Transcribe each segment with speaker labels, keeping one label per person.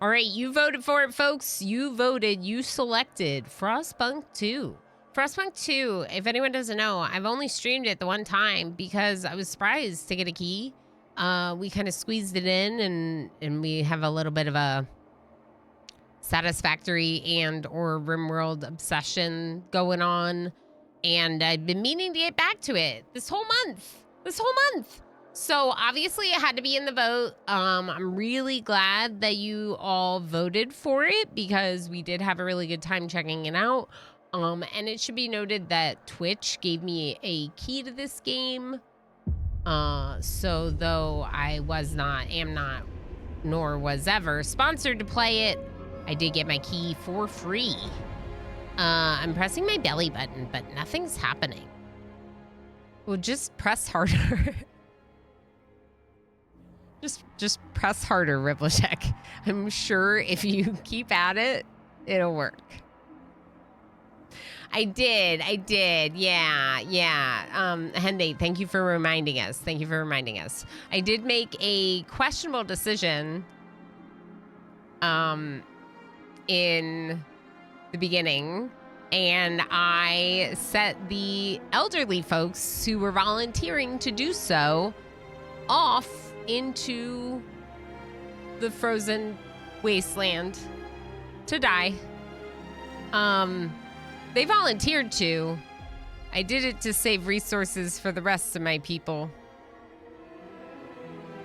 Speaker 1: All right, you voted for it, folks. You voted. You selected Frostpunk 2. Frostpunk 2, if anyone doesn't know, I've only streamed it the one time because I was surprised to get a key. We kind of squeezed it in, and we have a little bit of a Satisfactory and or RimWorld obsession going on. And I've been meaning to get back to it this whole month. So obviously it had to be in the vote. I'm really glad that you all voted for it because we did have a really good time checking it out. And it should be noted that Twitch gave me a key to this game. So though I am not, nor was ever sponsored to play it, I did get my key for free. I'm pressing my belly button, but nothing's happening. Well, just press harder. Just press harder, Riplecheck. I'm sure if you keep at it, it'll work. I did. Yeah. Henday, thank you for reminding us. I did make a questionable decision in the beginning, and I set the elderly folks who were volunteering to do so off into the frozen wasteland to die. They volunteered to. I did it to save resources for the rest of my people.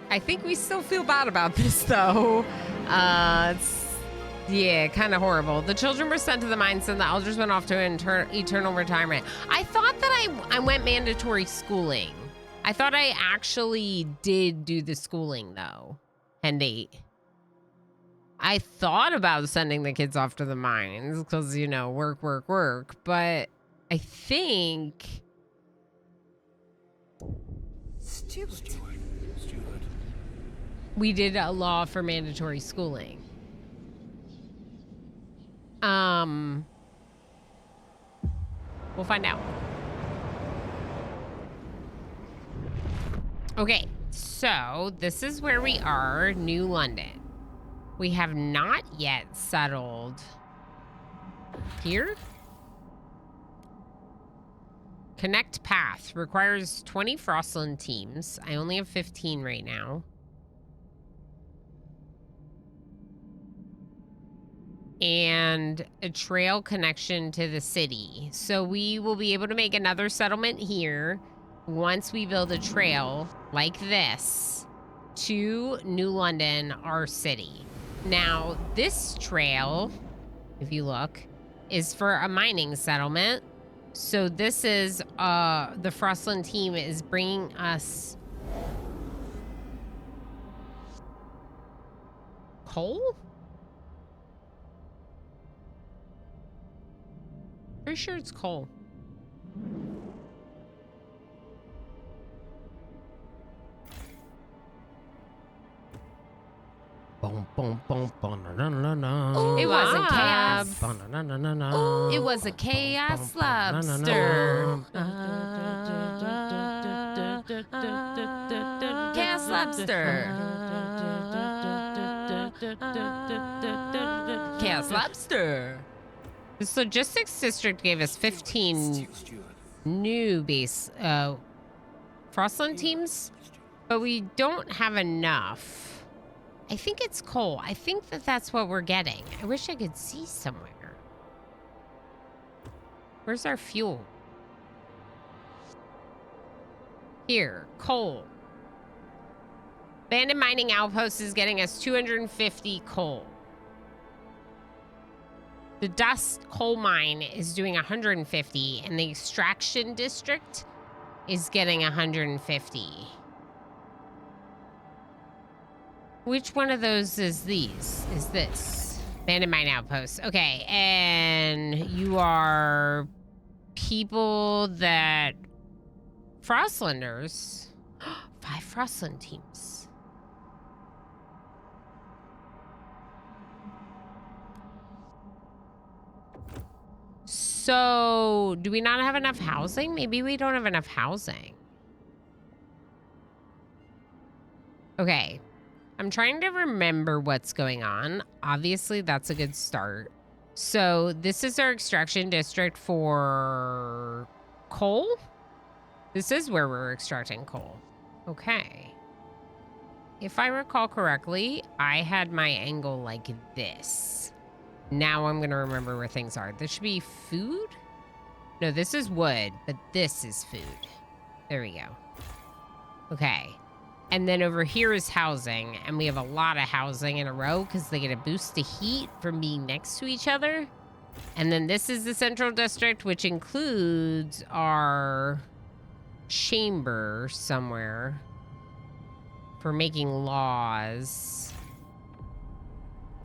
Speaker 1: I think we still feel bad about this, though. Yeah, kind of horrible. The children were sent to the mines and the elders went off to eternal retirement. I thought that I went mandatory schooling. I thought I actually did do the schooling, though. I thought about sending the kids off to the mines because, you know, work. But I think... Steward. We did a law for mandatory schooling. We'll find out. Okay, so this is where we are, New London. We have not yet settled here. Connect path requires 20 Frostland teams. I only have 15 right now. And a trail connection to the city. So we will be able to make another settlement here once we build a trail like this to New London, our city. Now, this trail, if you look, is for a mining settlement. So this is, the Frostland team is bringing us coal? Pretty sure it's coal. It was a chaos. It was a chaos lobster. Chaos lobster. Chaos lobster. This logistics district gave us 15 new base Frostland teams, but we don't have enough. I think it's coal. I think that that's what we're getting. I wish I could see somewhere. Where's our fuel? Here, coal. Abandoned mining outpost is getting us 250 coal. The dust coal mine is doing 150, and the extraction district is getting 150. Which one of those is these? Is this? Abandoned mine outpost. Okay, and you are people that... Frostlanders. 5 Frostland teams. So, do we not have enough housing? Maybe we don't have enough housing. Okay. I'm trying to remember what's going on. Obviously, that's a good start. So this is our extraction district for coal. This is where we're extracting coal. Okay. If I recall correctly, I had my angle like this. Now I'm going to remember where things are. This should be food? No, this is wood, but this is food. There we go. Okay. And then over here is housing, and we have a lot of housing in a row because they get a boost of heat from being next to each other. And then this is the central district, which includes our chamber somewhere for making laws.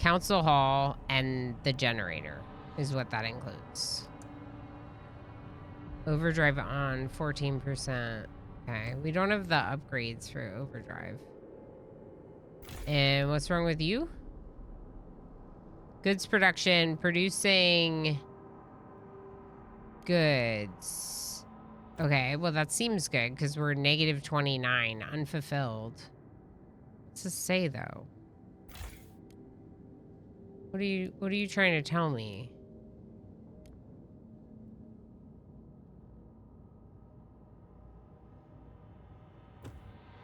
Speaker 1: Council hall and the generator is what that includes. Overdrive on 14%. Okay, we don't have the upgrades for overdrive. And what's wrong with you? Goods production, producing goods. Okay, well that seems good because we're negative 29, unfulfilled. What's this say though? What are you trying to tell me?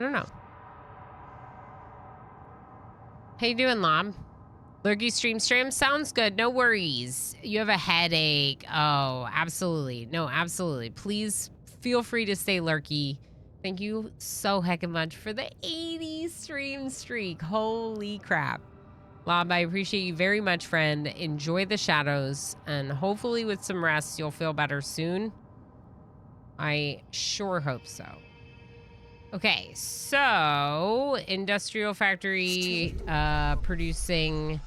Speaker 1: I don't know. How you doing, Lob? Lurky stream sounds good. No worries. You have a headache. Oh, absolutely. No, absolutely. Please feel free to stay lurky. Thank you so heckin' much for the 80 stream streak. Holy crap. Lob, I appreciate you very much, friend. Enjoy the shadows, and hopefully with some rest, you'll feel better soon. I sure hope so. Okay, so industrial factory producing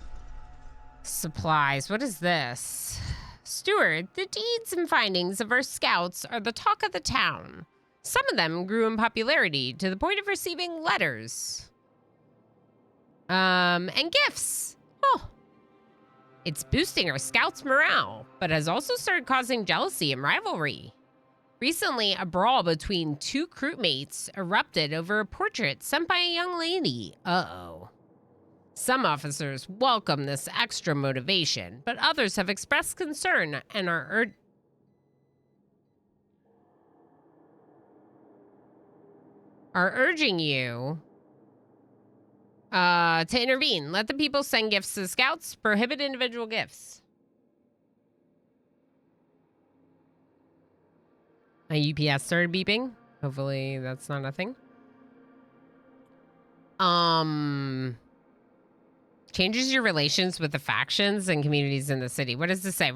Speaker 1: supplies. What is this? Steward, the deeds and findings of our scouts are the talk of the town. Some of them grew in popularity to the point of receiving letters. And gifts. Oh. It's boosting our scouts' morale, but has also started causing jealousy and rivalry. Recently, a brawl between two crewmates erupted over a portrait sent by a young lady. Uh-oh. Some officers welcome this extra motivation, but others have expressed concern and are urging you to intervene. Let the people send gifts to the scouts. Prohibit individual gifts. My UPS started beeping. Hopefully that's not a thing. Changes your relations with the factions and communities in the city. What does this say?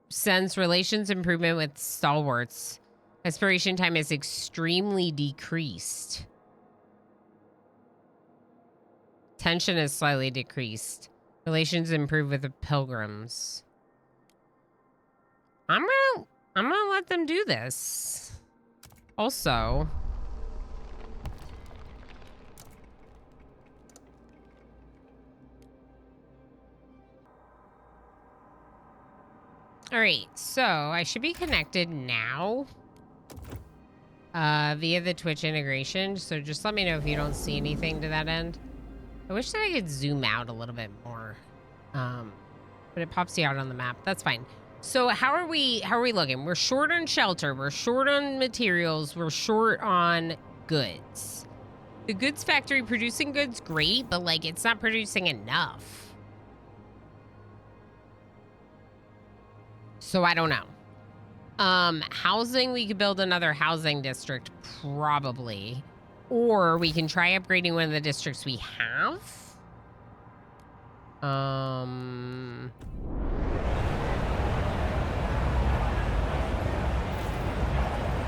Speaker 1: Sends relations improvement with stalwarts. Expiration time is extremely decreased. Tension is slightly decreased. Relations improve with the pilgrims. I'm gonna let them do this. Also, all right, so I should be connected now via the Twitch integration. So just let me know if you don't see anything to that end. I wish that I could zoom out a little bit more, but it pops you out on the map. That's fine. So how are we looking? We're short on shelter. We're short on materials. We're short on goods. The goods factory producing goods, great, but like it's not producing enough. So I don't know. Housing, we could build another housing district probably. Or we can try upgrading one of the districts we have.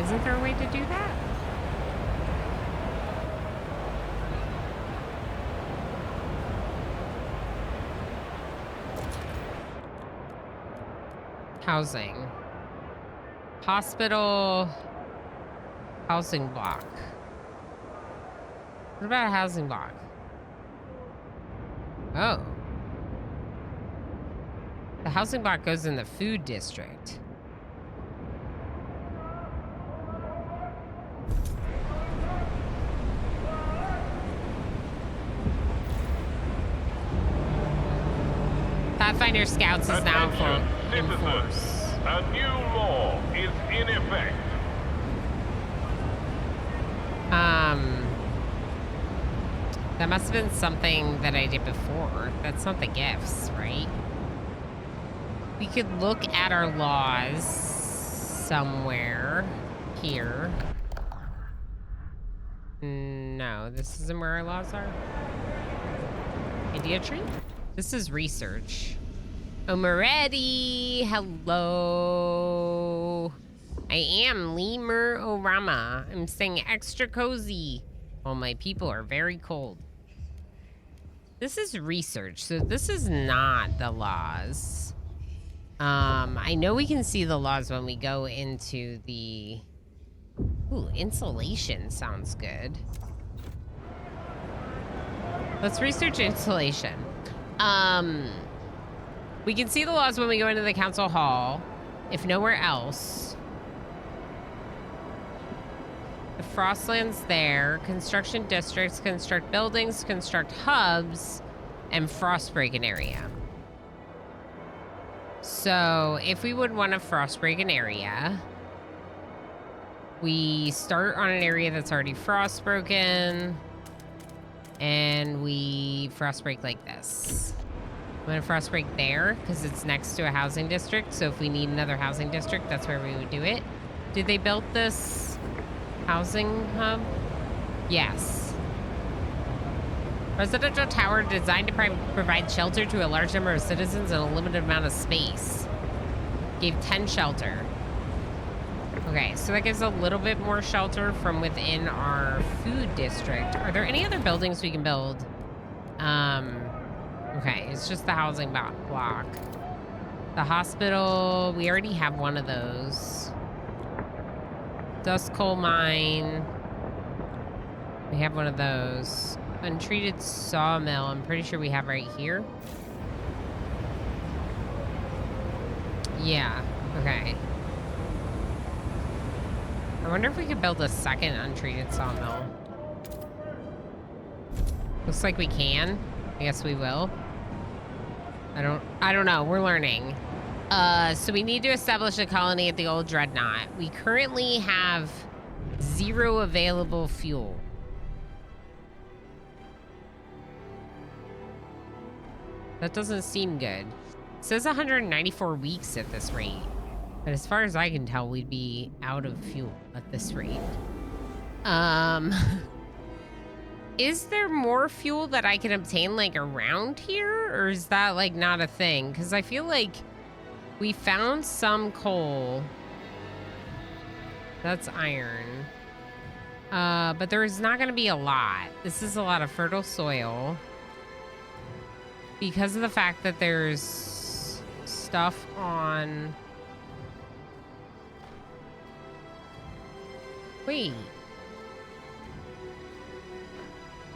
Speaker 1: Isn't there a way to do that? Housing. Hospital. Housing block. What about a housing block? Oh. The housing block goes in the food district. Pathfinder Scouts is now in force.
Speaker 2: A new law is in effect.
Speaker 1: That must have been something that I did before. That's not the gifts, right? We could look at our laws somewhere here. No, this isn't where our laws are. Idea tree? This is research. Omeretti, hello. I am Lemur Orama. I'm staying extra cozy while my people are very cold. This is research, so this is not the laws. I know we can see the laws when we go into the... Ooh, insulation sounds good. Let's research insulation. We can see the laws when we go into the council hall, if nowhere else. The Frostland's there. Construction districts, construct buildings, construct hubs, and frostbreak an area. So if we would want to frostbreak an area, we start on an area that's already frostbroken, and we frostbreak like this. I'm gonna frostbreak there because it's next to a housing district. So if we need another housing district, that's where we would do it. Did they build this housing hub? Yes. Residential tower designed to provide shelter to a large number of citizens in a limited amount of space. Gave 10 shelter. Okay, so that gives a little bit more shelter from within our food district. Are there any other buildings we can build? Okay, it's just the housing block. The hospital, we already have one of those. Dust coal mine. We have one of those. Untreated sawmill, I'm pretty sure we have right here. Yeah, okay. I wonder if we could build a second untreated sawmill. Looks like we can. I guess we will. I don't know. We're learning. So we need to establish a colony at the old dreadnought. We currently have 0 available fuel. That doesn't seem good. It says 194 weeks at this rate. But as far as I can tell, we'd be out of fuel at this rate. Is there more fuel that I can obtain, like, around here? Or is that, like, not a thing? Because I feel like we found some coal. That's iron. But there's not going to be a lot. This is a lot of fertile soil. Because of the fact that there's stuff on... Wait.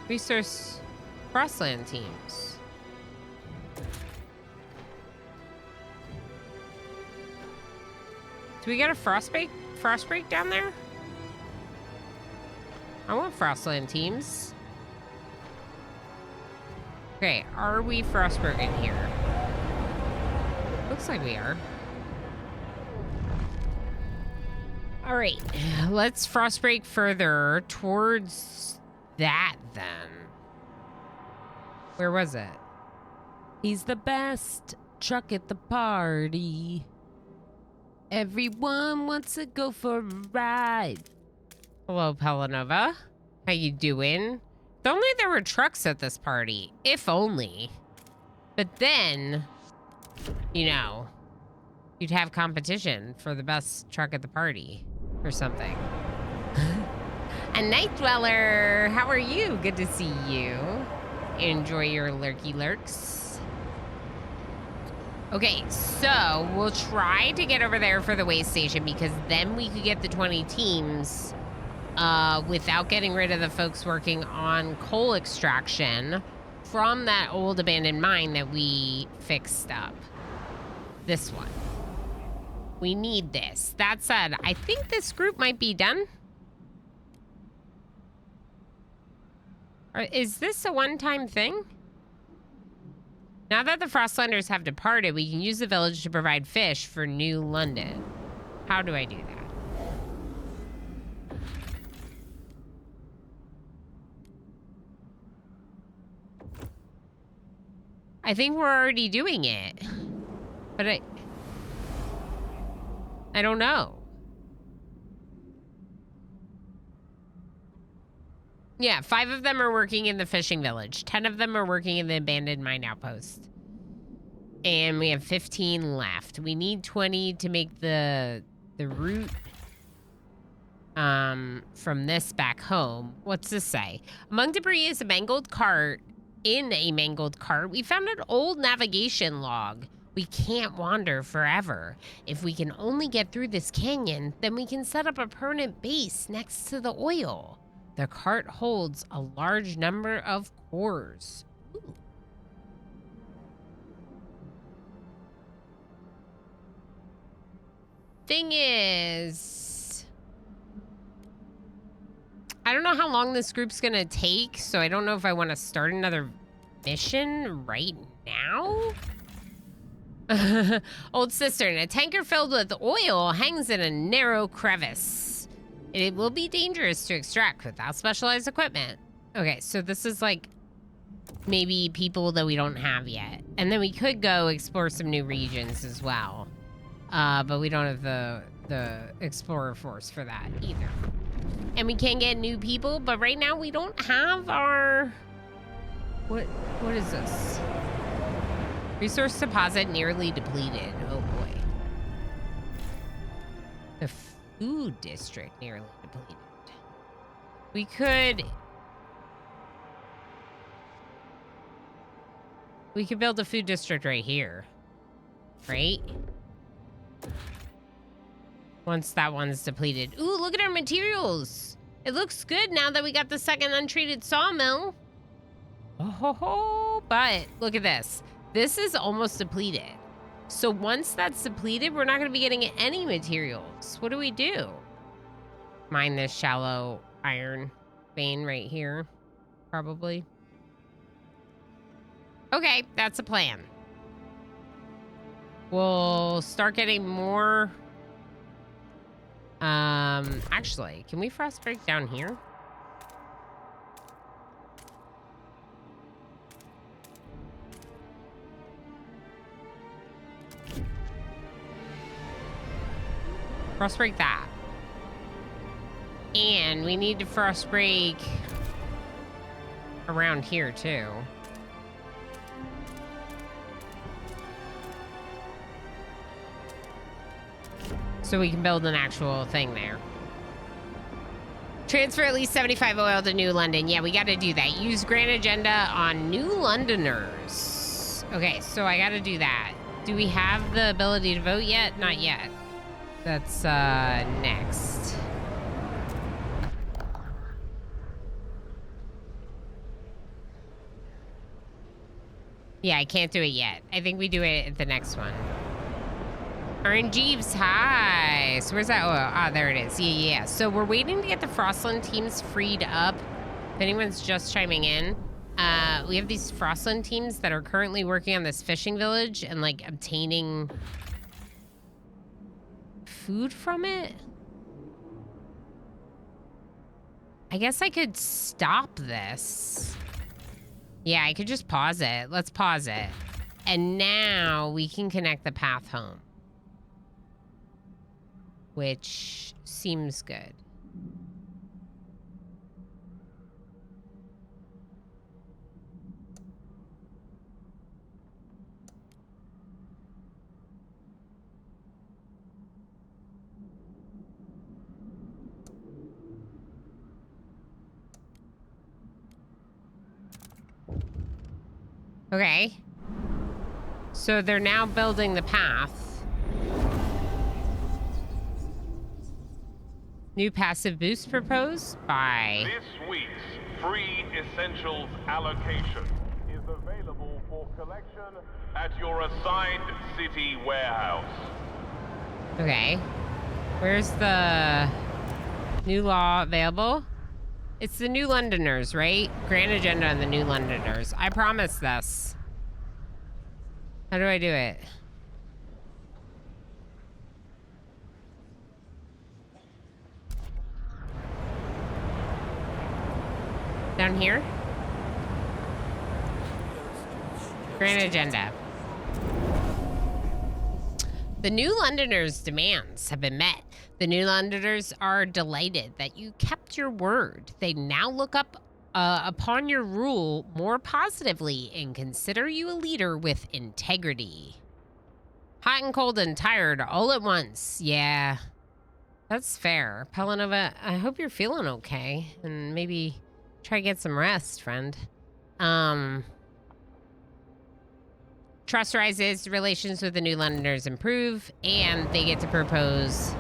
Speaker 1: Resource Frostland teams. Do we get a frostbreak down there? I want Frostland teams. Okay, are we frostbroken here? Looks like we are. All right, let's frostbreak further towards that then. Where was it? He's the best truck at the party. Everyone wants to go for a ride. Hello, Pelanova. How you doing? If only there were trucks at this party. If only. But then, you know, you'd have competition for the best truck at the party or something. A night dweller, how are you? Good to see you. Enjoy your lurky lurks. Okay, so we'll try to get over there for the way station because then we could get the 20 teams without getting rid of the folks working on coal extraction from that old abandoned mine that we fixed up. This one. We need this. That said, I think this group might be done. Or is this a one-time thing? Now that the Frostlanders have departed, we can use the village to provide fish for New London. How do I do that? I think we're already doing it. But I don't know. Yeah, 5 of them are working in the fishing village. 10 of them are working in the abandoned mine outpost. And we have 15 left. We need 20 to make the route from this back home. What's this say? Among debris is a mangled cart. In a mangled cart, we found an old navigation log. We can't wander forever. If we can only get through this canyon, then we can set up a permanent base next to the oil. The cart holds a large number of cores. Ooh. Thing is, I don't know how long this group's gonna take, so I don't know if I want to start another mission right now. Old cistern. A tanker filled with oil hangs in a narrow crevice. It will be dangerous to extract without specialized equipment. Okay, so this is like maybe people that we don't have yet. And then we could go explore some new regions as well. But we don't have the explorer force for that either. And we can get new people, but right now we don't have our... What is this? Resource deposit nearly depleted. Oh boy. The food district nearly depleted. We could build a food district right here. Right? Once that one's depleted. Ooh, look at our materials. It looks good now that we got the second untreated sawmill. Oh, ho, ho. But look at this. This is almost depleted. So once that's depleted, we're not going to be getting any materials. What do we do? Mine this shallow iron vein right here, probably. Okay, that's a plan. We'll start getting more... actually, can we frost break down here? Frost break that. And we need to frost break around here too. So we can build an actual thing there. Transfer at least 75 oil to New London. Yeah, we got to do that. Use Grand Agenda on New Londoners. Okay, so I got to do that. Do we have the ability to vote yet? Not yet. That's next. Yeah, I can't do it yet. I think we do it at the next one. Earn Jeeves, hi. So where's that? Oh, there it is. Yeah. So we're waiting to get the Frostland teams freed up. If anyone's just chiming in, we have these Frostland teams that are currently working on this fishing village and like obtaining food from it. I guess I could stop this. Yeah, I could just pause it. Let's pause it. And now we can connect the path home. Which seems good. Okay. So they're now building the path. New passive boost proposed by...
Speaker 2: This week's free essentials allocation is available for collection at your assigned city warehouse.
Speaker 1: Okay. Where's the new law available? It's the New Londoners, right? Grand Agenda on the New Londoners. I promise this. How do I do it? Down here? Grand agenda. The New Londoners' demands have been met. The New Londoners are delighted that you kept your word. They now look up upon your rule more positively and consider you a leader with integrity. Hot and cold and tired all at once. Yeah, that's fair. Pelanova, I hope you're feeling okay. And maybe try to get some rest, friend. Trust rises, relations with the New Londoners improve, and they get to propose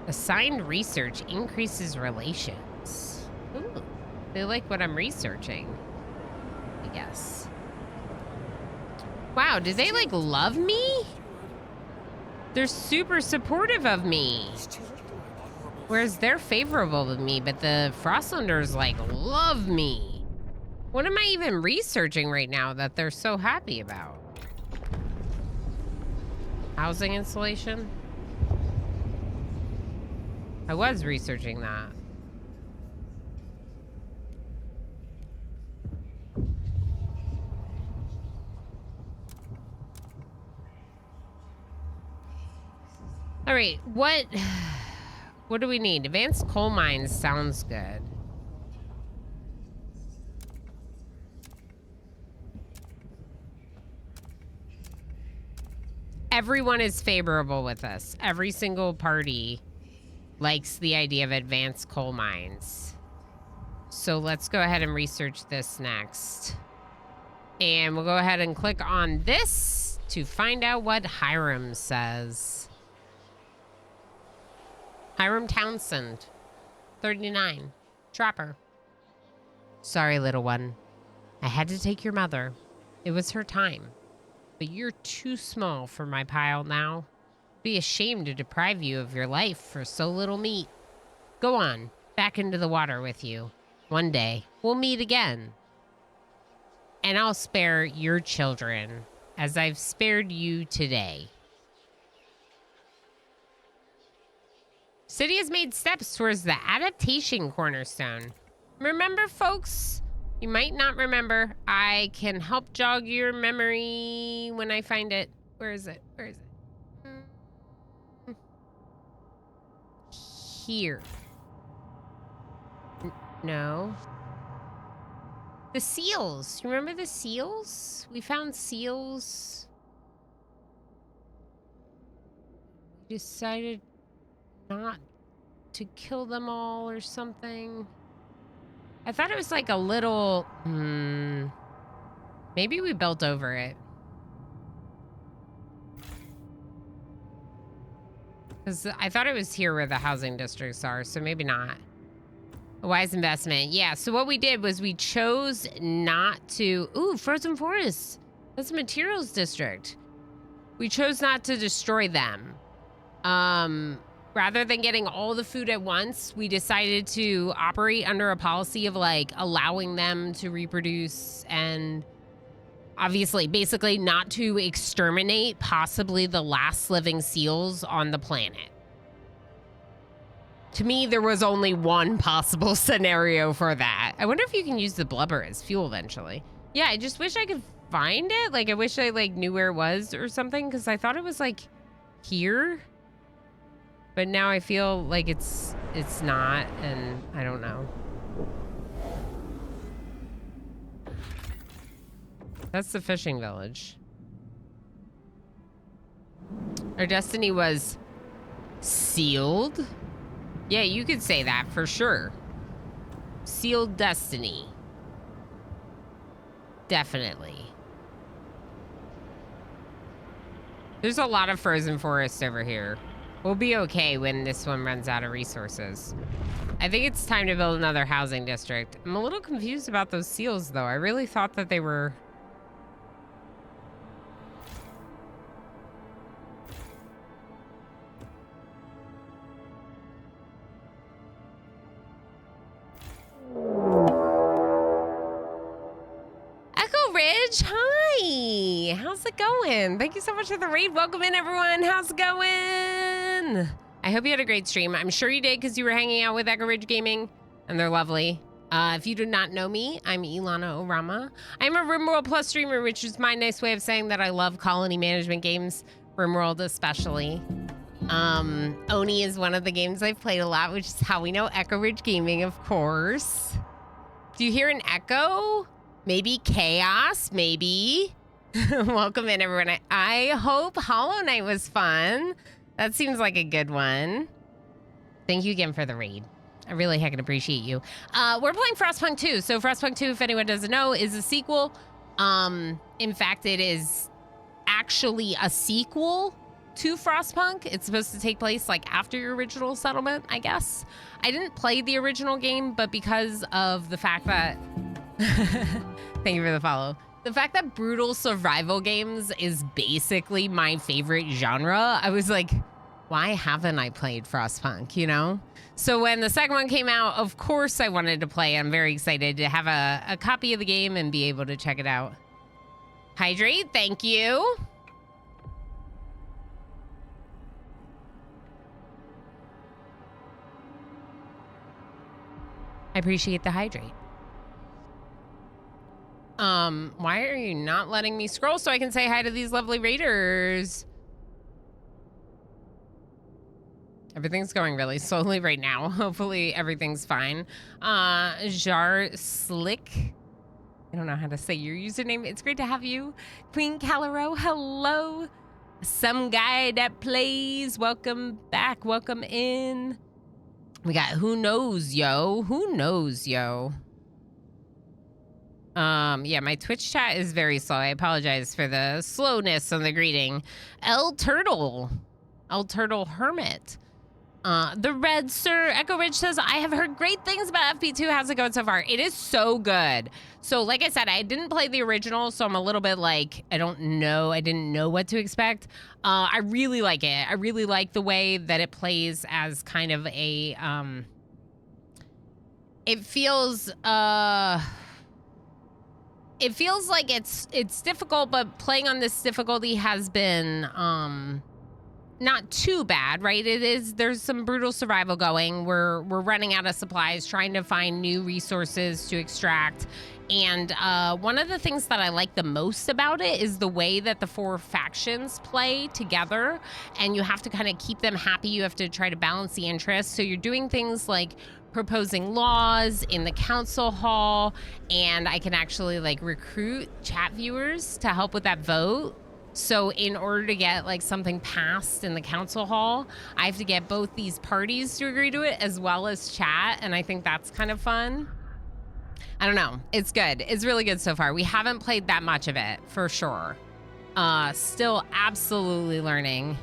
Speaker 1: assigned research increases relations. Ooh, they like what I'm researching, I guess. Wow, do they like love me? They're super supportive of me. Whereas they're favorable with me, but the Frostlanders like love me. What am I even researching right now that they're so happy about? Housing installation? I was researching that. All right, what do we need? Advanced coal mines sounds good. Everyone is favorable with us. Every single party likes the idea of advanced coal mines. So let's go ahead and research this next. And we'll go ahead and click on this to find out what Hiram says. Hiram Townsend, 39, trapper. Sorry, little one. I had to take your mother. It was her time. But you're too small for my pile now. Be ashamed to deprive you of your life for so little meat. Go on, back into the water with you. One day, we'll meet again. And I'll spare your children, as I've spared you today. City has made steps towards the adaptation cornerstone. Remember, folks? You might not remember. I can help jog your memory when I find it. Where is it? Where is it? Here. No. The seals. You remember the seals? We found seals. We decided not to kill them all or something. I thought it was like a little, maybe we built over it. Because I thought it was here where the housing districts are, so maybe not. A wise investment. Yeah, so what we did was we chose not to, ooh, frozen forests. That's a materials district. We chose not to destroy them. Rather than getting all the food at once, we decided to operate under a policy of like allowing them to reproduce and obviously basically not to exterminate possibly the last living seals on the planet. To me, there was only one possible scenario for that. I wonder if you can use the blubber as fuel eventually. Yeah, I just wish I could find it. Like I wish I like knew where it was or something because I thought it was like here. But now I feel like it's not, and I don't know. That's the fishing village. Our destiny was sealed. Yeah, you could say that for sure. Sealed destiny. Definitely. There's a lot of frozen forest over here. We'll be okay when this one runs out of resources. I think it's time to build another housing district. I'm a little confused about those seals, though. I really thought that they were... Echo Ridge, hi! Hi, how's it going? Thank you so much for the raid. Welcome in, everyone. How's it going? I hope you had a great stream. I'm sure you did because you were hanging out with Echo Ridge Gaming, and they're lovely. If you do not know me, I'm Ilana Orama. I'm a RimWorld Plus streamer, which is my nice way of saying that I love colony management games, RimWorld especially. Oni is one of the games I've played a lot, which is how we know Echo Ridge Gaming, of course. Do you hear an echo? Maybe chaos, maybe. Welcome in, everyone. I hope Hollow Knight was fun. That seems like a good one. Thank you again for the raid. I really heckin' appreciate you. We're playing Frostpunk 2. So Frostpunk 2, if anyone doesn't know, is a sequel. In fact, it is actually a sequel to Frostpunk. It's supposed to take place like after your original settlement, I guess. I didn't play the original game, but because of the fact that... Thank you for the follow. The fact that brutal survival games is basically my favorite genre, I was like, why haven't I played Frostpunk, you know? So when the second one came out, of course I wanted to play. I'm very excited to have a copy of the game and be able to check it out. Hydrate, thank you. I appreciate the hydrate. Why are you not letting me scroll so I can say hi to these lovely raiders? Everything's going really slowly right now. Hopefully everything's fine. Jar Slick. I don't know how to say your username. It's great to have you. Queen Calero, hello. Some guy that plays. Welcome back. Welcome in. We got Who Knows, Yo. Who Knows, Yo. Yeah, my Twitch chat is very slow. I apologize for the slowness on the greeting. El Turtle Hermit. The Red Sir Echo Ridge says, I have heard great things about FP2. How's it going so far? It is so good. So like I said, I didn't play the original, so I'm a little bit like, I didn't know what to expect. I really like it. I really like the way that it plays as kind of a, it feels like it's difficult, but playing on this difficulty has been, not too bad, right? There's some brutal survival going. We're running out of supplies, trying to find new resources to extract. And one of the things that I like the most about it is the way that the four factions play together, and you have to kind of keep them happy. You have to try to balance the interests. So you're doing things like proposing laws in the council hall, and I can actually like recruit chat viewers to help with that vote. So in order to get like something passed in the council hall, I have to get both these parties to agree to it as well as chat. And I think that's kind of fun. I don't know. It's good. It's really good so far. We haven't played that much of it for sure. Still absolutely learning.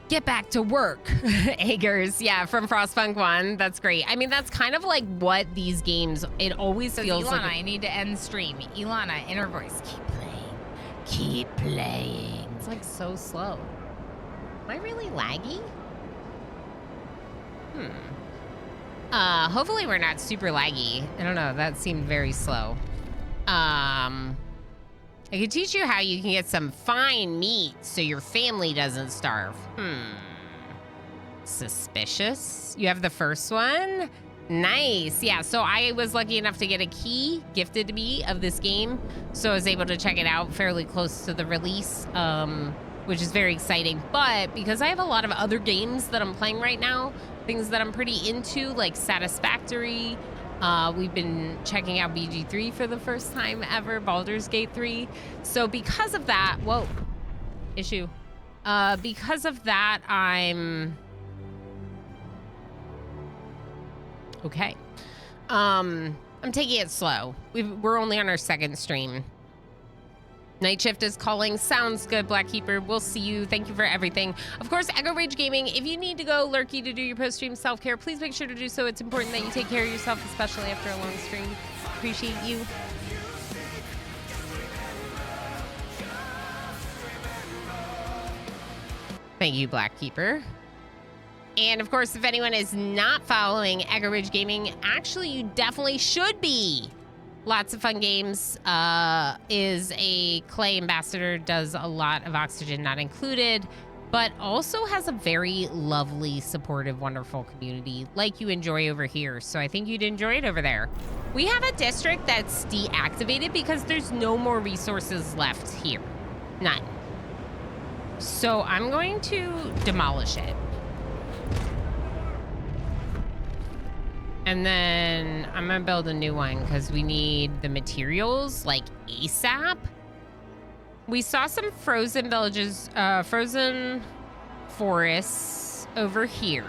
Speaker 1: Get back to work. Eggers, yeah, from Frostpunk 1. That's great. I mean, that's kind of like what these games, it always feels
Speaker 3: Ilana,
Speaker 1: like.
Speaker 3: I need to end stream. Ilana, inner voice, keep playing. Keep playing.
Speaker 1: It's like so slow. Am I really laggy? Hopefully we're not super laggy. I don't know, that seemed very slow. I could teach you how you can get some fine meat so your family doesn't starve. Suspicious. You have the first one? Nice. Yeah, so I was lucky enough to get a key gifted to me of this game, so I was able to check it out fairly close to the release, which is very exciting. But because I have a lot of other games that I'm playing right now, things that I'm pretty into, like Satisfactory, we've been checking out BG3 for the first time ever, Baldur's Gate 3. So because of that, because of that, I'm... Okay. I'm taking it slow. We're only on our second stream. Night Shift is calling. Sounds good, Black Keeper. We'll see you. Thank you for everything. Of course, Echo Rage Gaming, if you need to go lurky to do your post-stream self-care, please make sure to do so. It's important that you take care of yourself, especially after a long stream. Appreciate you. Thank you, Black Keeper. And of course, if anyone is not following Echo Ridge Gaming, actually, you definitely should be. Lots of fun games. Is a clay ambassador, does a lot of oxygen not included, but also has a very lovely, supportive, wonderful community like you enjoy over here. So I think you'd enjoy it over there. We have a district that's deactivated because there's no more resources left here. None. So I'm going to demolish it. And then I'm gonna build a new one because we need the materials like ASAP. We saw some frozen villages, frozen forests over here,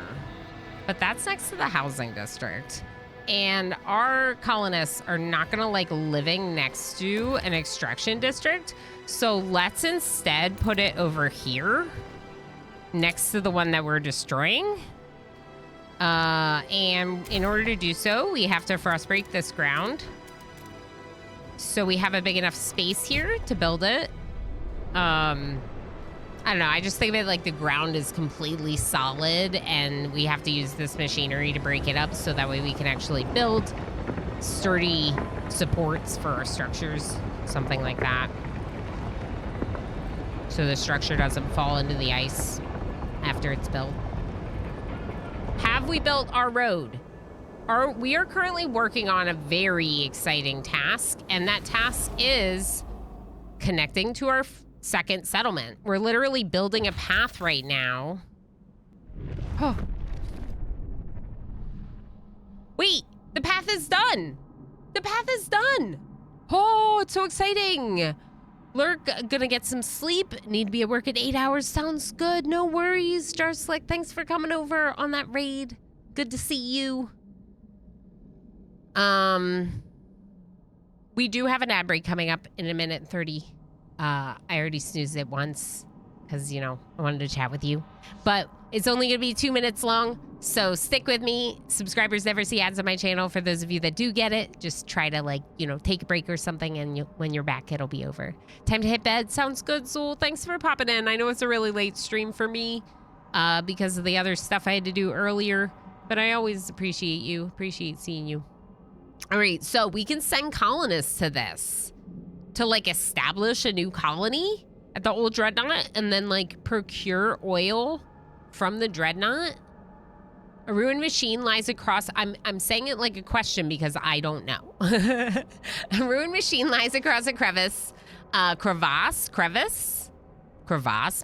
Speaker 1: but that's next to the housing district. And our colonists are not gonna like living next to an extraction district. So let's instead put it over here next to the one that we're destroying. And in order to do so, we have to frostbreak this ground. So we have a big enough space here to build it. I don't know. I just think of it like the ground is completely solid and we have to use this machinery to break it up so that way we can actually build sturdy supports for our structures, something like that. So the structure doesn't fall into the ice after it's built. Have we built our road? We are currently working on a very exciting task, and that task is connecting to our second settlement. We're literally building a path right now. Oh. Wait, the path is done. The path is done. Oh, it's so exciting. Lurk, gonna get some sleep. Need to be at work at 8 hours. Sounds good. No worries. Jarslick, thanks for coming over on that raid. Good to see you. We do have an ad break coming up in a minute and 30. I already snoozed it once because, you know, I wanted to chat with you. But it's only gonna be 2 minutes long, so stick with me. Subscribers never see ads on my channel. For those of you that do get it, just try to, like, you know, take a break or something, and when you're back, it'll be over. Time to hit bed. Sounds good, Zool. Thanks for popping in. I know it's a really late stream for me because of the other stuff I had to do earlier, but I always appreciate you. Appreciate seeing you. All right, so we can send colonists to this to, like, establish a new colony at the old dreadnought and then, like, procure oil from the dreadnought. A ruined machine lies across... I'm saying it like a question because I don't know. A ruined machine lies across a crevice. Crevice,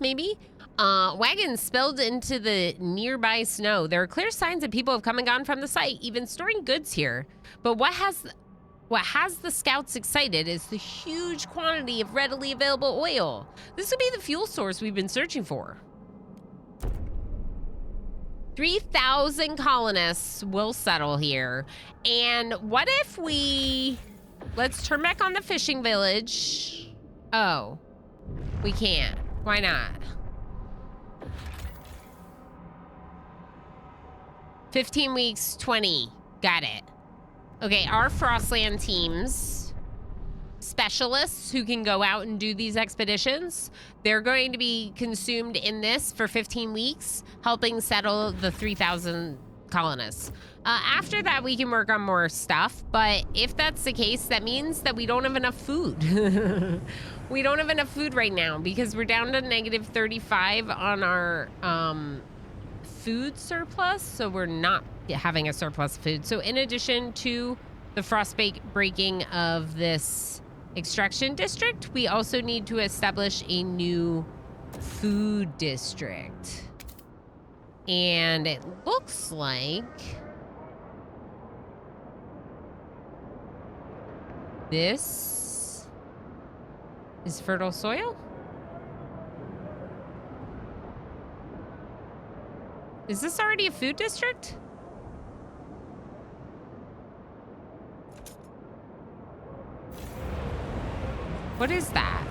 Speaker 1: maybe? Wagons spilled into the nearby snow. There are clear signs that people have come and gone from the site, even storing goods here. But what has the scouts excited is the huge quantity of readily available oil. This would be the fuel source we've been searching for. 3,000 colonists will settle here. And what if let's turn back on the fishing village. Oh, we can't. Why not? 15 weeks, 20. Got it. Okay, our Frostland teams, specialists who can go out and do these expeditions, they're going to be consumed in this for 15 weeks, helping settle the 3,000 colonists. After that, we can work on more stuff, but if that's the case, that means that we don't have enough food. We don't have enough food right now because we're down to negative 35 on our food surplus, so we're not having a surplus of food. So in addition to the frostbite breaking of this extraction district, we also need to establish a new food district. And it looks like this is fertile soil. Is this already a food district? What is that?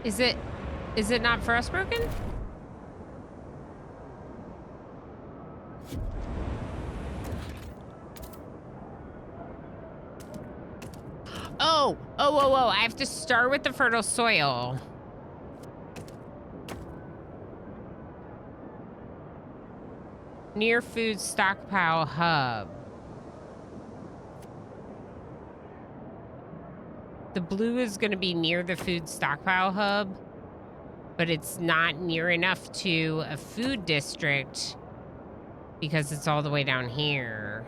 Speaker 1: Is it not frostbroken? Oh, I have to start with the fertile soil. Near food stockpile hub. The blue is going to be near the food stockpile hub, but it's not near enough to a food district because it's all the way down here.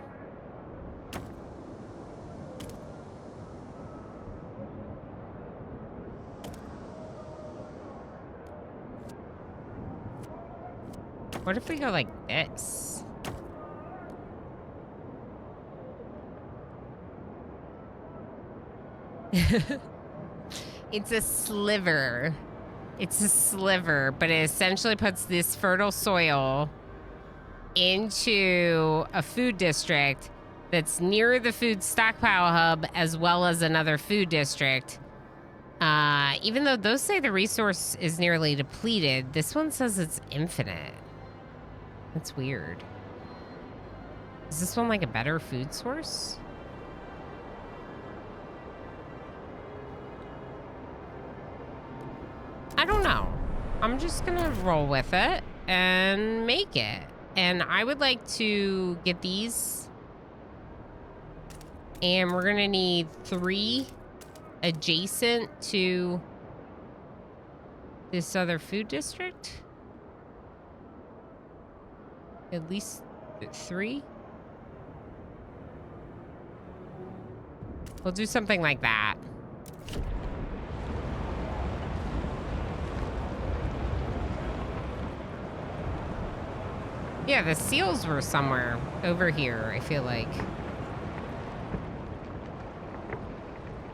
Speaker 1: What if we go like this? It's a sliver. It's a sliver, but it essentially puts this fertile soil into a food district that's near the food stockpile hub as well as another food district. Even though those say the resource is nearly depleted, this one says it's infinite. That's weird. Is this one like a better food source? I don't know. I'm just gonna roll with it and make it. And I would like to get these. And we're gonna need 3 adjacent to this other food district. At least 3. We'll do something like that. Yeah, the seals were somewhere over here, I feel like.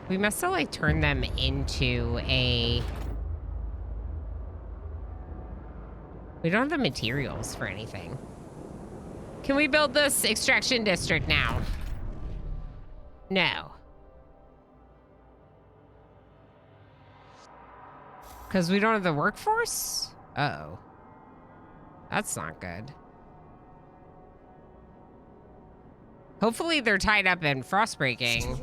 Speaker 1: We must have, like, turned them into a... We don't have the materials for anything. Can we build this extraction district now? No. Because we don't have the workforce? Uh-oh. That's not good. Hopefully they're tied up in frostbreaking.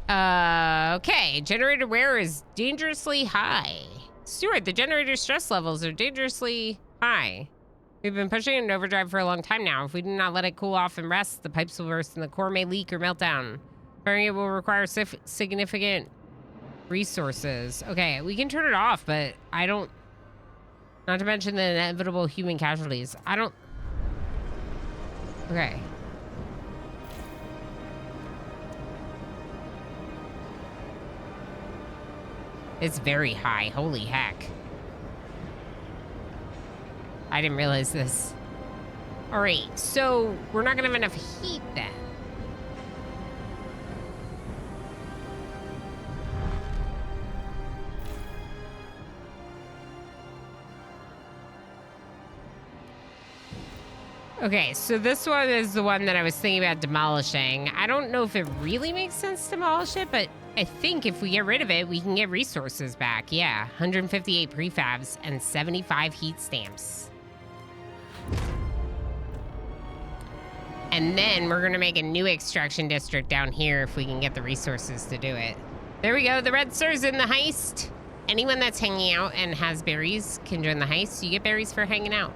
Speaker 1: Okay. Generator wear is dangerously high. Stewart, the generator stress levels are dangerously high. We've been pushing it in overdrive for a long time now. If we do not let it cool off and rest, the pipes will burst and the core may leak or melt down. Burning it will require significant resources. Okay, we can turn it off, but I don't... Not to mention the inevitable human casualties. I don't... Okay. It's very high. Holy heck. I didn't realize this. All right, so we're not gonna have enough heat then. Okay, so this one is the one that I was thinking about demolishing. I don't know if it really makes sense to demolish it, but I think if we get rid of it, we can get resources back. Yeah, 158 prefabs and 75 heat stamps. And then we're gonna make a new extraction district down here if we can get the resources to do it. There we go, the red stir's in the heist. Anyone that's hanging out and has berries can join the heist. You get berries for hanging out.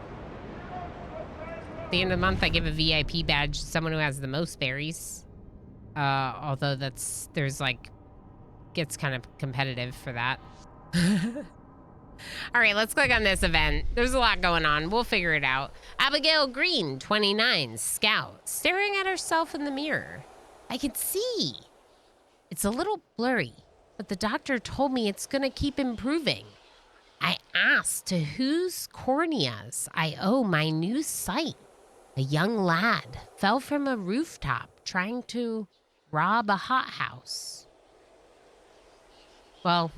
Speaker 1: At the end of the month, I give a VIP badge to someone who has the most berries. Although there's like, gets kind of competitive for that. All right, let's click on this event. There's a lot going on. We'll figure it out. Abigail Green, 29, scout, staring at herself in the mirror. I can see. It's a little blurry, but the doctor told me it's gonna keep improving. I asked to whose corneas I owe my new sight. A young lad fell from a rooftop trying to rob a hothouse. Well,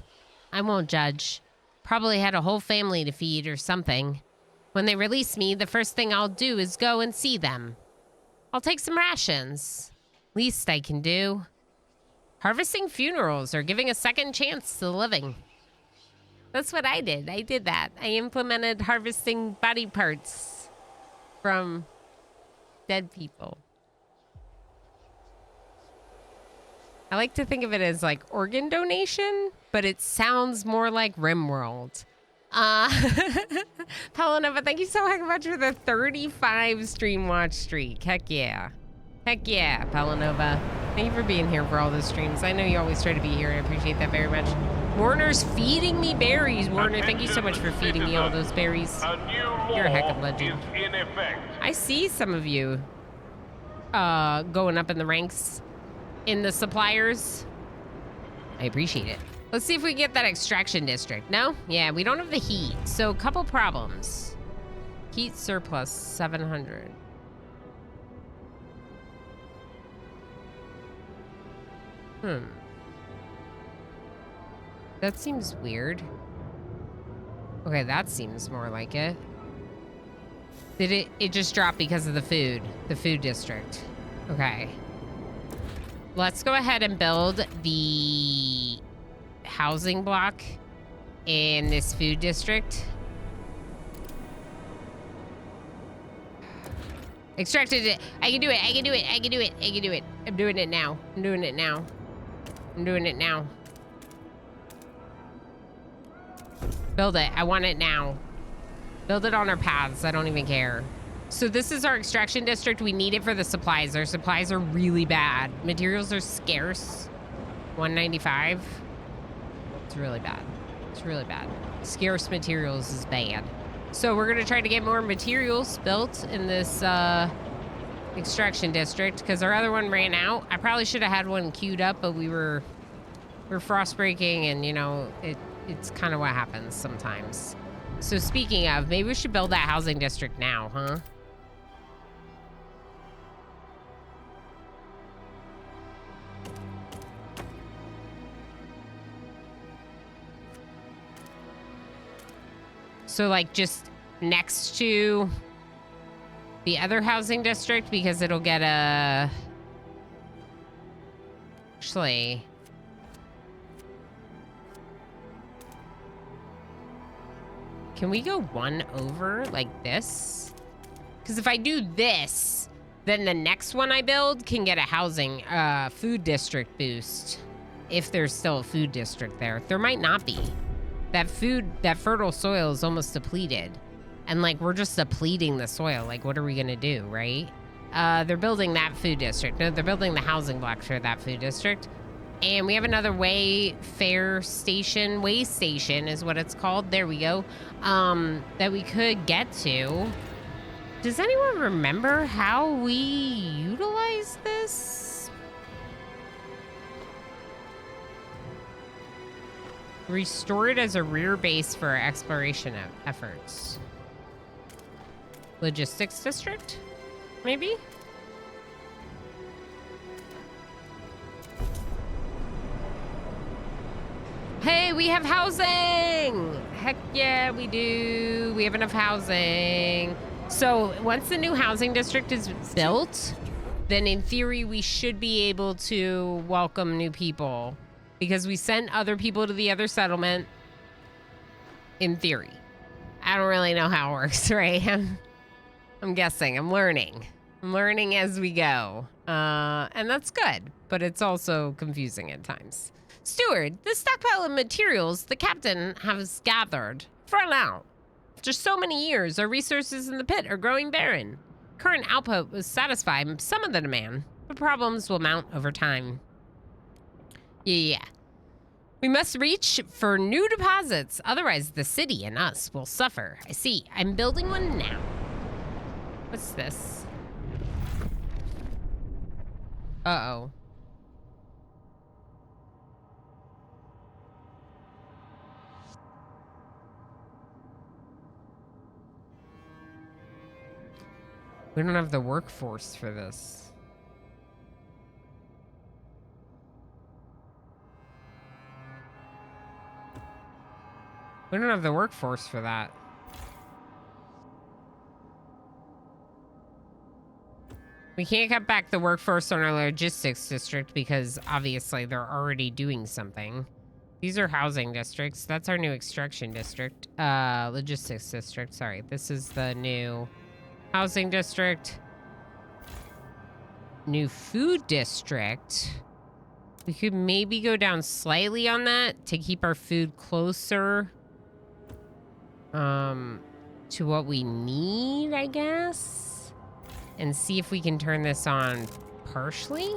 Speaker 1: I won't judge. Probably had a whole family to feed or something. When they release me, the first thing I'll do is go and see them. I'll take some rations. Least I can do. Harvesting funerals or giving a second chance to the living. That's what I did. I did that. I implemented harvesting body parts from dead people. I like to think of it as like organ donation, but it sounds more like RimWorld. Palanova, thank you so much for the 35 stream watch streak. Heck yeah. Heck yeah, Palanova. Thank you for being here for all those streams. I know you always try to be here. I appreciate that very much. Warner's feeding me berries. Warner, thank you so much for feeding me all those berries. You're a heck of a legend. I see some of you going up in the ranks in the suppliers. I appreciate it. Let's see if we can get that extraction district. No? Yeah, we don't have the heat. So a couple problems. Heat surplus, 700. That seems weird. Okay, that seems more like it. Did it just dropped because of the food district. Okay. Let's go ahead and build the housing block in this food district. Extracted it. I can do it. I can do it. I can do it. I can do it. I'm doing it now. I'm doing it now. I'm doing it now. Build it. I want it now. Build it on our paths. I don't even care. So this is our extraction district. We need it for the supplies. Our supplies are really bad. Materials are scarce. 195. It's really bad. It's really bad. Scarce materials is bad. So we're gonna try to get more materials built in this extraction district because our other one ran out. I probably should have had one queued up, but we're frost breaking, and you know it's kind of what happens sometimes. So speaking of, maybe we should build that housing district now, huh? So like just next to the other housing district, because it'll get a... Actually... Can we go one over like this? Because if I do this, then the next one I build can get a housing, food district boost. If there's still a food district there. There might not be. That fertile soil is almost depleted. And like, we're just depleting the soil. Like, what are we gonna do, right? They're building that food district. No, they're building the housing block for that food district. And we have another way station is what it's called. There we go. That we could get to. Does anyone remember how we utilize this? Restore it as a rear base for our exploration efforts. Logistics district, maybe? Hey, we have housing! Heck yeah, we do. We have enough housing. So once the new housing district is built, then in theory, we should be able to welcome new people because we sent other people to the other settlement in theory. I don't really know how it works, right? I'm guessing, I'm learning. I'm learning as we go. And that's good, but it's also confusing at times. Steward, the stockpile of materials the captain has gathered for now. After so many years, our resources in the pit are growing barren. Current output will satisfy some of the demand, but problems will mount over time. Yeah. We must reach for new deposits, otherwise the city and us will suffer. I see. I'm building one now. What's this? Uh-oh. We don't have the workforce for this. We don't have the workforce for that. We can't cut back the workforce on our logistics district because obviously they're already doing something. These are housing districts. That's our new extraction district. Logistics district, sorry. This is the new housing district. New food district. We could maybe go down slightly on that to keep our food closer to what we need, I guess, and see if we can turn this on partially.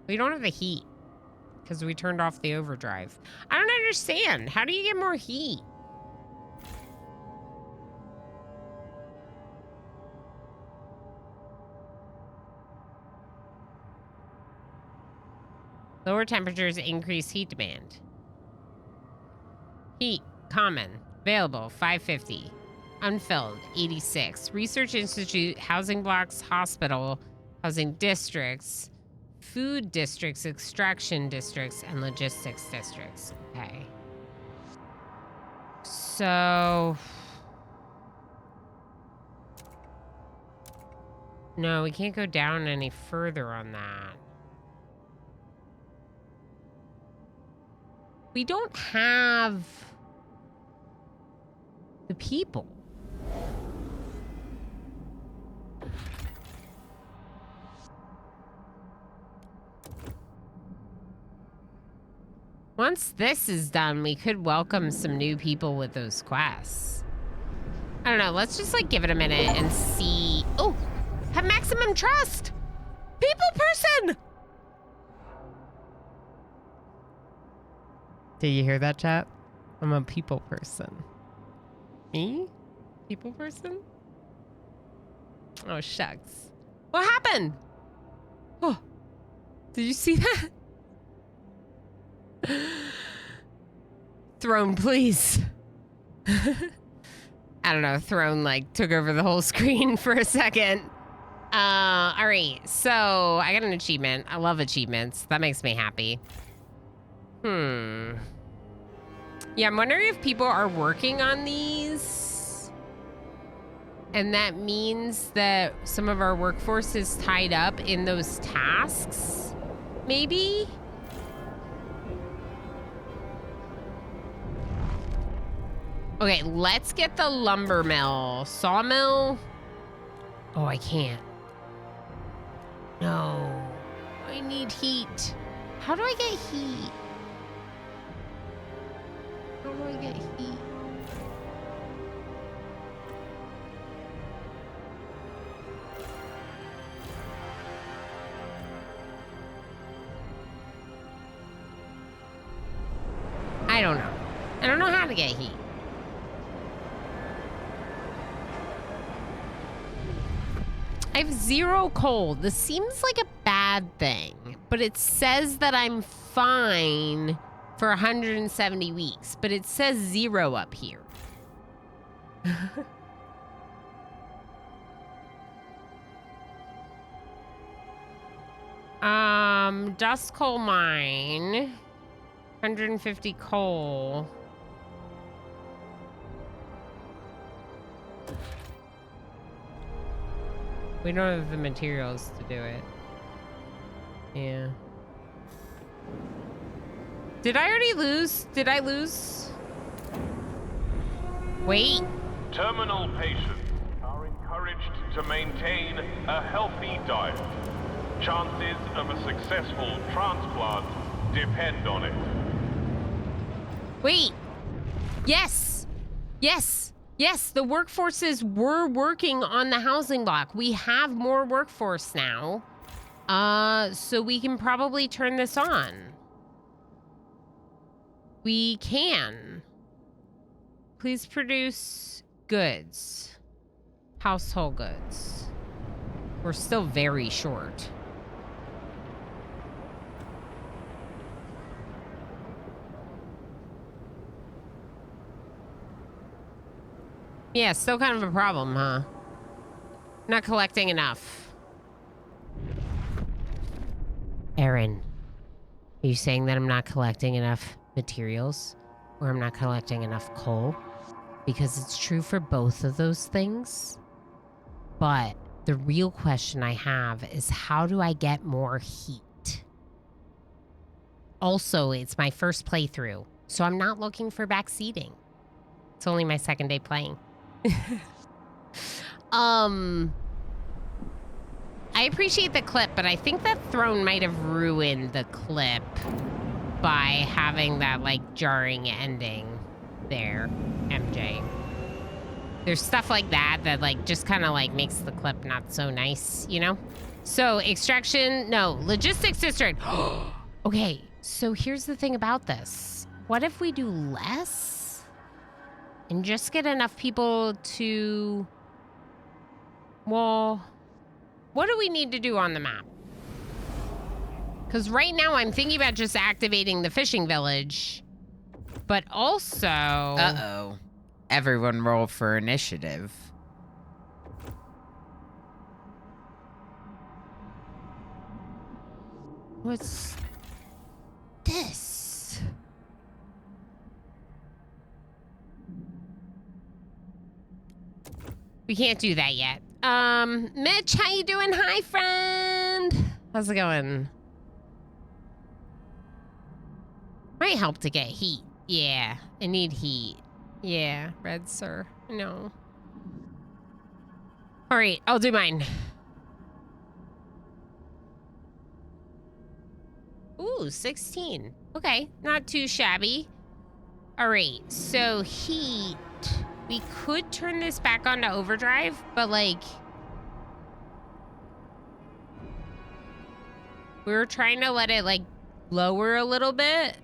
Speaker 1: We don't have the heat because we turned off the overdrive. I don't understand. How do you get more heat? Lower temperatures increase heat demand. Heat, common, available, 550. Unfilled, 86. Research Institute, housing blocks, hospital, housing districts, food districts, extraction districts, and logistics districts. Okay. So... no, we can't go down any further on that. We don't have the people. Once this is done, we could welcome some new people with those quests. I don't know. Let's just like give it a minute and see. Oh, have maximum trust. People person. Did you hear that, chat? I'm a people person. Me? People person? Oh, shucks. What happened? Oh, did you see that? Throne, please. I don't know. Throne, like, took over the whole screen for a second. All right. So, I got an achievement. I love achievements. That makes me happy. Yeah, I'm wondering if people are working on these. And that means that some of our workforce is tied up in those tasks. Maybe? Okay, let's get the lumber mill. Sawmill? Oh, I can't. No. I need heat. How do I get heat? How do I get heat? I don't know. I don't know how to get heat. I have 0 cold. This seems like a bad thing, but it says that I'm fine for 170 weeks, but it says 0 up here. Dust coal mine, 150 coal. We don't have the materials to do it. Yeah. Did I already lose? Did I lose? Wait.
Speaker 2: Terminal patients are encouraged to maintain a healthy diet. Chances of a successful transplant depend on it.
Speaker 1: Wait. Yes. Yes. Yes, the workforces were working on the housing block. We have more workforce now. So we can probably turn this on. We can. Please produce goods. Household goods. We're still very short. Yeah, still kind of a problem, huh? Not collecting enough. Aaron, are you saying that I'm not collecting enough materials? Or I'm not collecting enough coal? Because it's true for both of those things. But the real question I have is, how do I get more heat? Also, it's my first playthrough, so I'm not looking for backseating. It's only my second day playing. I appreciate the clip, but I think that throne might have ruined the clip by having that, like, jarring ending there, MJ. There's stuff like that that, like, just kind of, like, makes the clip not so nice, you know? So, extraction, no, logistics district. Okay, so here's the thing about this. What if we do less and just get enough people to, well, what do we need to do on the map? Because right now I'm thinking about just activating the fishing village, but also...
Speaker 3: Uh-oh. Everyone roll for initiative.
Speaker 1: What's this? We can't do that yet. Mitch, how you doing? Hi, friend. How's it going? Might help to get heat. Yeah, I need heat. Yeah, Red Sir. No. All right, I'll do mine. Ooh, 16. Okay, not too shabby. All right, so heat. We could turn this back on to overdrive, but like... we were trying to let it like lower a little bit.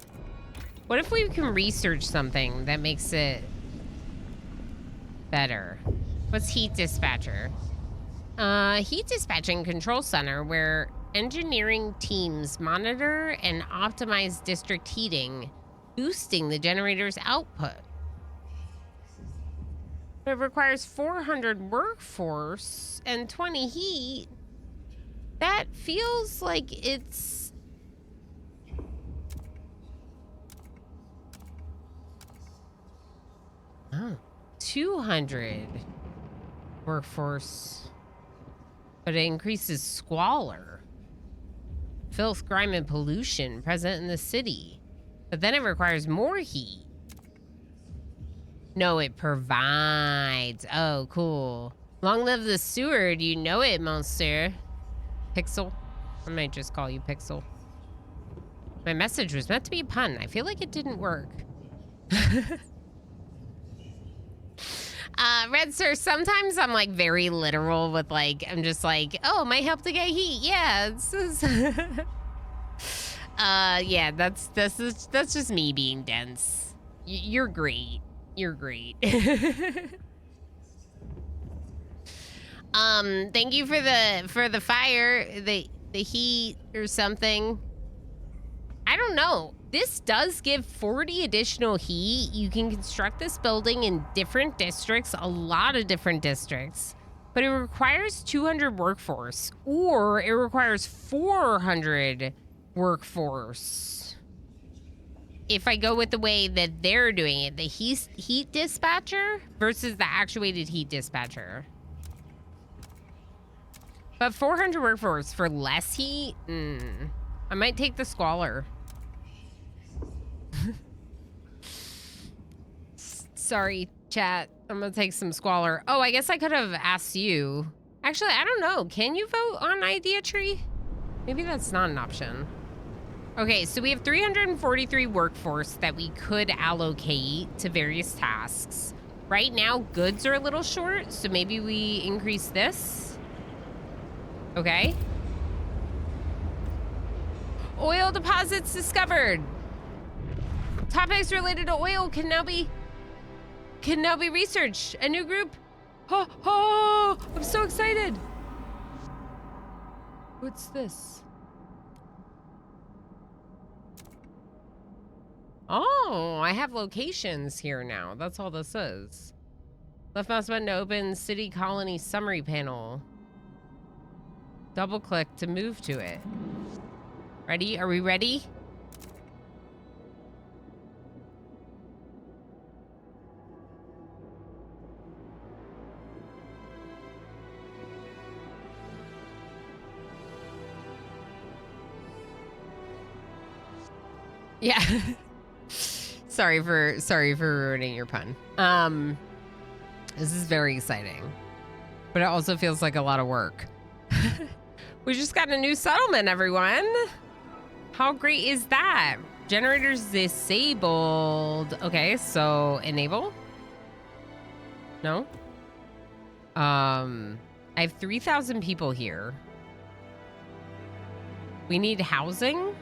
Speaker 1: What if we can research something that makes it better? What's heat dispatcher? Heat dispatching control center, where engineering teams monitor and optimize district heating, boosting the generator's output. It requires 400 workforce and 20 heat. That feels like it's... oh, 200 workforce. But it increases squalor, filth, grime, and pollution present in the city. But then it requires more heat. No, it provides. Oh, cool. Long live the Seward, you know it, monsieur. Pixel. I might just call you Pixel. My message was meant to be a pun. I feel like it didn't work. Red Sir, sometimes I'm like very literal with like, I'm just like, oh, might help to get heat. Yeah, yeah, that's just me being dense. You're great. You're great. Thank you for the fire, the heat or something. I don't know. This does give 40 additional heat. You can construct this building in different districts, a lot of different districts, but it requires 200 workforce, or it requires 400 workforce. If I go with the way that they're doing it, the heat dispatcher versus the actuated heat dispatcher. But 400 workforce for less heat? I might take the squalor. Sorry, chat. I'm gonna take some squalor. Oh, I guess I could have asked you. Actually, I don't know. Can you vote on idea tree? Maybe that's not an option. Okay, so we have 343 workforce that we could allocate to various tasks. Right now, goods are a little short, so maybe we increase this. Okay. Oil deposits discovered. Topics related to oil can now be researched. A new group. Oh, I'm so excited. What's this? Oh, I have locations here now. That's all this is. Left mouse button to open city colony summary panel. Double click to move to it. Ready? Are we ready? Yeah. Sorry for ruining your pun. This is very exciting, but it also feels like a lot of work. We just got a new settlement, everyone. How great is that? Generators disabled. Okay, so enable. No. I have 3,000 people here. We need housing.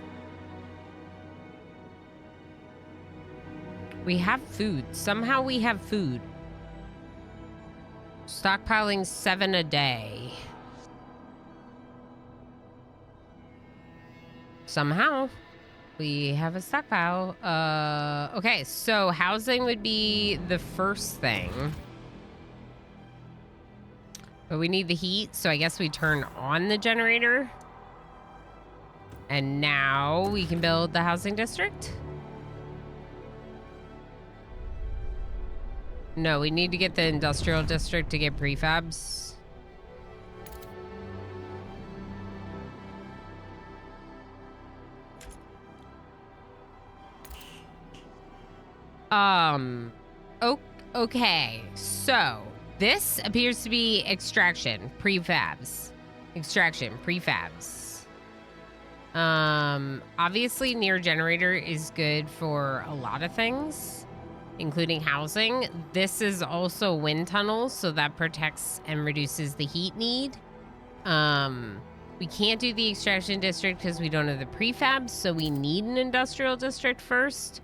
Speaker 1: We have food. Somehow we have food. Stockpiling 7 a day. Somehow we have a stockpile. Okay, so housing would be the first thing. But we need the heat, so I guess we turn on the generator. And now we can build the housing district. No, we need to get the industrial district to get prefabs. Okay, so this appears to be extraction, prefabs. Extraction, prefabs. Obviously near generator is good for a lot of things, including housing. This is also wind tunnels, so that protects and reduces the heat need. We can't do the extraction district because we don't have the prefabs, so we need an industrial district first.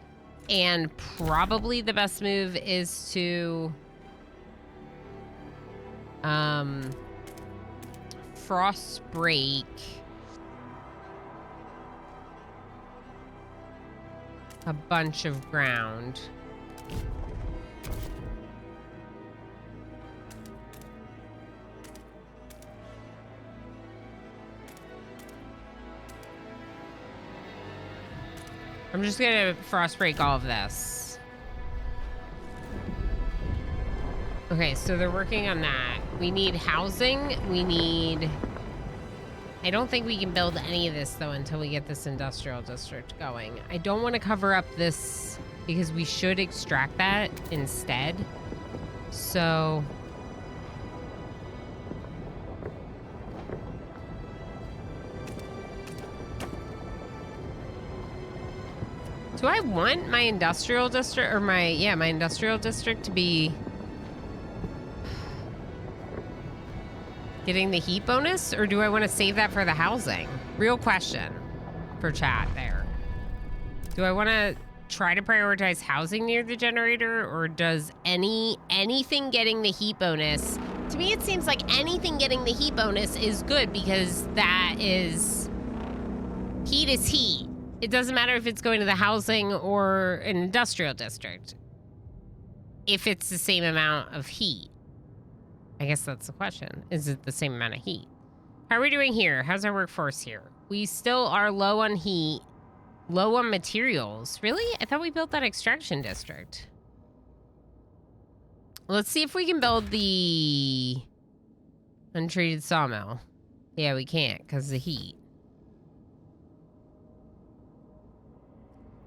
Speaker 1: And probably the best move is to frost break a bunch of ground. I'm just gonna frost break all of this. Okay, so they're working on that. We need housing. We need... I don't think we can build any of this, though, until we get this industrial district going. I don't want to cover up this because we should extract that instead. So... do I want my industrial district or my industrial district to be getting the heat bonus, or do I want to save that for the housing? Real question for chat there. Do I want to try to prioritize housing near the generator, or does anything getting the heat bonus? To me, it seems like anything getting the heat bonus is good because that is heat is heat. It doesn't matter if it's going to the housing or an industrial district. If it's the same amount of heat. I guess that's the question. Is it the same amount of heat? How are we doing here? How's our workforce here? We still are low on heat, low on materials. Really? I thought we built that extraction district. Let's see if we can build the untreated sawmill. Yeah, we can't because of the heat.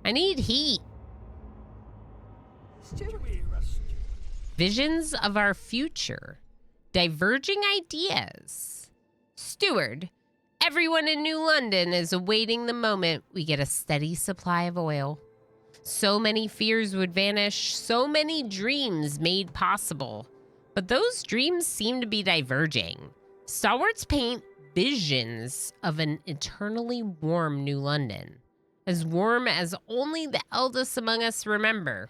Speaker 1: I need heat. Visions of our future. Diverging ideas. Steward, everyone in New London is awaiting the moment we get a steady supply of oil. So many fears would vanish, so many dreams made possible. But those dreams seem to be diverging. Stalwarts paint visions of an eternally warm New London. As warm as only the eldest among us remember.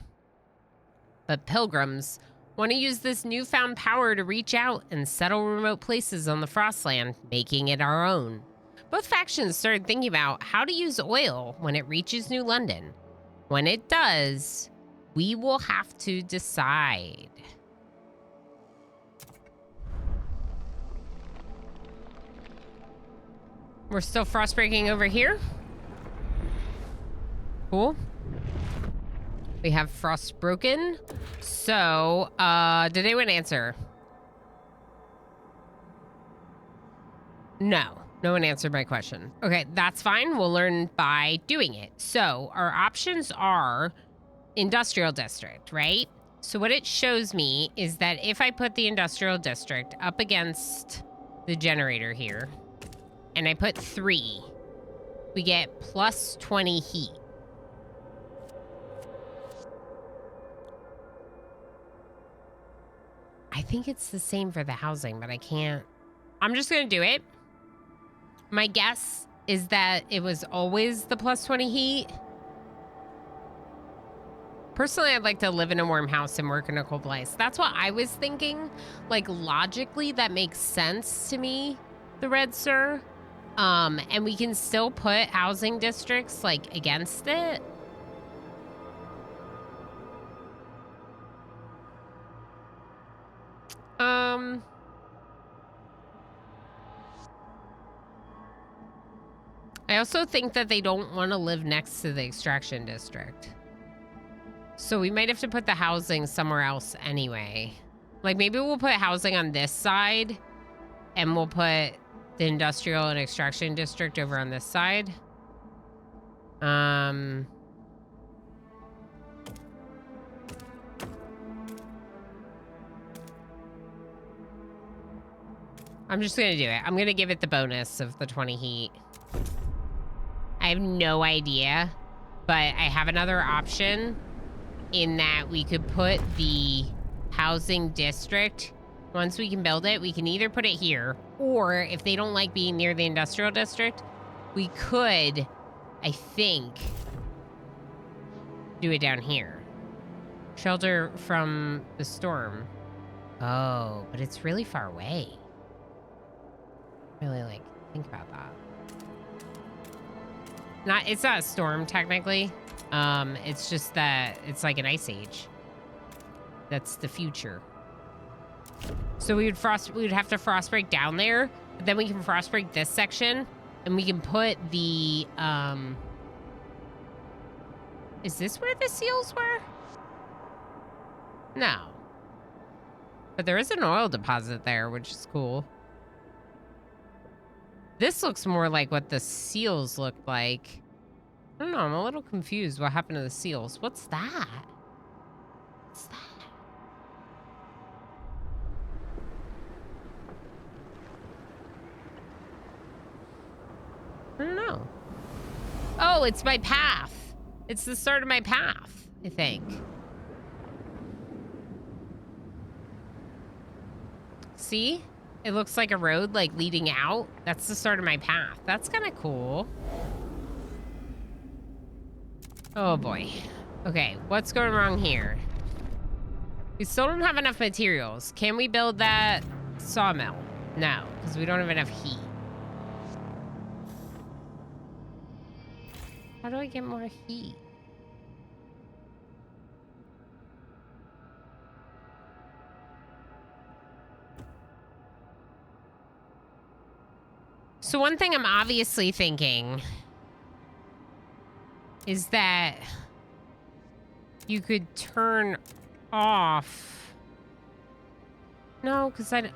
Speaker 1: But pilgrims want to use this newfound power to reach out and settle remote places on the Frostland, making it our own. Both factions started thinking about how to use oil when it reaches New London. When it does, we will have to decide. We're still frostbreaking over here. Cool. We have frost broken. So, did anyone answer? No. No one answered my question. Okay, that's fine. We'll learn by doing it. So, our options are industrial district, right? So what it shows me is that if I put the industrial district up against the generator here, and I put 3, we get plus 20 heat. I think it's the same for the housing, but I can't. I'm just going to do it. My guess is that it was always the plus 20 heat. Personally, I'd like to live in a warm house and work in a cold place. That's what I was thinking. Like, logically, that makes sense to me, the Red Sir. And we can still put housing districts, like, against it. I also think that they don't want to live next to the extraction district. So we might have to put the housing somewhere else anyway. Like, maybe we'll put housing on this side, and we'll put the industrial and extraction district over on this side. I'm just gonna do it. I'm gonna give it the bonus of the 20 heat. I have no idea, but I have another option in that we could put the housing district, once we can build it, we can either put it here, or if they don't like being near the industrial district, we could, I think, do it down here. Shelter from the storm. Oh, but it's really far away. Really, like, think about that. It's not a storm, technically. It's just that it's like an ice age. That's the future. So we would have to frost break down there, but then we can frost break this section, and we can put the, is this where the seals were? No. But there is an oil deposit there, which is cool. This looks more like what the seals looked like. I don't know, I'm a little confused what happened to the seals. What's that? What's that? I don't know. Oh, it's my path. It's the start of my path, I think. See? It looks like a road, like, leading out. That's the start of my path. That's kind of cool. Oh, boy. Okay, what's going wrong here? We still don't have enough materials. Can we build that sawmill? No, because we don't have enough heat. How do I get more heat? So one thing I'm obviously thinking is that you could turn off. No, because I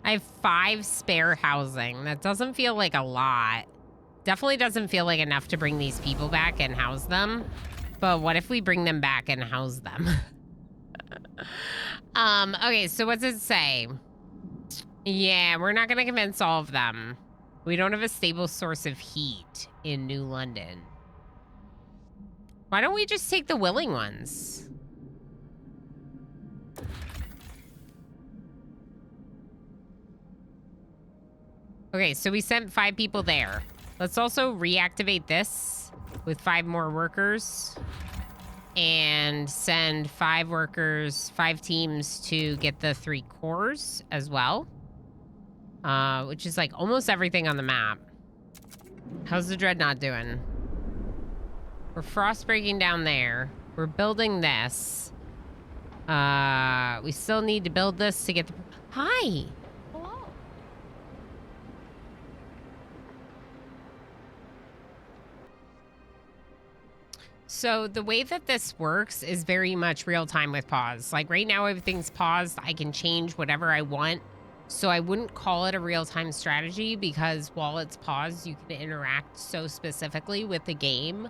Speaker 1: have 5 spare housing. That doesn't feel like a lot. Definitely doesn't feel like enough to bring these people back and house them. But what if we bring them back and house them? Okay, so what does it say? Yeah, we're not gonna convince all of them. We don't have a stable source of heat in New London. Why don't we just take the willing ones? Okay, so we sent 5 people there. Let's also reactivate this with 5 more workers. And send 5 workers, 5 teams to get the 3 cores as well. Which is like almost everything on the map. How's the Dreadnought doing? We're frost breaking down there. We're building this. We still need to build this to get the... Hi! Hello. So the way that this works is very much real time with pause. Like right now, everything's paused. I can change whatever I want. So I wouldn't call it a real time strategy because while it's paused, you can interact so specifically with the game.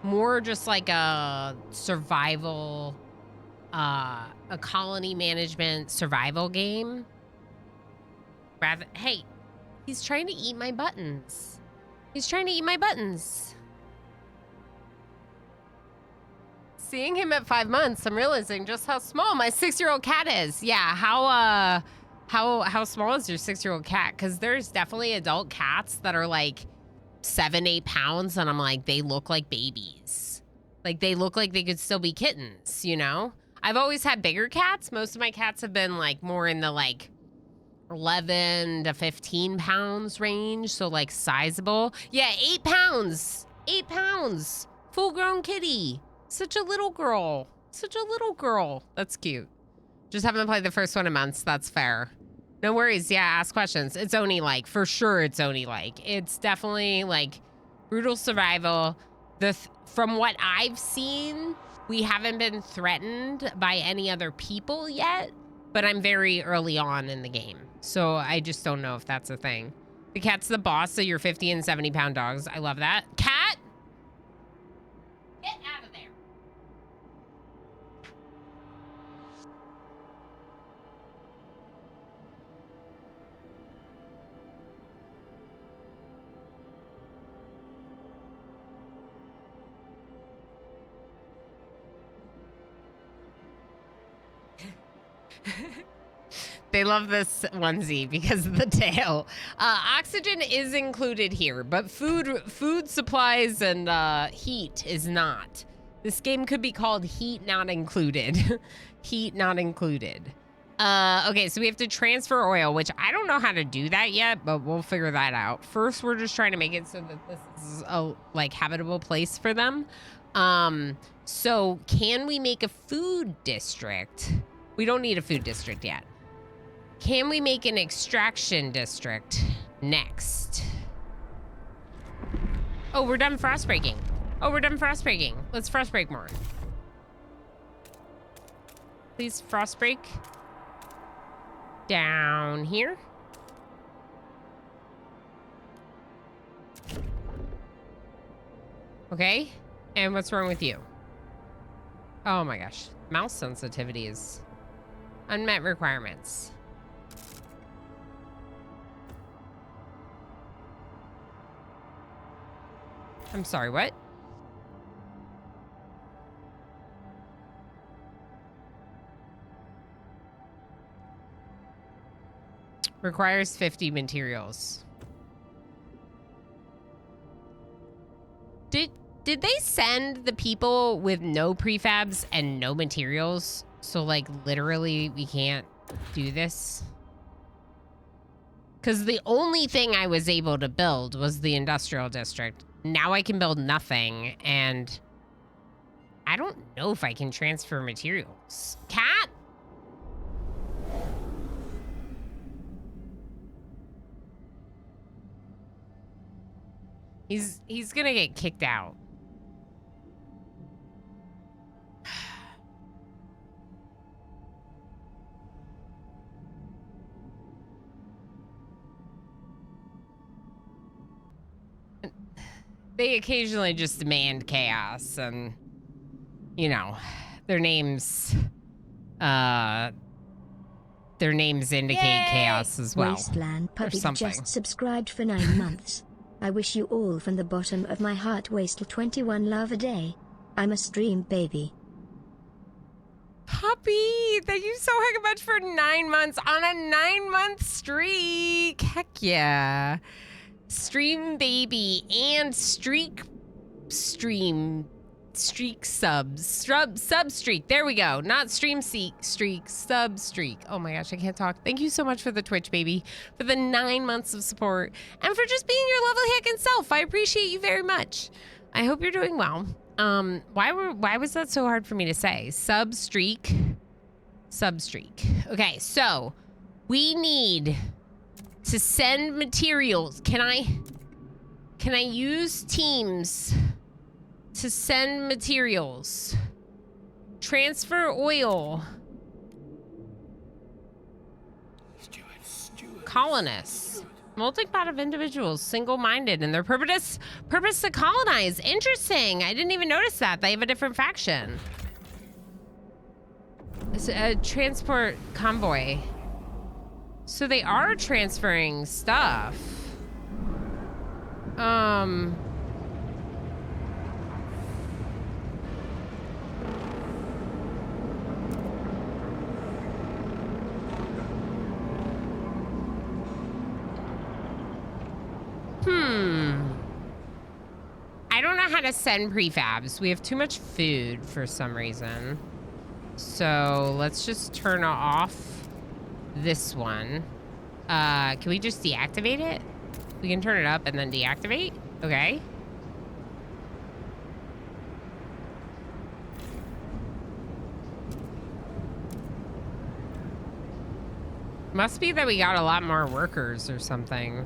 Speaker 1: more just like a survival, a colony management survival game. Rather, hey, he's trying to eat my buttons. He's trying to eat my buttons. Seeing him at 5 months, I'm realizing just how small my 6-year-old cat is. Yeah, how small is your 6-year-old cat? Because there's definitely adult cats that are like 7-8 pounds, and I'm like, they look like babies. Like, they look like they could still be kittens, you know? I've always had bigger cats. Most of my cats have been like more in the like 11 to 15 pounds range, so like sizable. Yeah, 8 pounds. 8 pounds. Full-grown kitty. Such a little girl. Such a little girl. That's cute. Just haven't played the first one in months. That's fair. No worries. Yeah, ask questions. It's only like, for sure it's only like. It's definitely like brutal survival. From what I've seen, we haven't been threatened by any other people yet, but I'm very early on in the game. So I just don't know if that's a thing. The cat's the boss of your 50 and 70 pound dogs. I love that. Cat? Get out of there. They love this onesie because of the tail. Oxygen is included here, but food supplies and heat is not. This game could be called Heat Not Included. Heat Not Included. Okay, so we have to transfer oil, which I don't know how to do that yet, but we'll figure that out. First, we're just trying to make it so that this is a like habitable place for them. So can we make a food district? We don't need a food district yet. Can we make an extraction district next? Oh, we're done frost breaking. Oh, we're done frost breaking. Let's frost break more. Please frost break. Down here. Okay. And what's wrong with you? Oh my gosh. Mouse sensitivity is unmet requirements. I'm sorry, what? Requires 50 materials. Did they send the people with no prefabs and no materials? So like literally we can't do this? Because the only thing I was able to build was the industrial district. Now I can build nothing, and I don't know if I can transfer materials. Cat? He's gonna get kicked out. They occasionally just demand chaos, and you know, their names indicate chaos as well.
Speaker 4: Wasteland Puppy
Speaker 1: something.
Speaker 4: just subscribed for 9 months. I wish you all from the bottom of my heart Wastel 21 love a day. I'm a stream baby.
Speaker 1: Puppy, thank you so heck much for 9 months on a 9-month streak. Heck yeah. Stream baby and streak subs. Sub streak. There we go. Not stream streak, sub streak. Oh my gosh, I can't talk. Thank you so much for the Twitch, baby. For the 9 months of support. And for just being your lovely heckin' self. I appreciate you very much. I hope you're doing well. Why was that so hard for me to say? Sub streak. Okay, so we need to send materials. Can I use Teams to send materials? Transfer oil. Colonists. Melting pot of individuals, single-minded, and their purpose to colonize. Interesting. I didn't even notice that. They have a different faction. It's a transport convoy. So they are transferring stuff. I don't know how to send prefabs. We have too much food for some reason. So let's just turn off this one. Can we just deactivate it? We can turn it up and then deactivate? Okay. Must be that we got a lot more workers or something.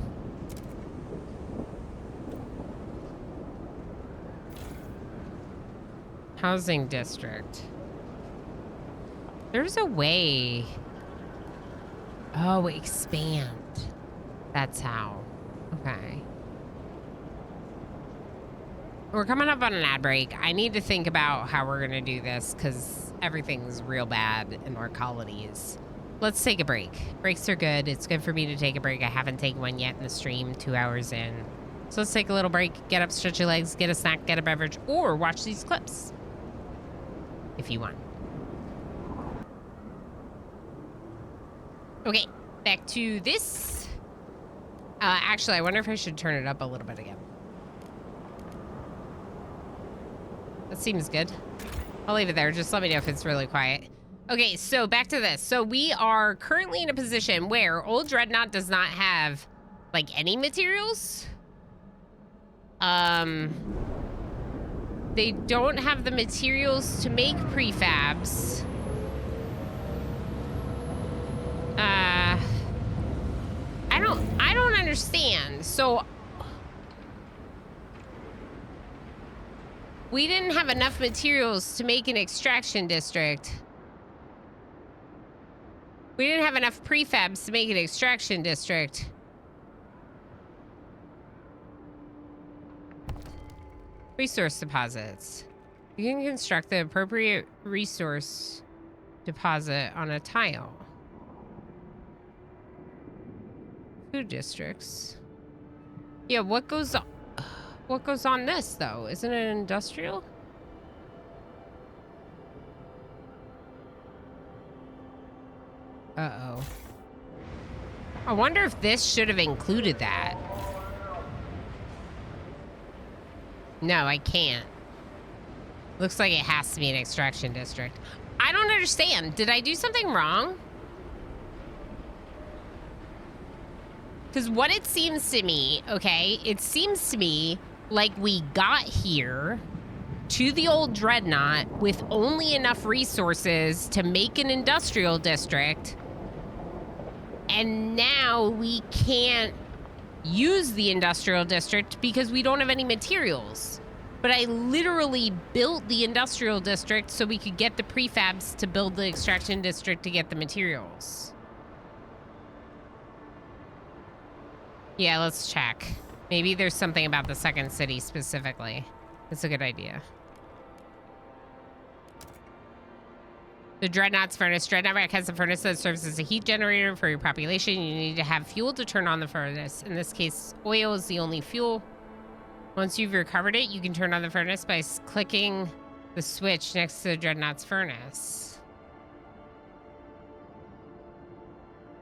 Speaker 1: Housing district. There's a way. Oh, expand. That's how. Okay. We're coming up on an ad break. I need to think about how we're going to do this because everything's real bad in our colonies. Let's take a break. Breaks are good. It's good for me to take a break. I haven't taken one yet in the stream, 2 hours in. So let's take a little break, get up, stretch your legs, get a snack, get a beverage, or watch these clips if you want. Okay, back to this. Actually, I wonder if I should turn it up a little bit again. That seems good. I'll leave it there. Just let me know if it's really quiet. Okay, so back to this. So we are currently in a position where Old Dreadnought does not have, like, any materials. They don't have the materials to make prefabs. I don't understand. So we didn't have enough materials to make an extraction district. We didn't have enough prefabs to make an extraction district. Resource deposits. You can construct the appropriate resource deposit on a tile. Food districts. Yeah, what goes on this though? Isn't it industrial? Uh-oh. I wonder if this should have included that. No, I can't. Looks like it has to be an extraction district. I don't understand. Did I do something wrong? Because what it seems to me, okay, it seems to me like we got here to the Old Dreadnought with only enough resources to make an industrial district, and now we can't use the industrial district because we don't have any materials. But I literally built the industrial district so we could get the prefabs to build the extraction district to get the materials. Yeah, let's check. Maybe there's something about the second city specifically. That's a good idea. The Dreadnought's furnace. Dreadnought has a furnace that serves as a heat generator for your population. You need to have fuel to turn on the furnace. In this case, oil is the only fuel. Once you've recovered it, you can turn on the furnace by clicking the switch next to the Dreadnought's furnace.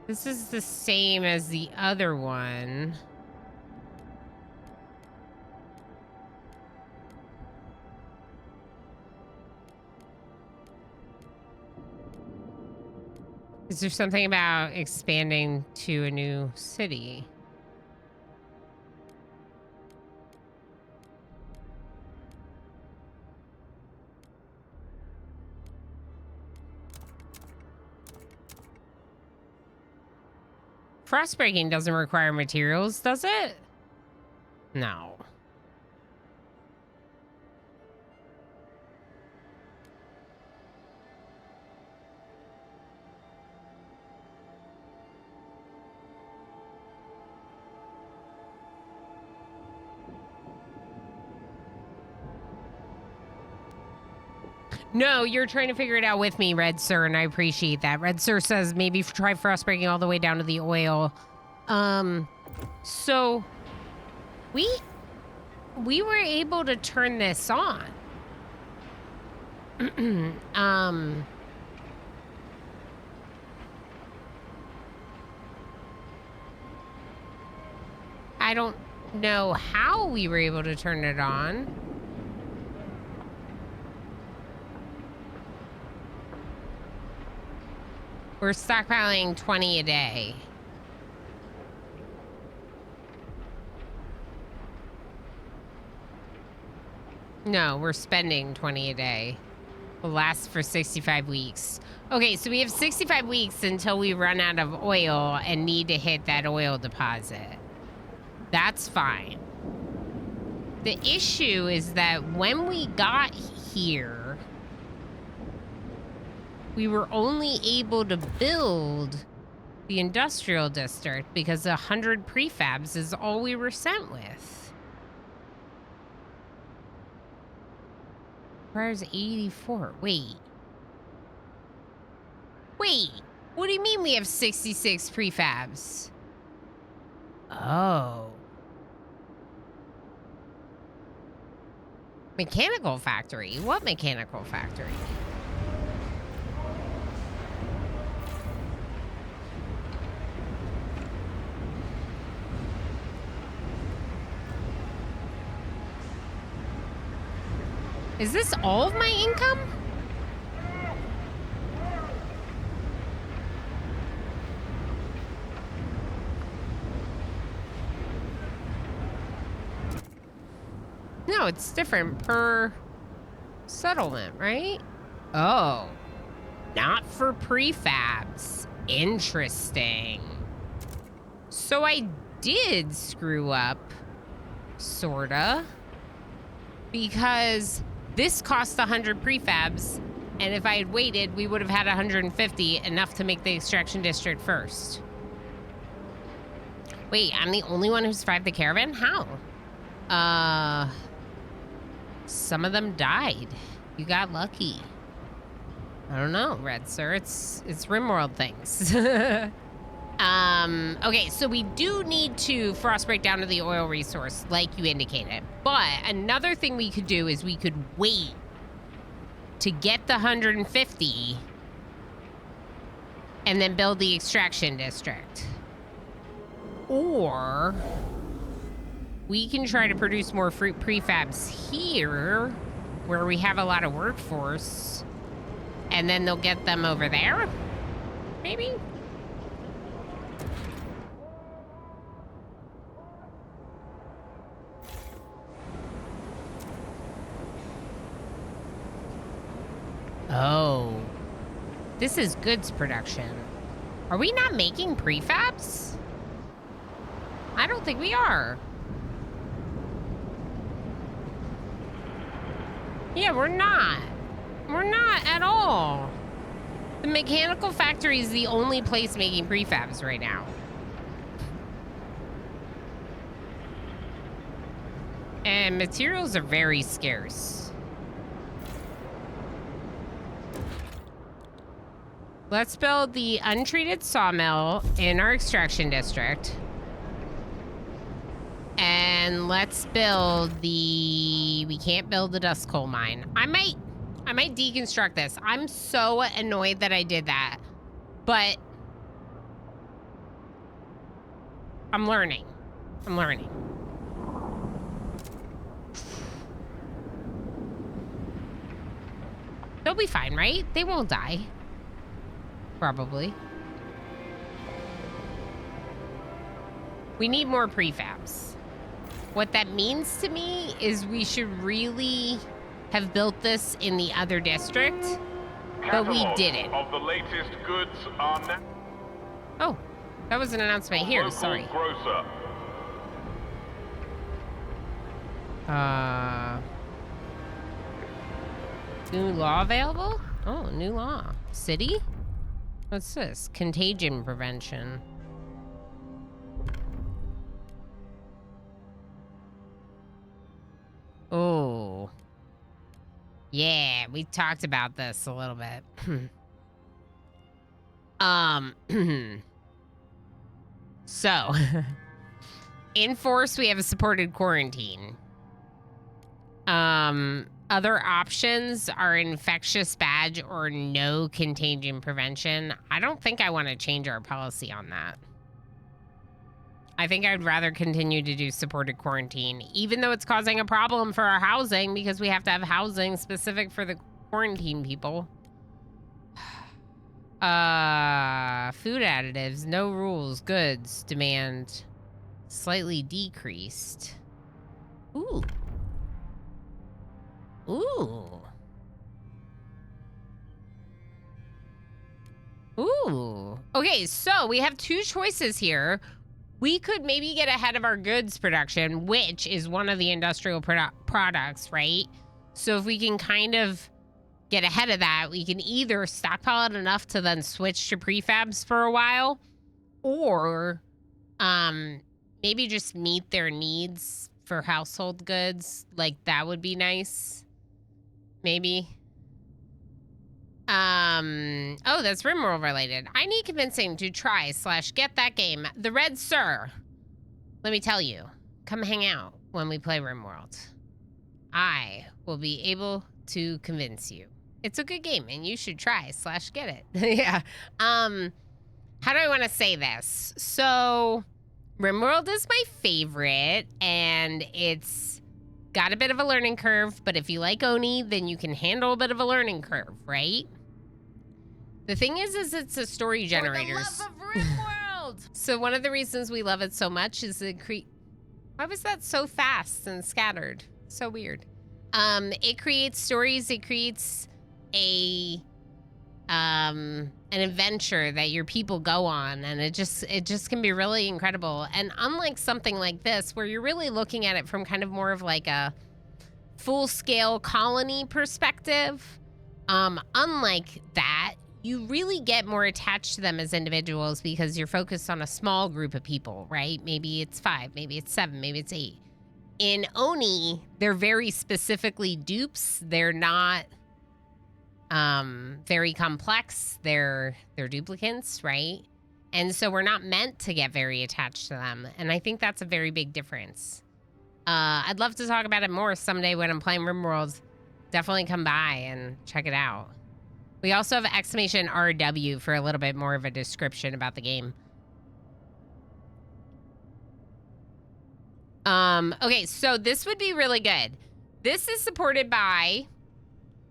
Speaker 1: This is the same as the other one. Is there something about expanding to a new city? Frostbreaking doesn't require materials, does it? No. No, you're trying to figure it out with me, Red Sir, and I appreciate that. Red Sir says maybe try frostbreaking all the way down to the oil. So we were able to turn this on. I don't know how we were able to turn it on. We're stockpiling 20 a day. No, we're spending 20 a day. Will last for 65 weeks. Okay, so we have 65 weeks until we run out of oil and need to hit that oil deposit. That's fine. The issue is that when we got here, we were only able to build the industrial district because 100 prefabs is all we were sent with. Requires 84. Wait. What do you mean we have 66 prefabs? Oh. Mechanical factory? What mechanical factory? Is this all of my income? No, it's different per settlement, right? Oh, not for prefabs. Interesting. So I did screw up, sorta, because this cost 100 prefabs, and if I had waited, we would have had 150, enough to make the extraction district first. Wait, I'm the only one who survived the caravan? How? Some of them died. You got lucky. I don't know, Red Sir. It's RimWorld things. Okay, so we do need to frostbreak down to the oil resource, like you indicated. But another thing we could do is we could wait to get the 150 and then build the extraction district. Or we can try to produce more fruit prefabs here, where we have a lot of workforce, and then they'll get them over there, maybe? Oh, this is goods production. Are we not making prefabs? I don't think we are. Yeah, we're not. We're not at all. The mechanical factory is the only place making prefabs right now. And materials are very scarce. Let's build the untreated sawmill in our extraction district. And let's build the... We can't build the dust coal mine. I might deconstruct this. I'm so annoyed that I did that. But I'm learning. I'm learning. They'll be fine, right? They won't die. Probably. We need more prefabs. What that means to me is we should really have built this in the other district, but we didn't.
Speaker 2: Of the latest goods are now.
Speaker 1: Oh, that was an announcement here.
Speaker 2: Local
Speaker 1: Sorry.
Speaker 2: Grocer.
Speaker 1: New law available? Oh, new law. City? What's this? Contagion prevention. Oh. Yeah, we talked about this a little bit. So, in Force, we have a supported quarantine. Other options are infectious badge or no contagion prevention. I don't think I want to change our policy on that. I think I'd rather continue to do supported quarantine, even though it's causing a problem for our housing because we have to have housing specific for the quarantine people. Food additives, no rules, goods, demand slightly decreased. Ooh. Ooh. Ooh. Okay, so we have two choices here. We could maybe get ahead of our goods production, which is one of the industrial products, right? So if we can kind of get ahead of that, we can either stockpile it enough to then switch to prefabs for a while, or maybe just meet their needs for household goods. Like, that would be nice. Maybe. Oh, that's RimWorld related. I need convincing to try/get that game. The Red Sir. Let me tell you, come hang out when we play RimWorld. I will be able to convince you. It's a good game and you should try/get it. Yeah. How do I want to say this? So, RimWorld is my favorite and it's got a bit of a learning curve, but if you like Oni, then you can handle a bit of a learning curve, right? The thing is it's a story generator.
Speaker 3: For the love of RimWorld!
Speaker 1: So one of the reasons we love it so much is why was that so fast and scattered? So weird. It creates stories. It creates an adventure that your people go on, and it just can be really incredible. And unlike something like this, where you're really looking at it from kind of more of like a full-scale colony perspective, unlike that, you really get more attached to them as individuals because you're focused on a small group of people, right? Maybe it's 5, maybe it's 7, maybe it's 8. In Oni, they're very specifically dupes. They're not very complex. They're duplicants, right? And so we're not meant to get very attached to them. And I think that's a very big difference. I'd love to talk about it more someday when I'm playing RimWorld. Definitely come by and check it out. We also have !RW for a little bit more of a description about the game. Okay, so this would be really good. This is supported by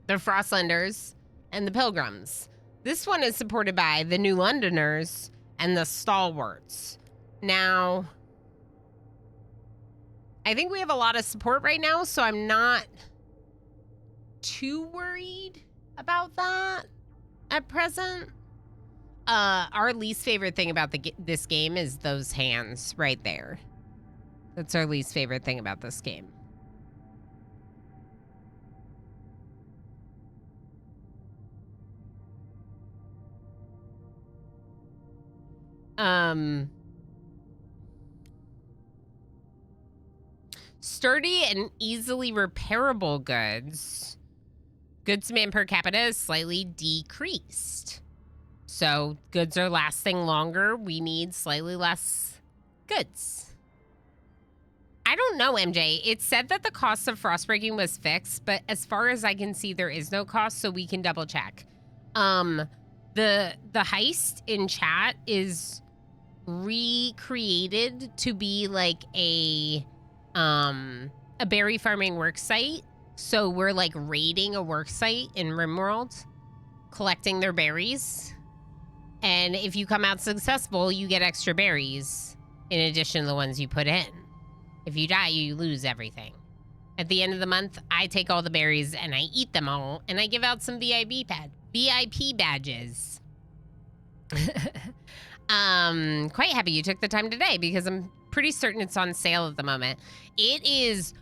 Speaker 1: the Frostlanders and the Pilgrims. This one is supported by the New Londoners and the Stalwarts. Now, I think we have a lot of support right now, so I'm not too worried about that at present. Our least favorite thing about this game is those hands right there. That's our least favorite thing about this game. Sturdy and easily repairable goods. Goods demand per capita is slightly decreased. So goods are lasting longer. We need slightly less goods. I don't know, MJ. It said that the cost of frostbreaking was fixed, but as far as I can see, there is no cost, so we can double check. The heist in chat is recreated to be like a berry farming work site. So we're like raiding a work site in RimWorld, collecting their berries. And if you come out successful, you get extra berries in addition to the ones you put in. If you die, you lose everything. At the end of the month, I take all the berries and I eat them all, and I give out some VIP badges. Quite happy you took the time today because I'm pretty certain it's on sale at the moment. It is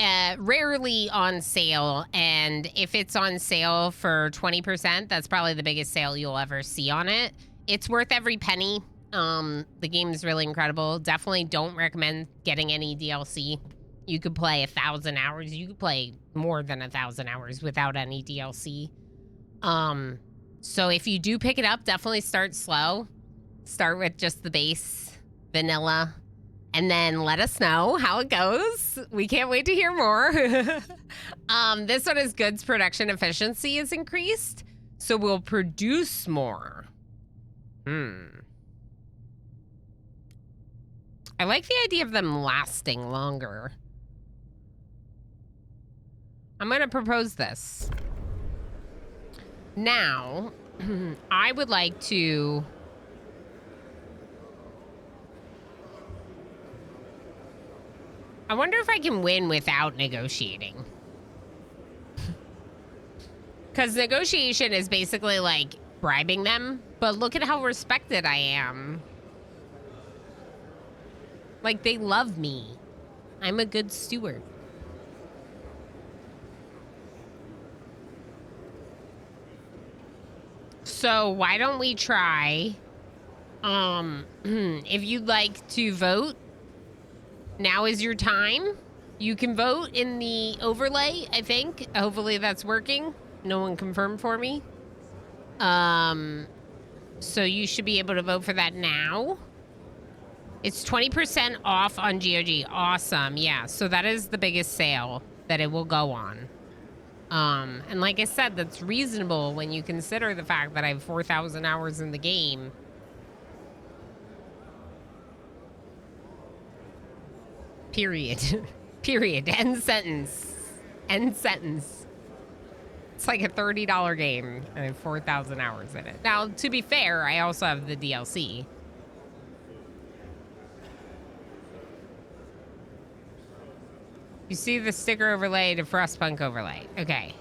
Speaker 1: rarely on sale, and if it's on sale for 20%, that's probably the biggest sale you'll ever see on it. It's worth every penny. The game is really incredible. Definitely don't recommend getting any DLC You could play 1,000 hours. You could play more than 1,000 hours without any DLC. So if you do pick it up, definitely start slow. Start with just the base vanilla, and then let us know how it goes. We can't wait to hear more. This one is goods production efficiency is increased, so we'll produce more. I like the idea of them lasting longer. I'm gonna propose this. Now, I would like to... I wonder if I can win without negotiating. Because negotiation is basically like bribing them, but look at how respected I am. Like, they love me. I'm a good steward. So why don't we try, if you'd like to vote, now is your time. You can vote in the overlay, I think. Hopefully that's working. No one confirmed for me. So you should be able to vote for that now. It's 20% off on GOG. Awesome. Yeah, so that is the biggest sale that it will go on. And like I said, that's reasonable when you consider the fact that I have 4,000 hours in the game. Period. Period. End sentence. End sentence. It's like a $30 game, and I have 4,000 hours in it. Now, to be fair, I also have the DLC. You see the sticker overlay to Frostpunk overlay. Okay.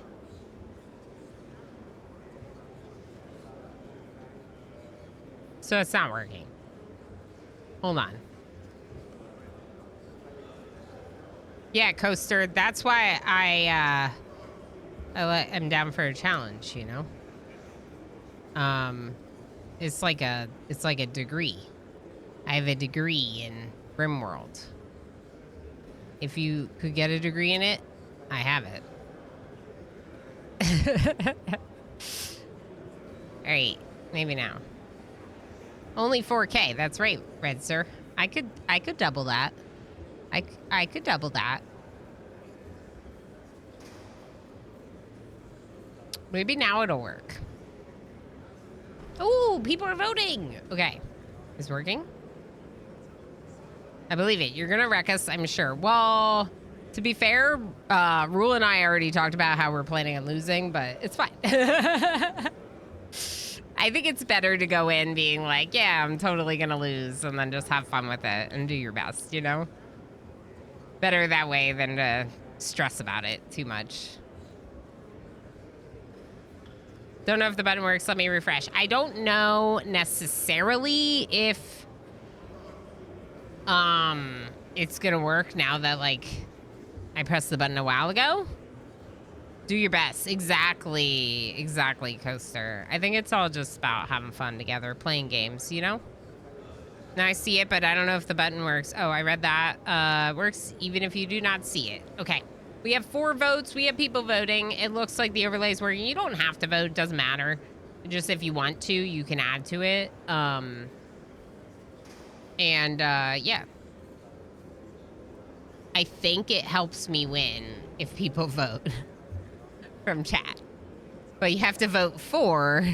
Speaker 1: So it's not working. Hold on. Yeah, Coaster, that's why I'm down for a challenge, you know? It's like a degree. I have a degree in RimWorld. If you could get a degree in it, I have it. All right, maybe now. Only 4K. That's right, Red Sir. I could double that. I could double that. Maybe now it'll work. Oh, people are voting. Okay, it's working. I believe it. You're gonna wreck us, I'm sure. Well, to be fair, Rule and I already talked about how we're planning on losing, but it's fine. I think it's better to go in being like, yeah, I'm totally gonna lose, and then just have fun with it and do your best, you know? Better that way than to stress about it too much. Don't know if the button works. Let me refresh. I don't know necessarily if it's gonna work now that, like, I pressed the button a while ago. Do your best. Exactly, Coaster. I think it's all just about having fun together, playing games, you know? Now I see it, but I don't know if the button works. Oh, I read that. Works even if you do not see it. Okay. We have 4 votes. We have people voting. It looks like the overlay is working. You don't have to vote. It doesn't matter. Just if you want to, you can add to it. Yeah. I think it helps me win if people vote from chat. But you have to vote for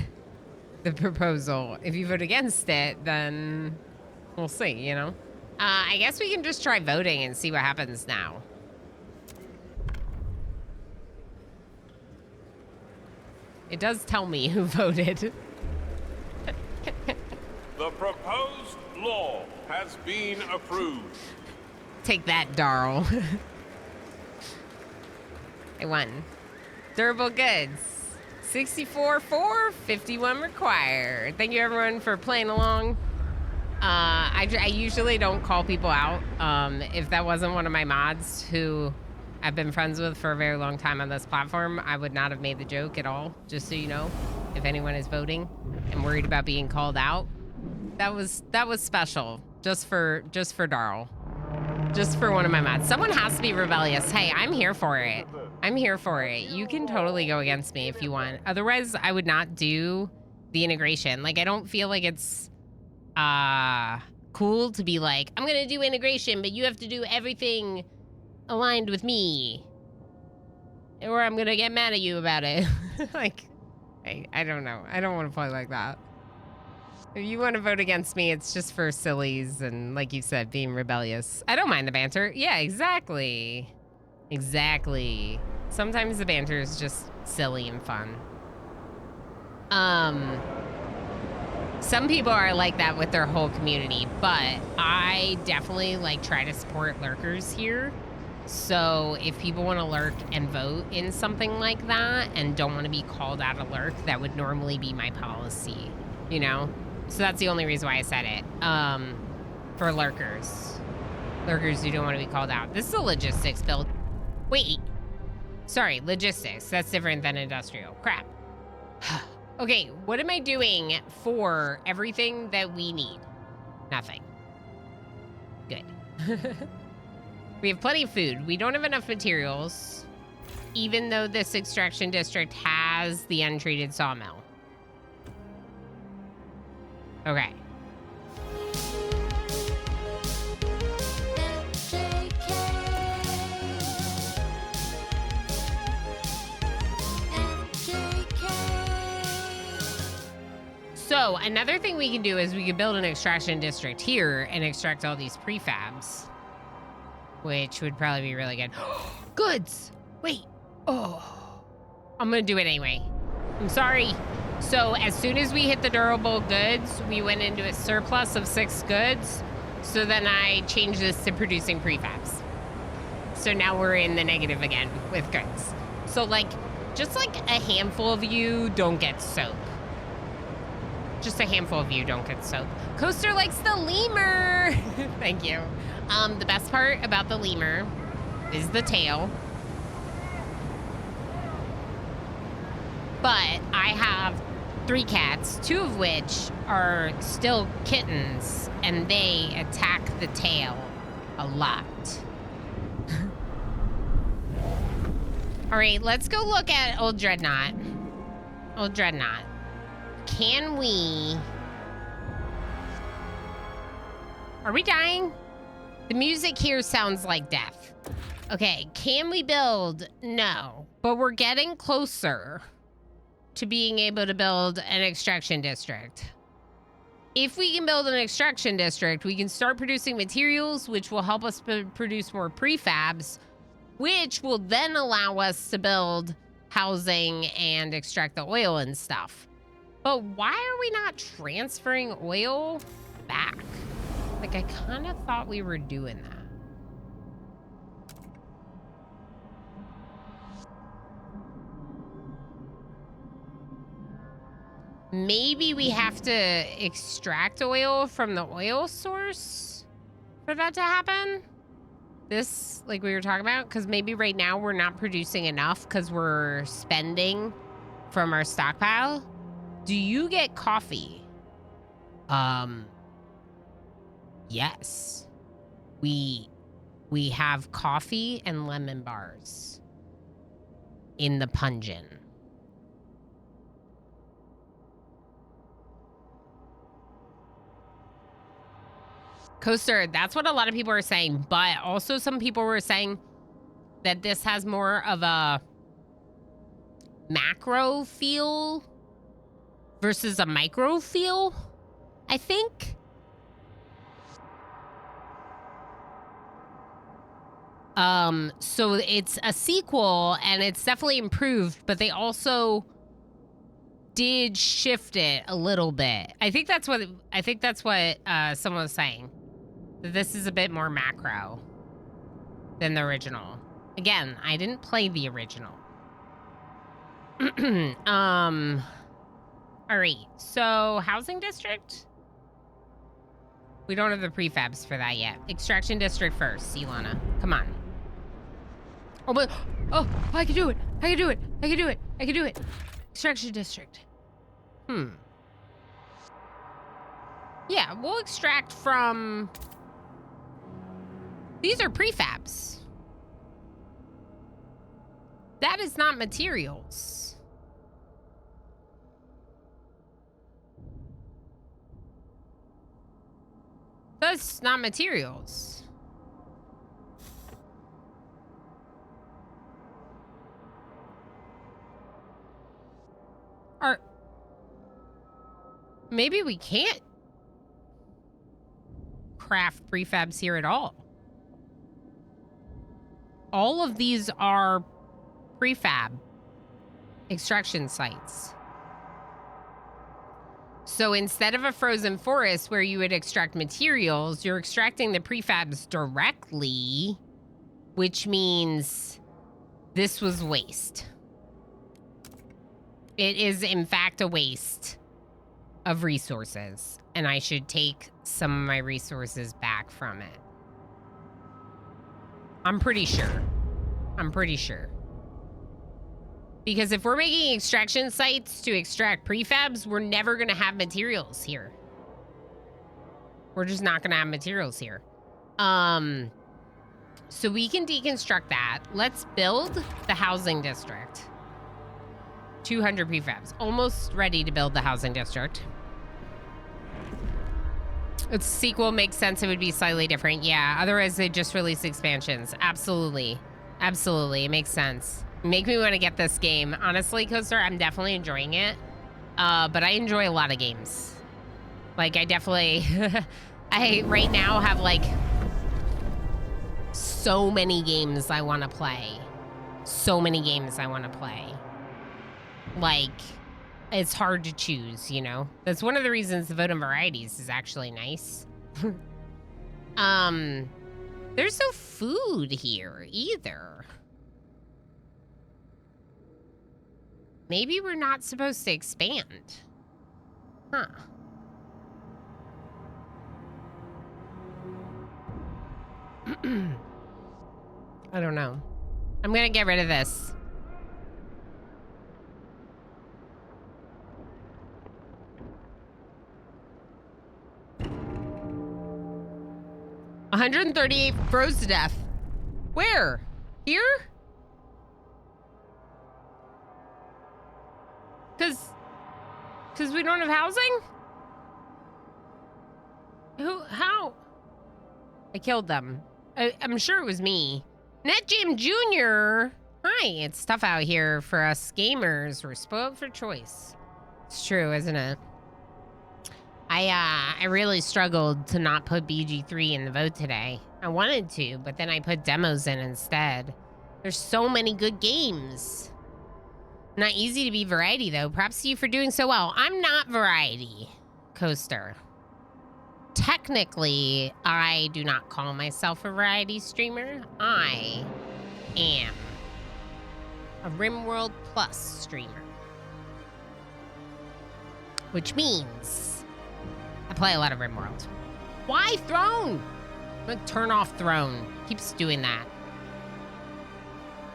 Speaker 1: the proposal. If you vote against it, then we'll see, you know? I guess we can just try voting and see what happens now. It does tell me who voted.
Speaker 2: The proposed law has been approved.
Speaker 1: Take that, Darl. I won. Durable goods. 64 for, 51 required. Thank you, everyone, for playing along. I usually don't call people out. If that wasn't one of my mods who I've been friends with for a very long time on this platform, I would not have made the joke at all, just so you know. If anyone is voting and worried about being called out, that was special, just for Darl. Just for one of my mods. Someone has to be rebellious. Hey, I'm here for it. I'm here for it. You can totally go against me if you want. Otherwise, I would not do the integration. Like, I don't feel like it's cool to be like, I'm gonna do integration, but you have to do everything aligned with me. Or I'm gonna get mad at you about it. Like, I don't know. I don't want to play like that. If you want to vote against me, it's just for sillies and, like you said, being rebellious. I don't mind the banter. Yeah, exactly. Exactly. Sometimes the banter is just silly and fun. Some people are like that with their whole community, but I definitely like try to support lurkers here. So if people want to lurk and vote in something like that and don't want to be called out a lurk, that would normally be my policy, you know? So that's the only reason why I said it. For lurkers. Lurkers who don't want to be called out. This is a logistics build. Wait. Sorry, logistics. That's different than industrial. Crap. Okay, what am I doing for everything that we need? Nothing. Good. We have plenty of food. We don't have enough materials, even though this extraction district has the untreated sawmill. Okay. So another thing we can do is we can build an extraction district here and extract all these prefabs, which would probably be really good. Goods! Wait. Oh. I'm gonna do it anyway. I'm sorry. So as soon as we hit the durable goods, we went into a surplus of 6 goods. So then I changed this to producing prefabs. So now we're in the negative again with goods. So like, just like a handful of you don't get soap. Just a handful of you don't get soap. Coaster likes the lemur. Thank you. The best part about the lemur is the tail. But I have 3 cats, 2 of which are still kittens, and they attack the tail a lot. All right, let's go look at Old Dreadnought. Old Dreadnought. Can we... Are we dying? The music here sounds like death. Okay, can we build? No, but we're getting closer to being able to build an extraction district. If we can build an extraction district, we can start producing materials, which will help us produce more prefabs, which will then allow us to build housing and extract the oil and stuff. But why are we not transferring oil back? Like, I kind of thought we were doing that. Maybe we have to extract oil from the oil source for that to happen? This, like we were talking about? Because maybe right now we're not producing enough because we're spending from our stockpile. Do you get coffee? Yes. We have coffee and lemon bars in the Pungeon. Coaster, that's what a lot of people are saying, but also some people were saying that this has more of a macro feel versus a micro feel, I think. So it's a sequel and it's definitely improved, but they also did shift it a little bit. I think that's what someone was saying. That this is a bit more macro than the original. Again, I didn't play the original. All right, so housing district? We don't have the prefabs for that yet. Extraction district first, Ilana. Come on. Oh, but, oh, I can do it. I can do it. I can do it. I can do it. Extraction district. Yeah, we'll extract from These are prefabs. That is not materials. That's not materials. Or maybe we can't craft prefabs here at all. All of these are prefab extraction sites. So instead of a frozen forest where you would extract materials, you're extracting the prefabs directly, which means this was waste. It is, in fact, a waste of resources, and I should take some of my resources back from it. I'm pretty sure. I'm pretty sure. Because if we're making extraction sites to extract prefabs, we're never going to have materials here. We're just not going to have materials here. So we can deconstruct that. Let's build the housing district. 200 prefabs. Almost ready to build the housing district. Its sequel makes sense. It would be slightly different. Yeah, otherwise they just release expansions. Absolutely. Absolutely. It makes sense. Make me want to get this game. Honestly, Coaster, I'm definitely enjoying it. But I enjoy a lot of games. Like, I definitely... I right now have, like, so many games I want to play. So many games I want to play. Like, it's hard to choose, you know? That's one of the reasons the vote on varieties is actually nice. There's no food here, either. Maybe we're not supposed to expand. Huh. I don't know. I'm gonna get rid of this. $138 froze to death. Where? Here? Cause we don't have housing? How? I killed them. I'm sure it was me. NetJam Jr. Hi, it's tough out here for us gamers. We're spoiled for choice. It's true, isn't it? I really struggled to not put BG3 in the vote today. I wanted to, but then I put demos in instead. There's so many good games. Not easy to be variety, though. Props to you for doing so well. I'm not variety, Coaster. Technically, I do not call myself a variety streamer. I am a RimWorld Plus streamer. Which means I play a lot of RimWorld. Why Throne? I'm gonna turn off Throne. Keeps doing that.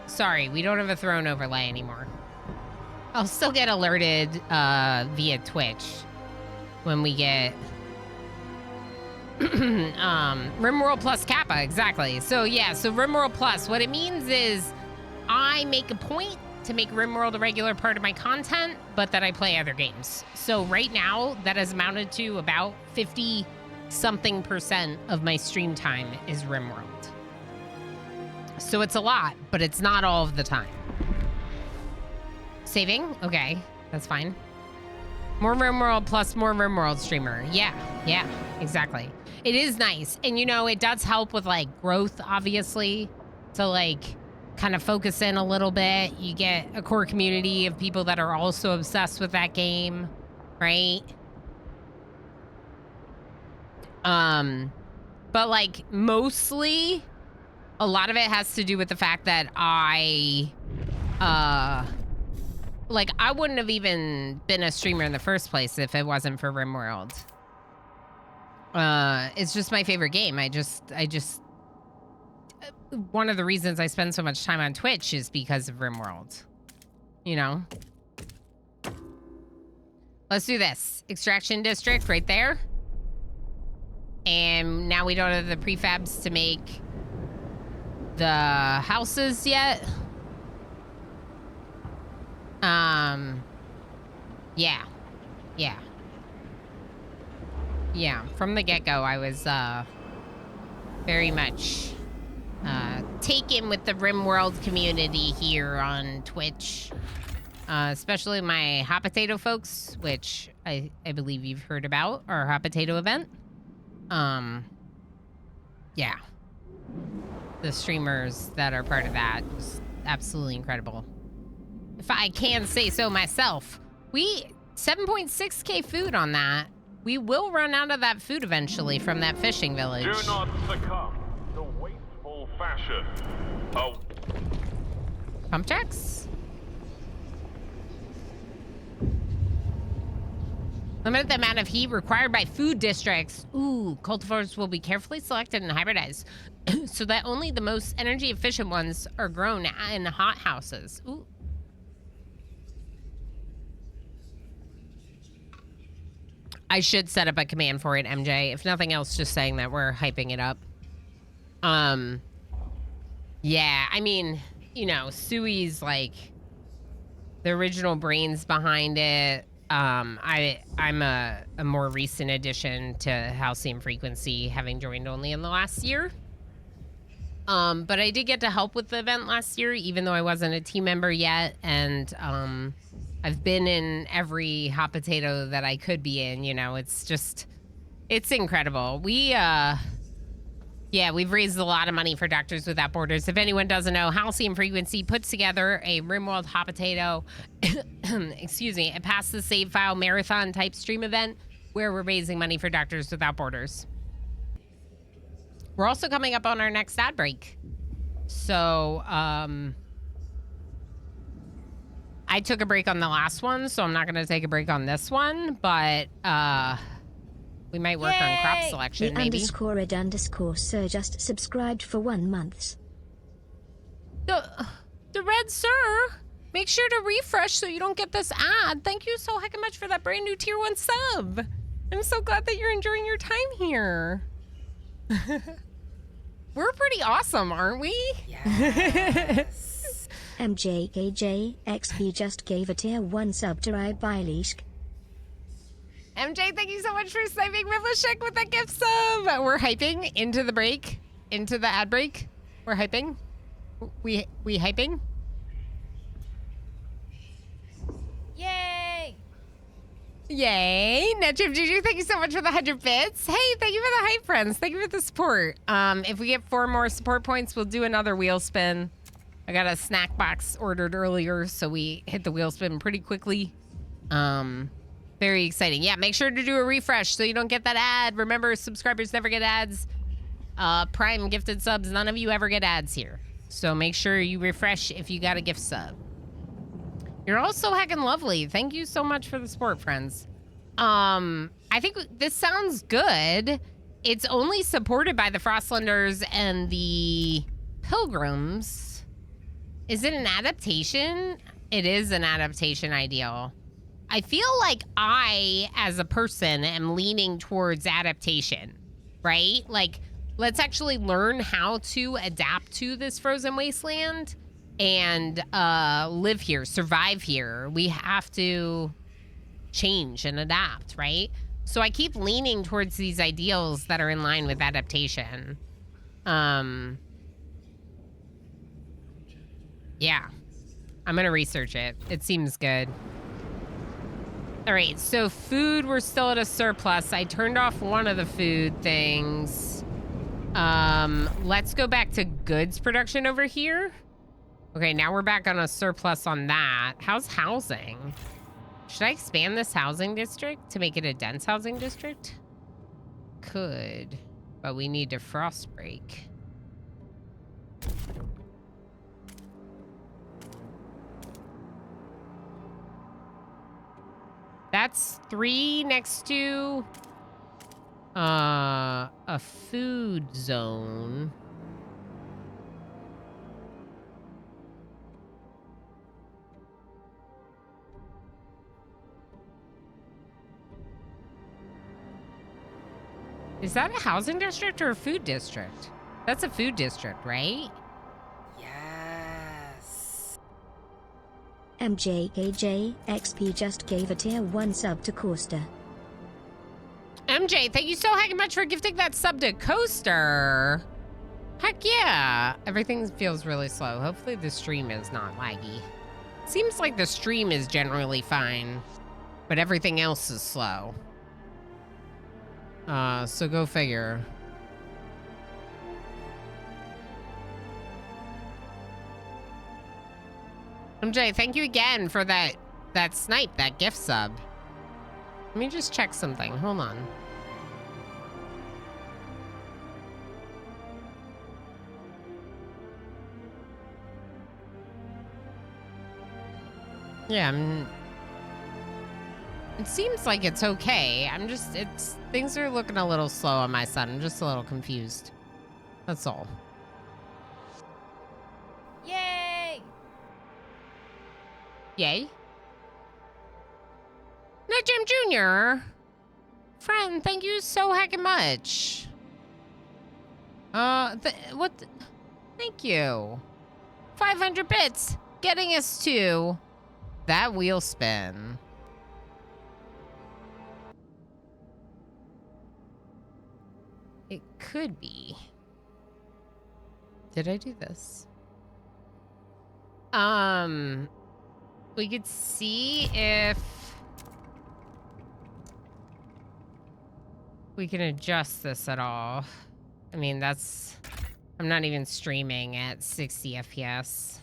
Speaker 1: Sorry, we don't have a Throne overlay anymore. I'll still get alerted via Twitch when we get RimWorld Plus Kappa, exactly. So yeah, so RimWorld Plus, what it means is I make a point to make RimWorld a regular part of my content, but that I play other games. So right now, that has amounted to about 50-something% of my stream time is RimWorld. So it's a lot, but it's not all of the time. Saving? Okay, that's fine. More RimWorld plus more RimWorld streamer. Yeah, exactly. It is nice. And, you know, it does help with, like, growth, obviously. To, like, kind of focus in a little bit. You get a core community of people that are also obsessed with that game, right? But, like, mostly, a lot of it has to do with the fact that I wouldn't have even been a streamer in the first place if it wasn't for RimWorld. It's just my favorite game. I just one of the reasons I spend so much time on Twitch is because of RimWorld. You know? Let's do this. Extraction district right there. And now we don't have the prefabs to make the houses yet. Yeah, from the get-go, I was very much taken with the RimWorld community here on Twitch. Especially my hot potato folks, which I believe you've heard about, our hot potato event. Yeah. The streamers that are part of that, just absolutely incredible. If I can say so myself. 7.6K food on that. We will run out of that food eventually from that fishing village.
Speaker 2: Do not succumb to wasteful fashion. Oh.
Speaker 1: Pump checks? Limit the amount of heat required by food districts. Ooh, cultivars will be carefully selected and hybridized so that only the most energy efficient ones are grown in hot houses. Ooh. I should set up a command for it, MJ. If nothing else, just saying that we're hyping it up. Yeah, I mean, you know, Sui's like the original brains behind it. I'm a more recent addition to Halcyon Frequency, having joined only in the last year. But I did get to help with the event last year, even though I wasn't a team member yet. And I've been in every hot potato that I could be in. You know, it's incredible. Yeah, we've raised a lot of money for Doctors Without Borders. If anyone doesn't know, Halcyon Frequency puts together a RimWorld hot potato, excuse me, a Pass the Save File marathon type stream event where we're raising money for Doctors Without Borders. We're also coming up on our next ad break. So, I took a break on the last one, so I'm not going to take a break on this one, but, we might work on crop selection, maybe.
Speaker 4: _red_sir just subscribed for 1 month.
Speaker 1: The red sir, make sure to refresh so you don't get this ad. Thank you so heckin' much for that brand new tier 1 sub. I'm so glad that you're enjoying your time here. We're pretty awesome, aren't we?
Speaker 3: Yes.
Speaker 4: MJKJXP just gave a tier 1 sub to Rybylisk.
Speaker 1: MJ, thank you so much for sniping Rivlishek with that gift sub. We're hyping into the break, into the ad break. We're hyping. We hyping.
Speaker 3: Yay!
Speaker 1: Yay! Netrip Juju, thank you so much for the 100 bits. Hey, thank you for the hype, friends. Thank you for the support. If we get 4 more support points, we'll do another wheel spin. I got a snack box ordered earlier, so we hit the wheel spin pretty quickly. Very exciting. Yeah, make sure to do a refresh so you don't get that ad. Remember, subscribers never get ads. Prime gifted subs, none of you ever get ads here. So make sure you refresh if you got a gift sub. You're all so heckin' lovely. Thank you so much for the support, friends. I think this sounds good. It's only supported by the Frostlanders and the Pilgrims. Is it an adaptation? It is an adaptation ideal. I feel like I, as a person, am leaning towards adaptation, right? Like, let's actually learn how to adapt to this frozen wasteland and live here, survive here. We have to change and adapt, right? So I keep leaning towards these ideals that are in line with adaptation. Yeah, I'm gonna research it. It seems good. All right, so food, we're still at a surplus. I turned off one of the food things. Let's go back to goods production over here. Okay, now we're back on a surplus on that. How's housing? Should I expand this housing district to make it a dense housing district? Could, but we need to frost break. That's 3 next to a food zone. Is that a housing district or a food district? That's a food district, right?
Speaker 4: MJKJXP just gave a tier 1 sub to Coaster.
Speaker 1: MJ, thank you so heckin' much for gifting that sub to Coaster. Heck yeah. Everything feels really slow. Hopefully the stream is not laggy. Seems like the stream is generally fine, but everything else is slow. So go figure. MJ, thank you again for that snipe, that gift sub. Let me just check something. Hold on. Yeah, it seems like it's okay. Things are looking a little slow on my side. I'm just a little confused. That's all.
Speaker 3: Yay!
Speaker 1: Yay? Nut Jim Jr. Friend, thank you so heckin' much. Thank you. 500 bits, getting us to that wheel spin. It could be. Did I do this? We could see if we can adjust this at all. I mean, I'm not even streaming at 60 FPS.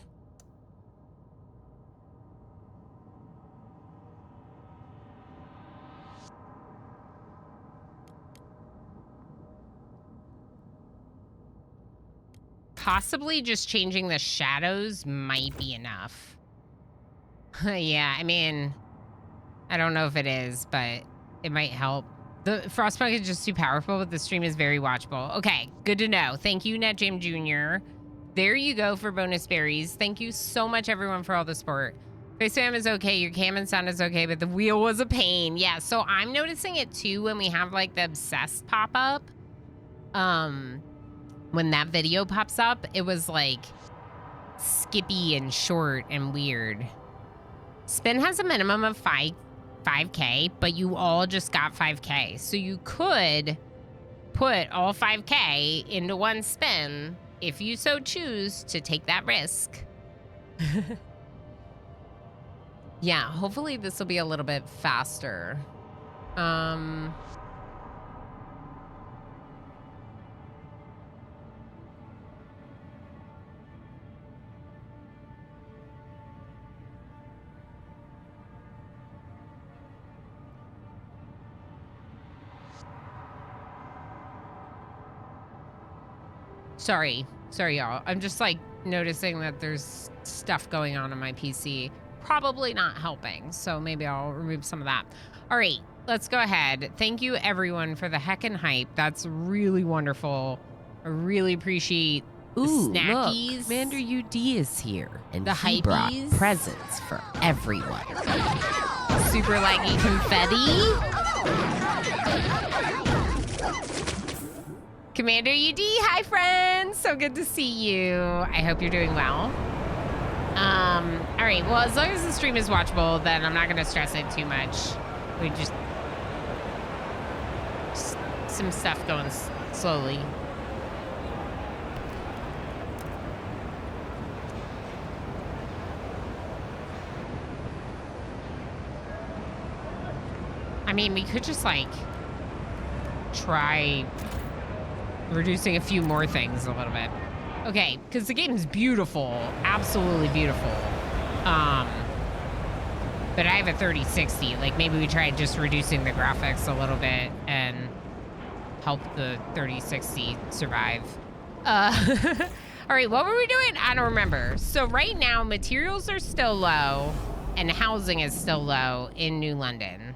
Speaker 1: Possibly just changing the shadows might be enough. Yeah, I mean, I don't know if it is, but it might help. The Frostpunk is just too powerful, but the stream is very watchable. Okay, good to know. Thank you, NetJam Jr. There you go for bonus berries. Thank you so much, everyone, for all the support. FaceTime is okay. Your cam and sound is okay, but the wheel was a pain. Yeah, so I'm noticing it, too, when we have, like, the Obsessed pop up. When that video pops up, it was, like, skippy and short and weird. Spin has a minimum of 5K, but you all just got 5K. So you could put all 5K into one spin if you so choose to take that risk. Yeah, hopefully this will be a little bit faster. Sorry, y'all. I'm just like noticing that there's stuff going on my PC. Probably not helping, so maybe I'll remove some of that. All right, let's go ahead. Thank you everyone for the heckin' hype. That's really wonderful. I really appreciate the snackies.
Speaker 5: Look, Commander UD is here, and
Speaker 1: The
Speaker 5: he brought
Speaker 1: hypees.
Speaker 5: presents for everyone.
Speaker 1: Super laggy confetti. Commander UD, hi friends. So good to see you. I hope you're doing well. All right, well, as long as the stream is watchable, then I'm not gonna stress it too much. We just some stuff going slowly. I mean, we could just like try reducing a few more things a little bit. Okay, because the game's beautiful, absolutely beautiful. But I have a 3060. Like maybe we try just reducing the graphics a little bit and help the 3060 survive. All right, what were we doing? I don't remember. So right now, materials are still low and housing is still low in New London.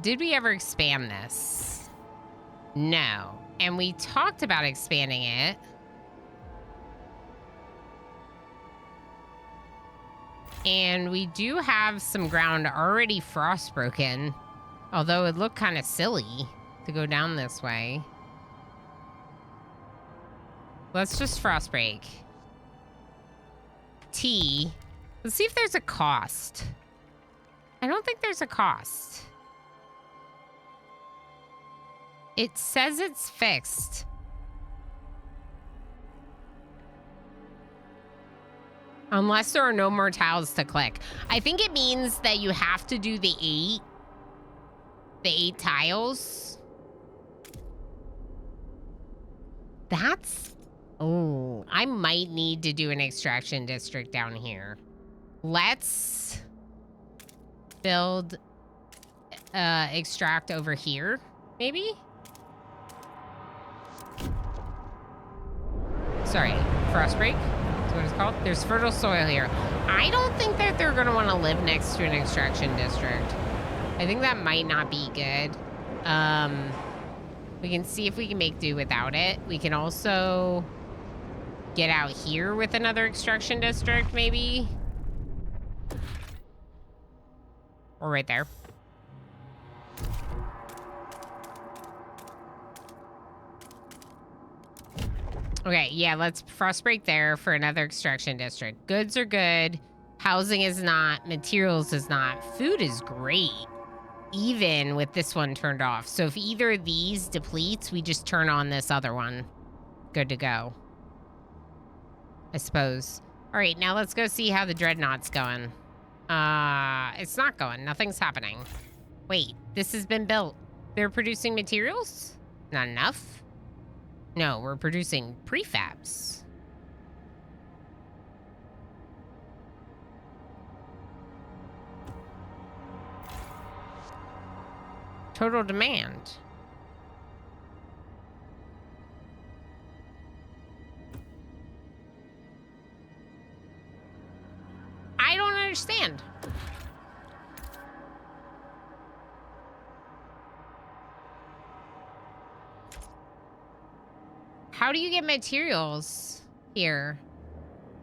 Speaker 1: Did we ever expand this? No. And we talked about expanding it. And we do have some ground already frostbroken, although it looked kind of silly to go down this way. Let's just frostbreak. T. Let's see if there's a cost. I don't think there's a cost. It says it's fixed. Unless there are no more tiles to click. I think it means that you have to do the 8 tiles. That's, oh, I might need to do an extraction district down here. Let's build extract over here, maybe? Sorry, Frostbreak. That's what it's called. There's fertile soil here. I don't think that they're gonna want to live next to an extraction district. I think that might not be good. We can see if we can make do without it. We can also get out here with another extraction district, maybe. Or right there. Okay, yeah, let's Frostbreak there for another extraction district. Goods are good. Housing is not. Materials is not. Food is great, even with this one turned off. So if either of these depletes, we just turn on this other one. Good to go, I suppose. All right, now let's go see how the Dreadnought's going. It's not going. Nothing's happening. Wait, this has been built. They're producing materials? Not enough? No, we're producing prefabs. Total demand. I don't understand. How do you get materials here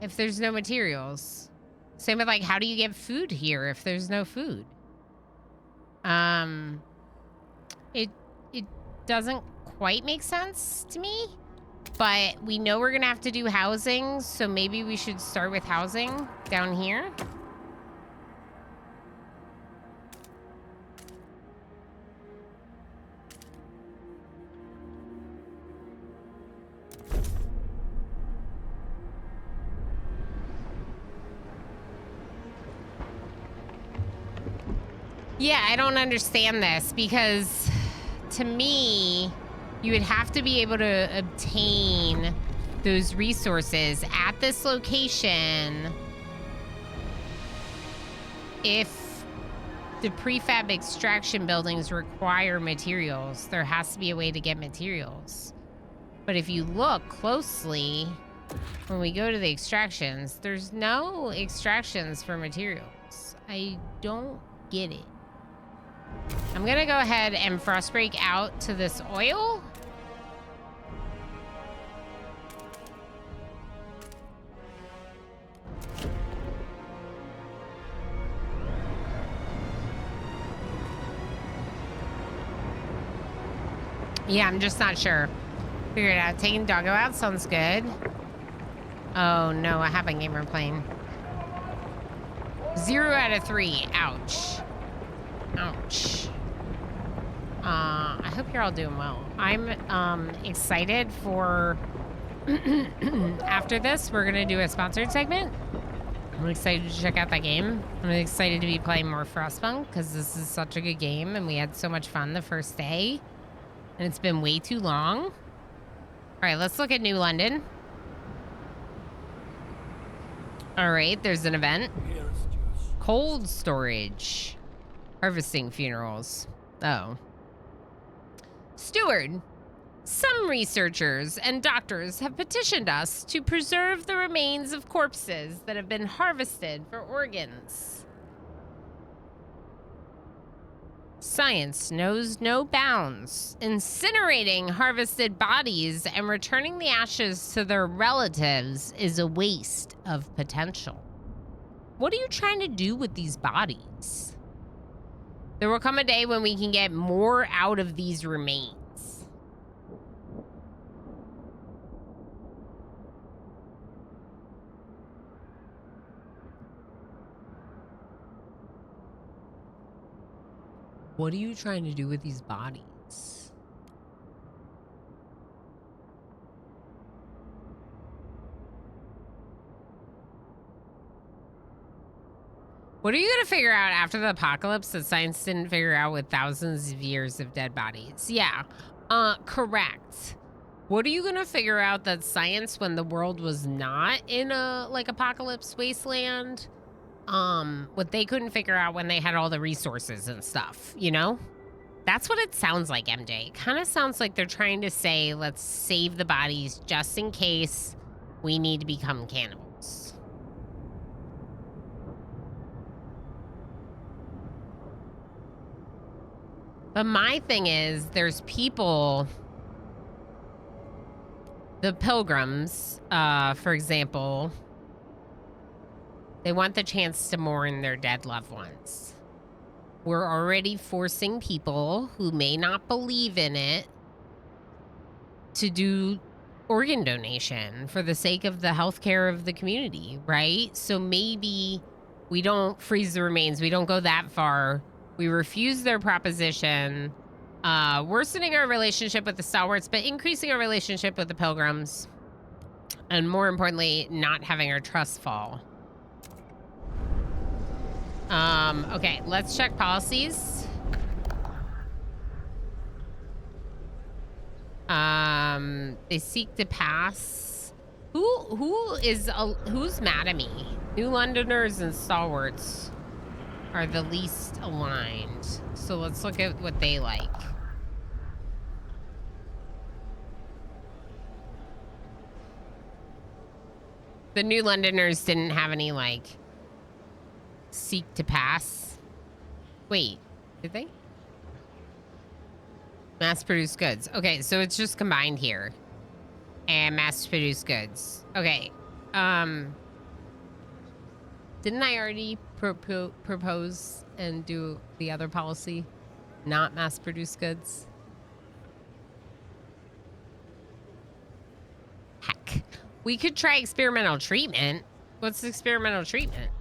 Speaker 1: if there's no materials? Same with, like, how do you get food here if there's no food? It doesn't quite make sense to me, but we know we're gonna have to do housing, so maybe we should start with housing down here. Yeah, I don't understand this because to me, you would have to be able to obtain those resources at this location if the prefab extraction buildings require materials. There has to be a way to get materials. But if you look closely, when we go to the extractions, there's no extractions for materials. I don't get it. I'm gonna go ahead and Frostbreak out to this oil. Yeah, I'm just not sure. Figure it out. Taking Doggo out sounds good. Oh no, I have a gamer plane. 0 out of 3. Ouch. Ouch. I hope you're all doing well. I'm excited for after this, we're gonna do a sponsored segment. I'm excited to check out that game. I'm excited to be playing more Frostpunk because this is such a good game and we had so much fun the first day. And it's been way too long. All right, let's look at New London. All right, there's an event. Cold storage. Harvesting funerals. Oh. Steward, some researchers and doctors have petitioned us to preserve the remains of corpses that have been harvested for organs. Science knows no bounds. Incinerating harvested bodies and returning the ashes to their relatives is a waste of potential. What are you trying to do with these bodies? There will come a day when we can get more out of these remains. What are you trying to do with these bodies? What are you going to figure out after the apocalypse that science didn't figure out with thousands of years of dead bodies? Yeah, correct. What are you going to figure out that science, when the world was not in a, like, apocalypse wasteland, what they couldn't figure out when they had all the resources and stuff, you know? That's what it sounds like, MJ. It kind of sounds like they're trying to say, let's save the bodies just in case we need to become cannibals. But my thing is, there's people, the pilgrims, for example, they want the chance to mourn their dead loved ones. We're already forcing people who may not believe in it to do organ donation for the sake of the healthcare of the community, right? So maybe we don't freeze the remains. We don't go that far. We refuse their proposition, worsening our relationship with the stalwarts, but increasing our relationship with the pilgrims. And more importantly, not having our trust fall. Okay, let's check policies. They seek to pass. Who's mad at me? New Londoners and stalwarts are the least aligned. So let's look at what they like. The New Londoners didn't have any, like, seek to pass. Wait, did they? Mass-produced goods. Okay, so it's just combined here. And mass-produced goods. Okay. Didn't I already propose and do the other policy? Not mass-produced goods? Heck. We could try experimental treatment. What's experimental treatment?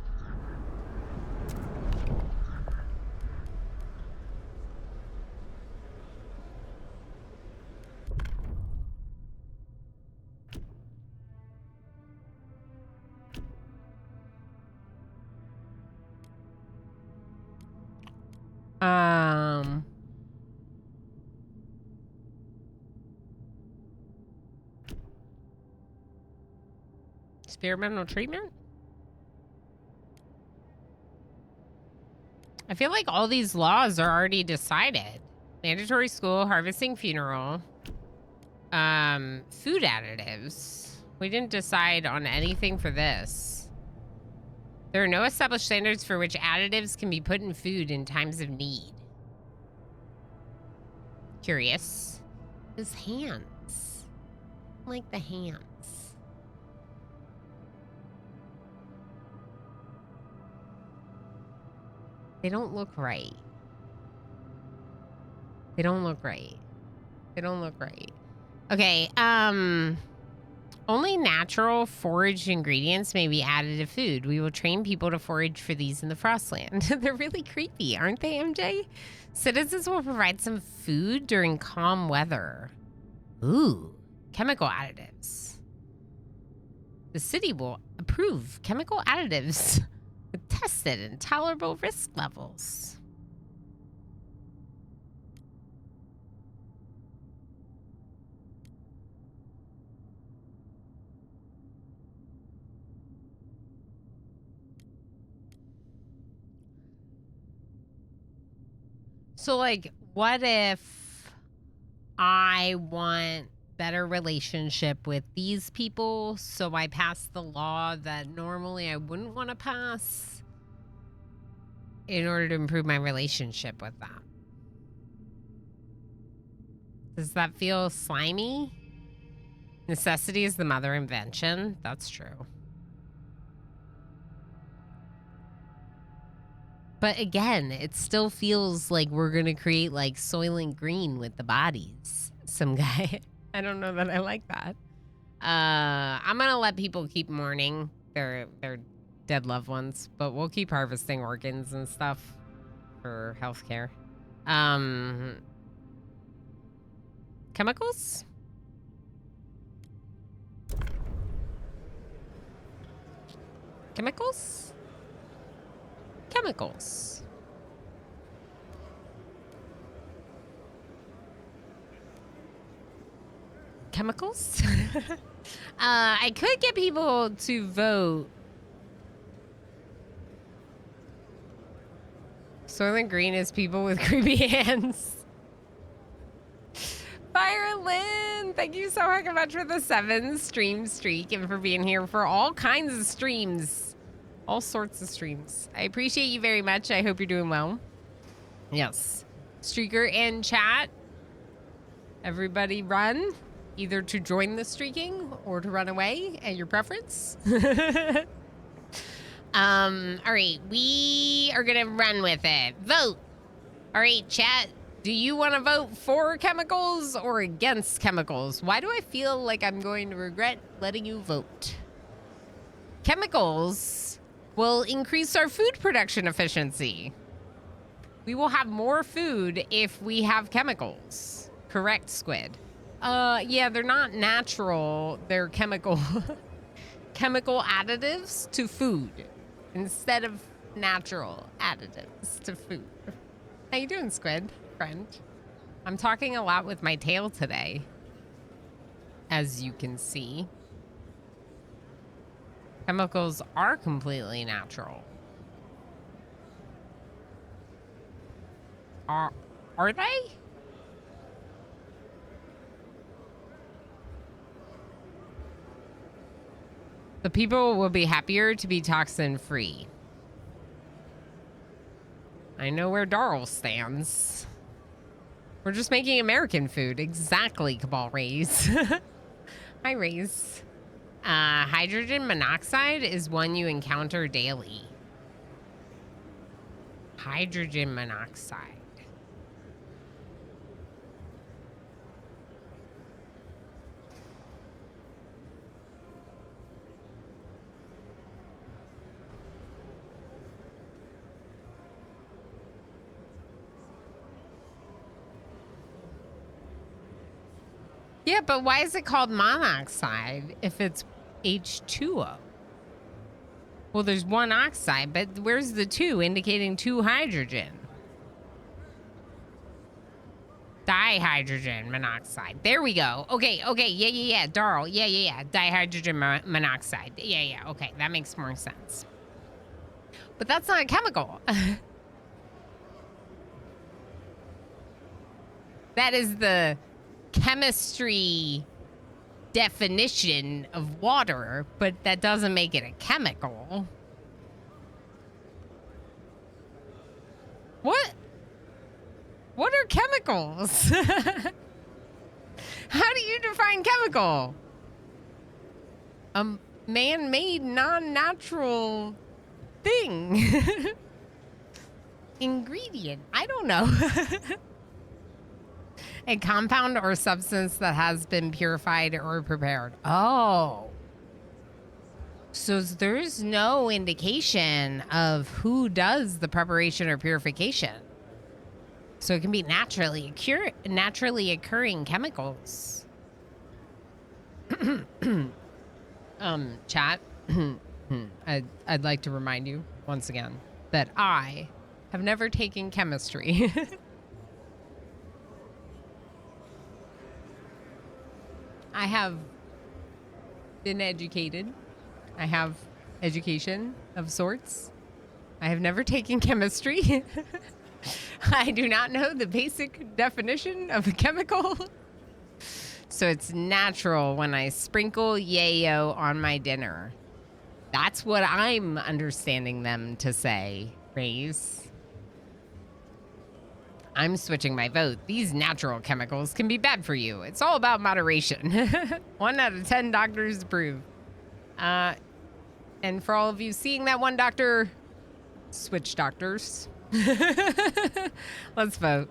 Speaker 1: Experimental treatment? I feel like all these laws are already decided. Mandatory school, harvesting funeral, food additives. We didn't decide on anything for this. There are no established standards for which additives can be put in food in times of need. Curious. His hands. I like the hands. They don't look right. They don't look right. They don't look right. Okay, only natural foraged ingredients may be added to food. We will train people to forage for these in the Frostland. They're really creepy, aren't they, MJ? Citizens will provide some food during calm weather. Ooh, chemical additives. The city will approve chemical additives with tested and tolerable risk levels. So, like, what if I want better relationship with these people, so I pass the law that normally I wouldn't want to pass in order to improve my relationship with them? Does that feel slimy? Necessity is the mother of invention. That's true. But again, it still feels like we're going to create like Soylent Green with the bodies. Some guy. I don't know that I like that. I'm going to let people keep mourning their dead loved ones, but we'll keep harvesting organs and stuff for healthcare. Chemicals? Chemicals? Chemicals. Chemicals? I could get people to vote. Soylent Green is people with creepy hands. Fire Lynn, thank you so much for the 7 stream streak and for being here for all kinds of streams. All sorts of streams. I appreciate you very much. I hope you're doing well. Yes. Streaker and chat. Everybody run. Either to join the streaking or to run away at your preference. All right, we are gonna run with it. Vote. All right, chat. Do you want to vote for chemicals or against chemicals? Why do I feel like I'm going to regret letting you vote? Chemicals will increase our food production efficiency. We will have more food if we have chemicals. Correct, Squid. Yeah, they're not natural. They're chemical chemical additives to food instead of natural additives to food. How you doing, Squid, friend? I'm talking a lot with my tail today, as you can see. Chemicals are completely natural. Are they? The people will be happier to be toxin-free. I know where Darl stands. We're just making American food. Exactly, Cabal Rays. Hi, Rays. Hydrogen monoxide is one you encounter daily. Hydrogen monoxide. Yeah, but why is it called monoxide if it's H2O? Well, there's one oxide, but where's the 2 indicating 2 hydrogen? Dihydrogen monoxide. There we go. Okay, yeah. Darl, yeah. Dihydrogen monoxide. Yeah, okay, that makes more sense. But that's not a chemical. That is the chemistry definition of water, but that doesn't make it a chemical. What are chemicals? How do you define chemical? A man-made, non-natural thing. Ingredient. I don't know. A compound or substance that has been purified or prepared. Oh. So there's no indication of who does the preparation or purification. So it can be naturally occurring chemicals. Chat. I'd like to remind you once again that I have never taken chemistry. I have been educated. I have education of sorts. I have never taken chemistry. I do not know the basic definition of a chemical. So it's natural when I sprinkle yayo on my dinner. That's what I'm understanding them to say, Raise. I'm switching my vote. These natural chemicals can be bad for you. It's all about moderation. 1 out of 10 doctors approve. And for all of you seeing that one doctor, switch doctors. Let's vote.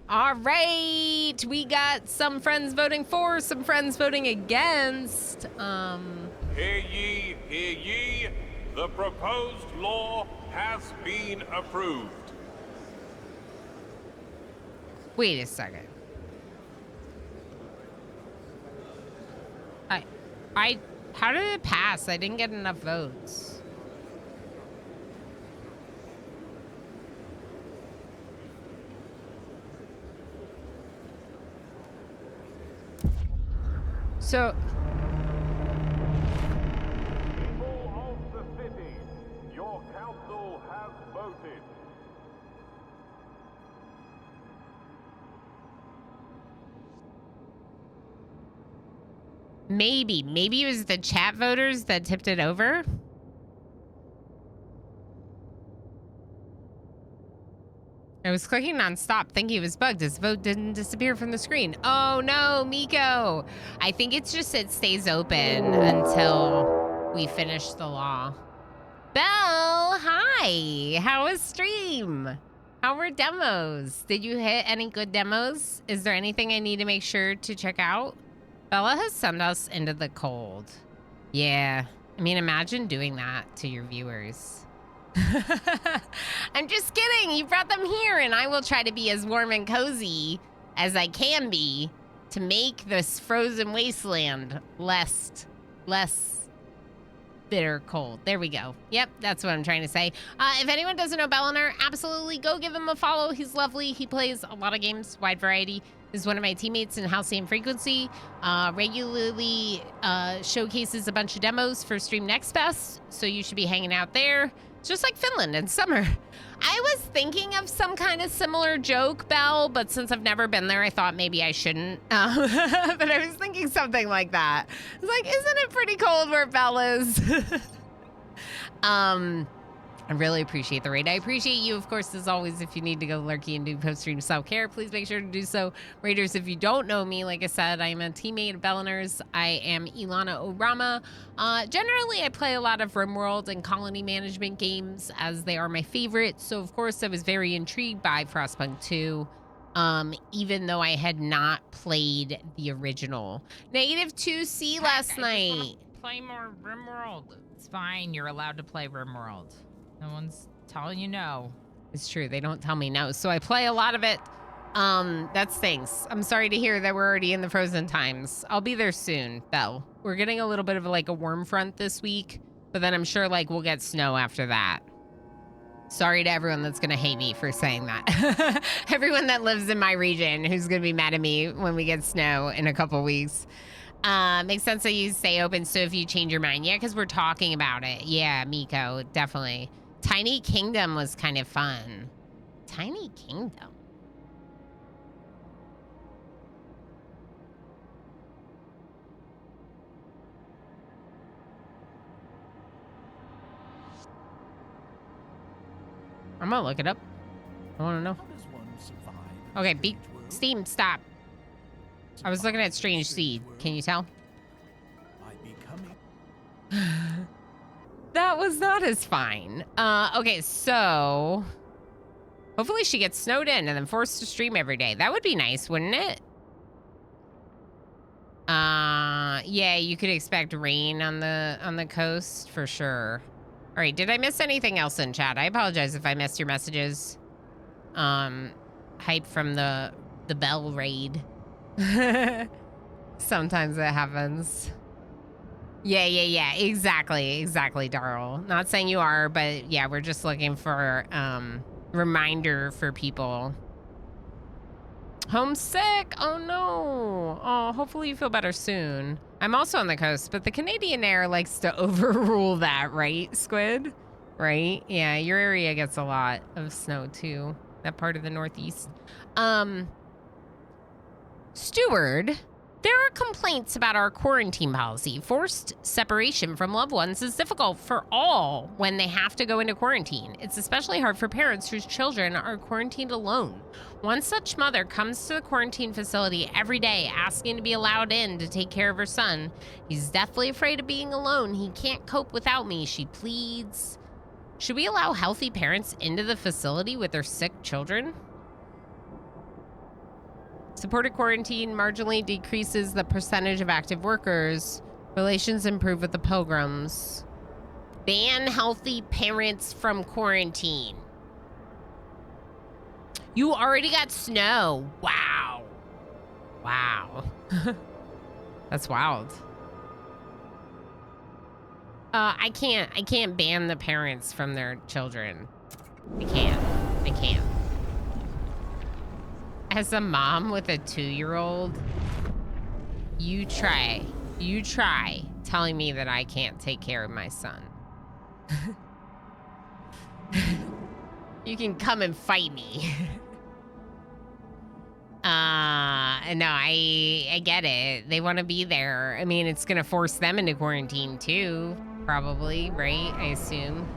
Speaker 1: All right. We got some friends voting for, some friends voting against.
Speaker 2: Hear ye, hear ye. The proposed law has been approved.
Speaker 1: Wait a second. How did it pass? I didn't get enough votes. So,
Speaker 2: People of the city, your council has voted.
Speaker 1: maybe it was the chat voters that tipped it over. I was clicking non-stop thinking it was bugged. His vote didn't disappear from the screen. Oh no, Miko. I think it's just it stays open until we finish the law. Belle, hi. How was stream? How were demos? Did you hit any good demos? Is there anything I need to make sure to check out? Bella has sent us into the cold. Yeah. I mean, imagine doing that to your viewers. I'm just kidding. You brought them here, and I will try to be as warm and cozy as I can be to make this frozen wasteland less bitter cold. There we go. Yep, that's what I'm trying to say. If anyone doesn't know Bellinar, absolutely go give him a follow. He's lovely. He plays a lot of games, wide variety. Is one of my teammates in Halcyon Frequency. Regularly showcases a bunch of demos for Stream Next Fest, so you should be hanging out there. It's just like Finland in summer. I was thinking of some kind of similar joke, Belle, but since I've never been there, I thought maybe I shouldn't. But I was thinking something like that. I was like, isn't it pretty cold where Belle is? I really appreciate the raid. I appreciate you, of course, as always. If you need to go lurky and do post-stream self-care, please make sure to do so. Raiders, if you don't know me, like I said, I am a teammate of Bellinar's. I am Ilana Orama. Generally, I play a lot of RimWorld and colony management games, as they are my favorite. So, of course, I was very intrigued by Frostpunk 2, even though I had not played the original. -2C last night.
Speaker 3: Play more RimWorld. It's fine. You're allowed to play RimWorld. No one's telling you no.
Speaker 1: It's true. They don't tell me no. So I play a lot of it. That stinks. I'm sorry to hear that we're already in the frozen times. I'll be there soon, Belle. We're getting a little bit of like a warm front this week, but then I'm sure like we'll get snow after that. Sorry to everyone that's going to hate me for saying that. Everyone that lives in my region who's going to be mad at me when we get snow in a couple weeks. Makes sense that you stay open so if you change your mind. Yeah, because we're talking about it. Yeah, Miko, definitely. Tiny Kingdom was kind of fun. Tiny Kingdom. I'm gonna look it up. I want to know. Okay, Steam, stop. I was looking at Strange Seed. Can you tell? That was not as fine. Okay, so hopefully she gets snowed in and then forced to stream every day. That would be nice, wouldn't it? Yeah, you could expect rain on the coast for sure. All right, did I miss anything else in chat? I apologize if I missed your messages. Hype from the Bell raid. Sometimes it happens. Yeah. Exactly, Darryl. Not saying you are, but yeah, we're just looking for reminder for people. Homesick? Oh no. Oh, hopefully you feel better soon. I'm also on the coast, but the Canadian air likes to overrule that, right, Squid? Right? Yeah, your area gets a lot of snow too. That part of the Northeast. Steward, there are complaints about our quarantine policy. Forced separation from loved ones is difficult for all when they have to go into quarantine. It's especially hard for parents whose children are quarantined alone. One such mother comes to the quarantine facility every day asking to be allowed in to take care of her son. He's deathly afraid of being alone. He can't cope without me, she pleads. Should we allow healthy parents into the facility with their sick children? Supported quarantine marginally decreases the percentage of active workers. Relations improve with the pilgrims. Ban healthy parents from quarantine. You already got snow. Wow. Wow. That's wild. I can't ban the parents from their children. I can't. As a mom with a 2-year-old, you try telling me that I can't take care of my son. You can come and fight me. No, I get it. They want to be there. I mean, it's gonna force them into quarantine too, probably, right? I assume.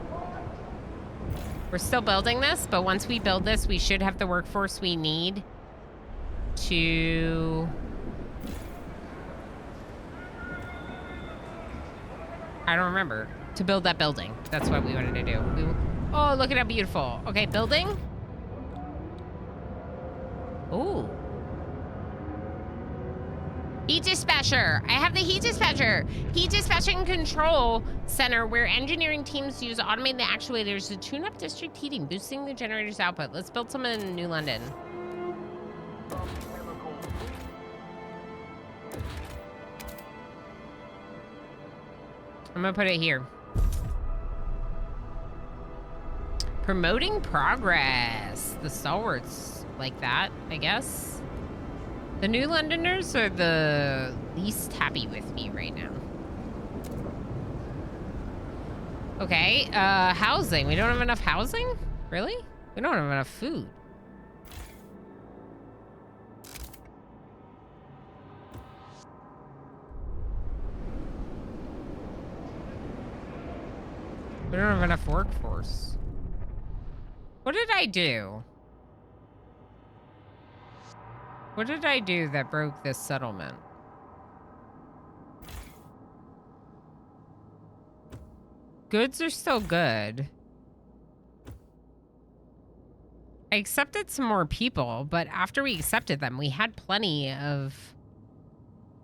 Speaker 1: We're still building this, but once we build this, we should have the workforce we need to... I don't remember. To build that building. That's what we wanted to do. Oh, look at how beautiful. Okay, building. Ooh. Heat dispatcher. I have the heat dispatcher. Heat dispatching control center where engineering teams use automated actuators to tune up district heating, boosting the generator's output. Let's build some in New London. I'm gonna put it here. Promoting progress. The stalwarts like that, I guess. The New Londoners are the least happy with me right now. Okay, housing. We don't have enough housing? Really? We don't have enough food. We don't have enough workforce. What did I do? What did I do that broke this settlement? Goods are still good. I accepted some more people, but after we accepted them, we had plenty of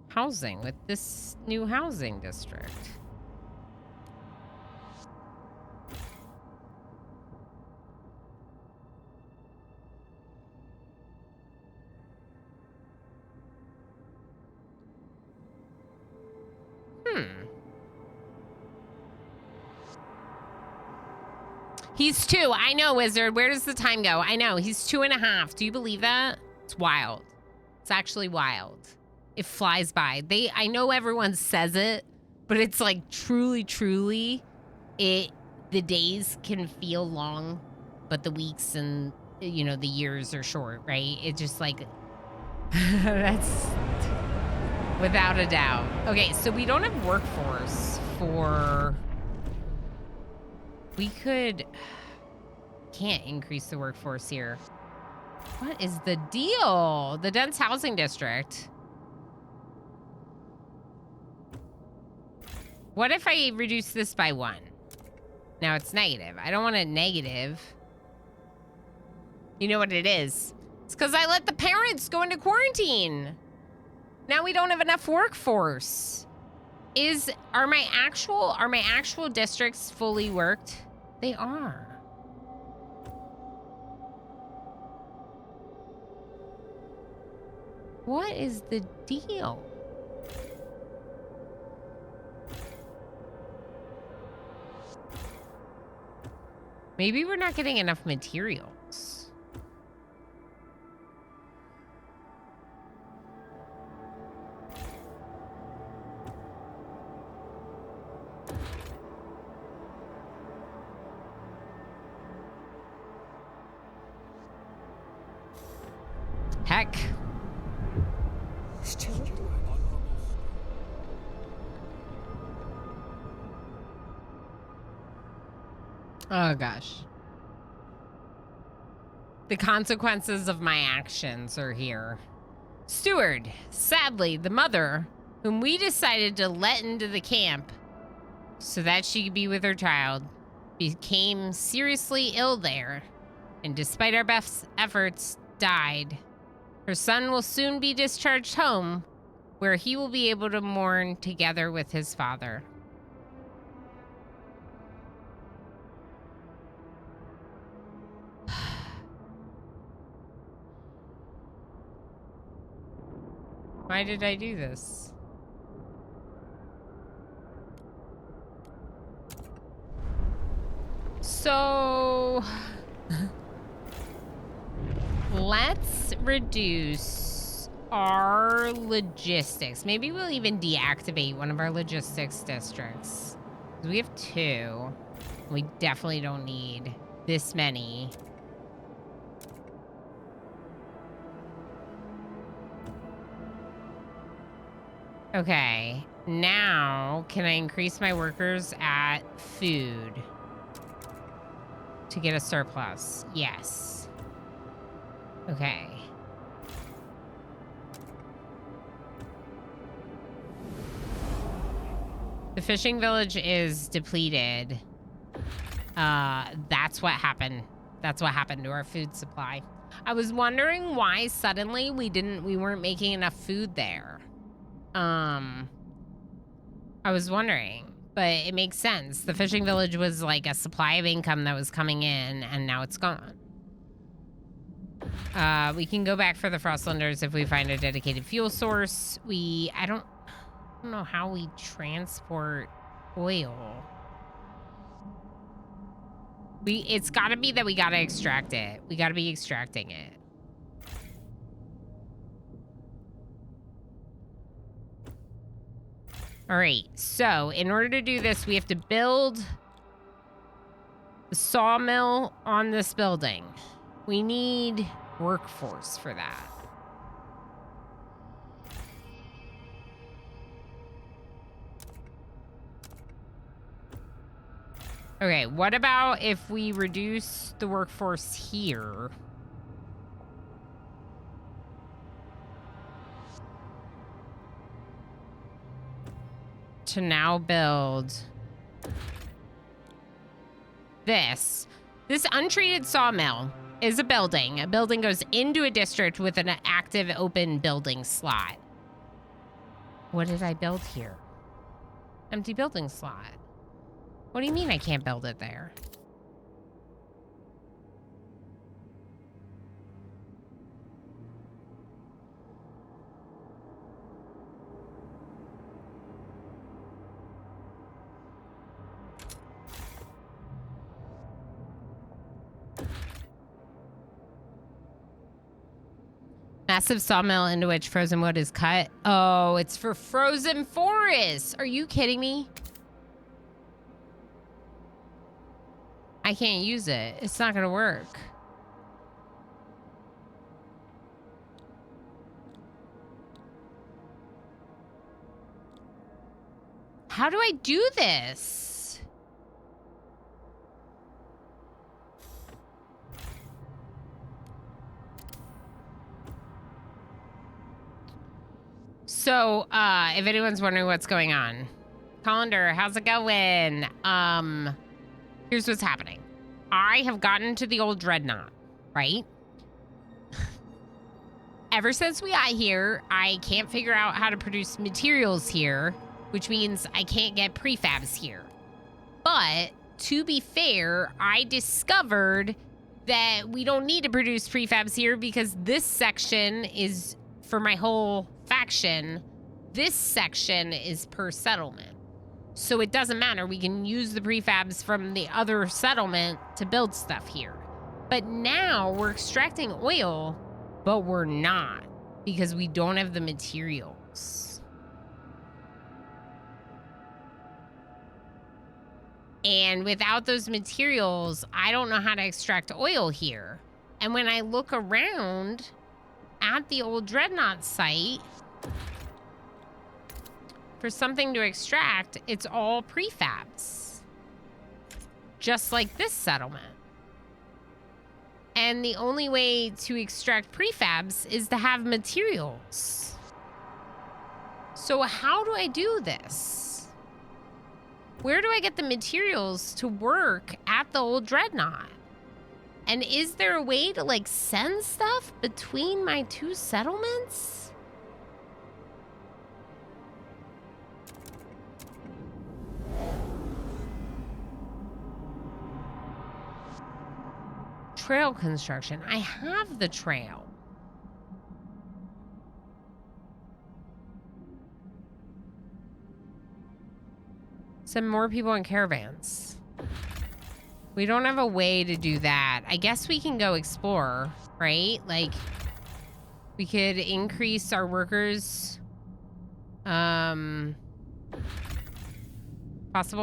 Speaker 1: housing with this new housing district. He's 2. I know, Wizard. Where does the time go? I know. He's 2.5. Do you believe that? It's wild. It's actually wild. It flies by. I know everyone says it, but it's like truly, the days can feel long, but the weeks and, you know, the years are short, right? It just like, that's without a doubt. Okay, so we don't have workforce for... We can't increase the workforce here. What is the deal? The dense housing district. What if I reduce this by 1? Now it's negative. I don't want it negative. You know what it is? It's because I let the parents go into quarantine. Now we don't have enough workforce. Are my actual districts fully worked? They are. What is the deal? Maybe we're not getting enough materials. Heck. Oh gosh. The consequences of my actions are here. Steward, sadly, the mother, whom we decided to let into the camp so that she could be with her child, became seriously ill there, and despite our best efforts, died. Her son will soon be discharged home, where he will be able to mourn together with his father. Why did I do this? So let's reduce our logistics. Maybe we'll even deactivate one of our logistics districts. We have 2. We definitely don't need this many. Okay, now can I increase my workers at food to get a surplus? Yes. Okay. The fishing village is depleted. That's what happened. That's what happened to our food supply. I was wondering why suddenly we weren't making enough food there. I was wondering, but it makes sense. The fishing village was like a supply of income that was coming in, and now it's gone. We can go back for the Frostlanders if we find a dedicated fuel source. I don't know how we transport oil. It's gotta be that we gotta extract it. We gotta be extracting it. All right, so in order to do this, we have to build the sawmill on this building. We need workforce for that. Okay, what about if we reduce the workforce here? To now build this. This untreated sawmill is a building. A building goes into a district with an active open building slot. What did I build here? Empty building slot. What do you mean I can't build it there? Massive sawmill into which frozen wood is cut. Oh, it's for frozen forests. Are you kidding me? I can't use it. It's not gonna work. How do I do this? So, if anyone's wondering what's going on, Colander, how's it going? Here's what's happening. I have gotten to the old dreadnought, right? Ever since we got here, I can't figure out how to produce materials here, which means I can't get prefabs here. But to be fair, I discovered that we don't need to produce prefabs here because this section is for my whole faction. This section is per settlement. So it doesn't matter. We can use the prefabs from the other settlement to build stuff here. But now we're extracting oil, but we're not because we don't have the materials. And without those materials, I don't know how to extract oil here. And when I look around at the old dreadnought site for something to extract, it's all prefabs. Just like this settlement. And the only way to extract prefabs is to have materials. So how do I do this? Where do I get the materials to work at the old dreadnought? And is there a way to like send stuff between my two settlements? Trail construction. I have the trail. Send more people in caravans. We don't have a way to do that. I guess we can go explore, right? Like, we could increase our workers. Possible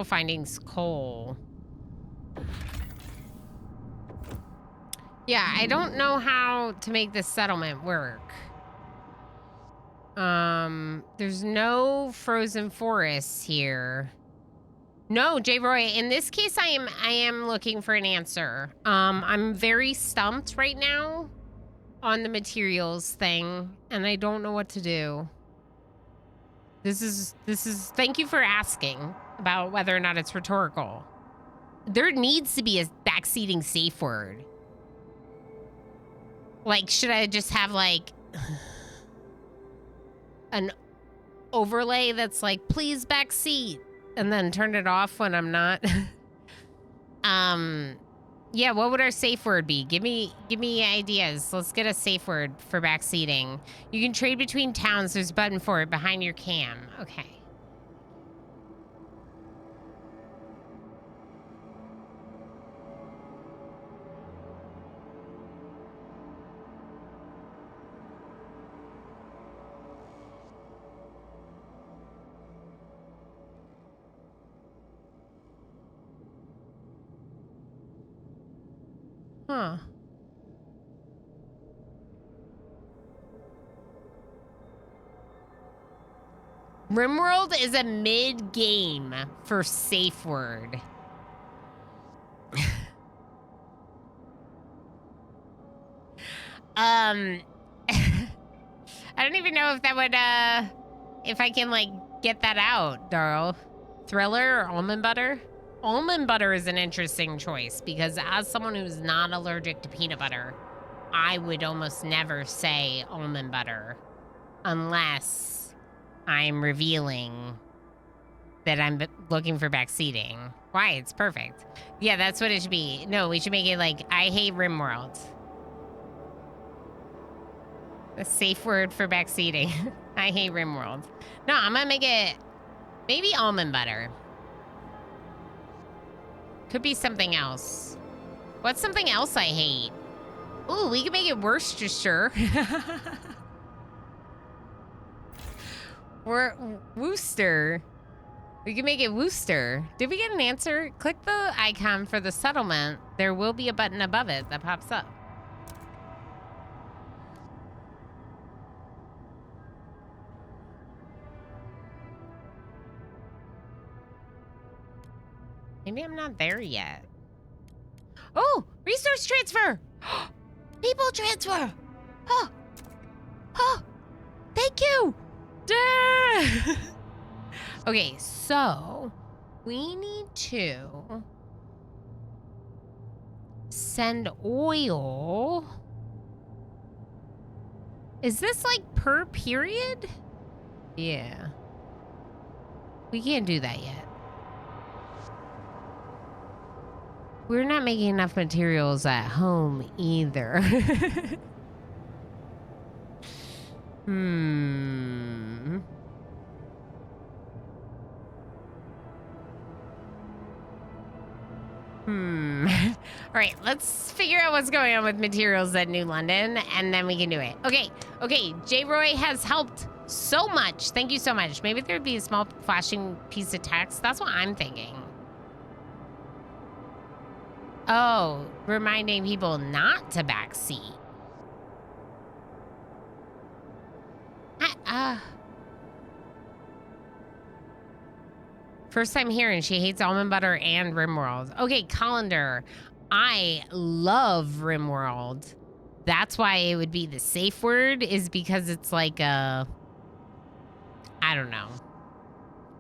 Speaker 1: findings, coal. Yeah, I don't know how to make this settlement work. There's no frozen forests here. No, J. Roy, in this case, I am looking for an answer. I'm very stumped right now on the materials thing, and I don't know what to do. This is, thank you for asking about whether or not it's rhetorical. There needs to be a backseating safe word. Like, should I just have, like, an overlay that's like, please backseat, and then turn it off when I'm not? Yeah, what would our safe word be? Give me ideas. Let's get a safe word for backseating. You can trade between towns. There's a button for it behind your cam. Okay. Huh. RimWorld is a mid-game for safe word. I don't even know if that would, if I can, like, get that out, Darl. Thriller or almond butter? Almond butter is an interesting choice because as someone who's not allergic to peanut butter, I would almost never say almond butter unless I'm revealing that I'm looking for backseating. Why? It's perfect. Yeah, that's what it should be. No, we should make it like, I hate RimWorld. A safe word for backseating. I hate RimWorld. No, I'm gonna make it maybe almond butter. Could be something else. What's something else I hate? Ooh, we can make it Worcestershire. Worcester. We can make it Worcester. Did we get an answer? Click the icon for the settlement. There will be a button above it that pops up. Maybe I'm not there yet. Oh, resource transfer. People transfer. Oh, oh, thank you. Duh. Okay, so we need to send oil. Is this like per period? Yeah. We can't do that yet. We're not making enough materials at home either. All right, let's figure out what's going on with materials at New London, and then we can do it. Okay, J. Roy has helped so much. Thank you so much. Maybe there'd be a small flashing piece of text. That's what I'm thinking. Oh, reminding people not to backseat. First time hearing she hates almond butter and RimWorld. Okay, Colander. I love RimWorld. That's why it would be the safe word, is because it's like a, I don't know.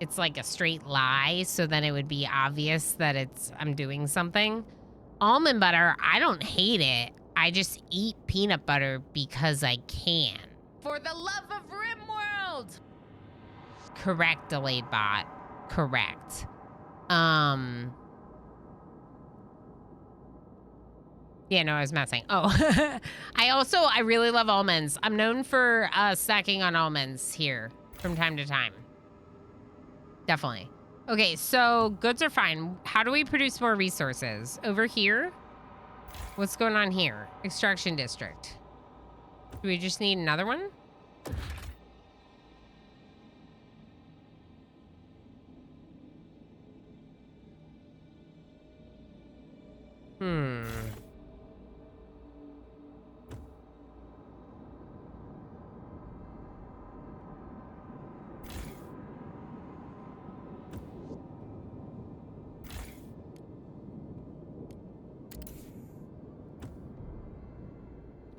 Speaker 1: It's like a straight lie, so then it would be obvious that I'm doing something. Almond butter, I don't hate it. I just eat peanut butter because I can. For the love of RimWorld! Correct, delayed bot. Correct. Yeah, no, I was messing. Oh, I really love almonds. I'm known for snacking on almonds here from time to time. Definitely. Okay, so goods are fine. How do we produce more resources? Over here? What's going on here? Extraction district. Do we just need another one?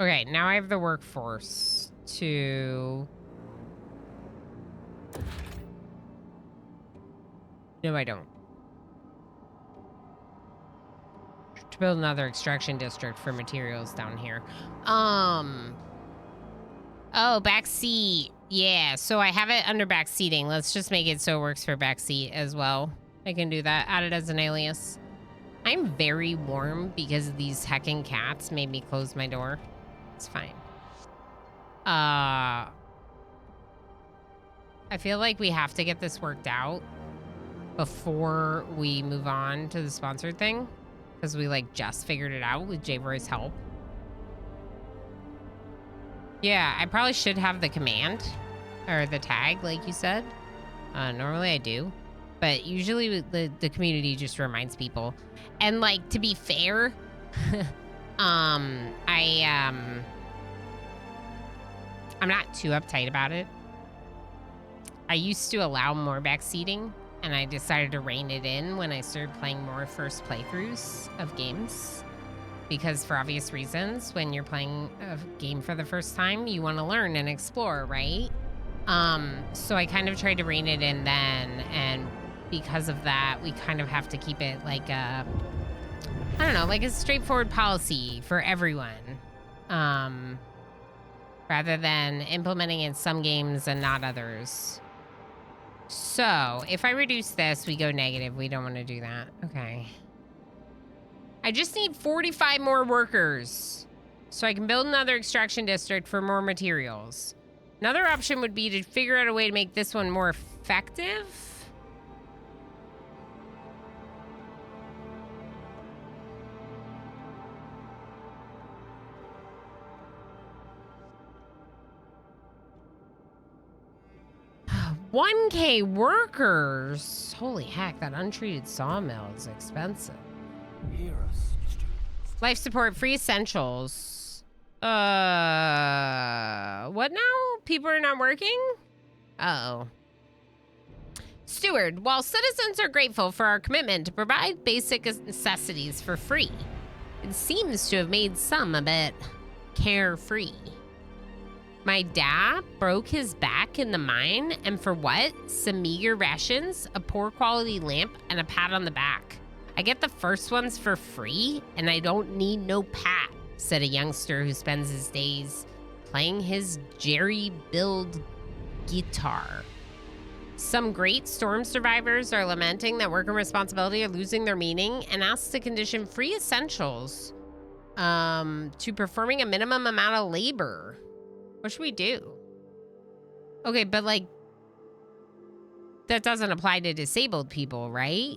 Speaker 1: Okay, now I have the workforce to... No, I don't. To build another extraction district for materials down here. Oh, backseat. Yeah, so I have it under backseating. Let's just make it so it works for backseat as well. I can do that. Add it as an alias. I'm very warm because these heckin' cats made me close my door. It's fine. I feel like we have to get this worked out before we move on to the sponsored thing, because we like just figured it out with Jayroy's help. Yeah, I probably should have the command or the tag, like you said. Normally I do, but usually the community just reminds people. And like, to be fair, I'm not too uptight about it. I used to allow more backseating, and I decided to rein it in when I started playing more first playthroughs of games. Because for obvious reasons, when you're playing a game for the first time, you want to learn and explore, right? So I kind of tried to rein it in then, and because of that, we kind of have to keep it like a, I don't know, like a straightforward policy for everyone. Rather than implementing in some games and not others. So, if I reduce this, we go negative. We don't want to do that. Okay. I just need 45 more workers so I can build another extraction district for more materials. Another option would be to figure out a way to make this one more effective. $1K workers. Holy heck, that untreated sawmill is expensive. Life support, free essentials. What now? People are not working? Uh-oh. Steward, while citizens are grateful for our commitment to provide basic necessities for free, it seems to have made some a bit carefree. My dad broke his back in the mine, and for what? Some meager rations, a poor quality lamp, and a pat on the back. I get the first ones for free, and I don't need no pat, said a youngster who spends his days playing his jerry-build guitar. Some great storm survivors are lamenting that work and responsibility are losing their meaning and ask to condition free essentials to performing a minimum amount of labor. What should we do? Okay, but like, that doesn't apply to disabled people, right?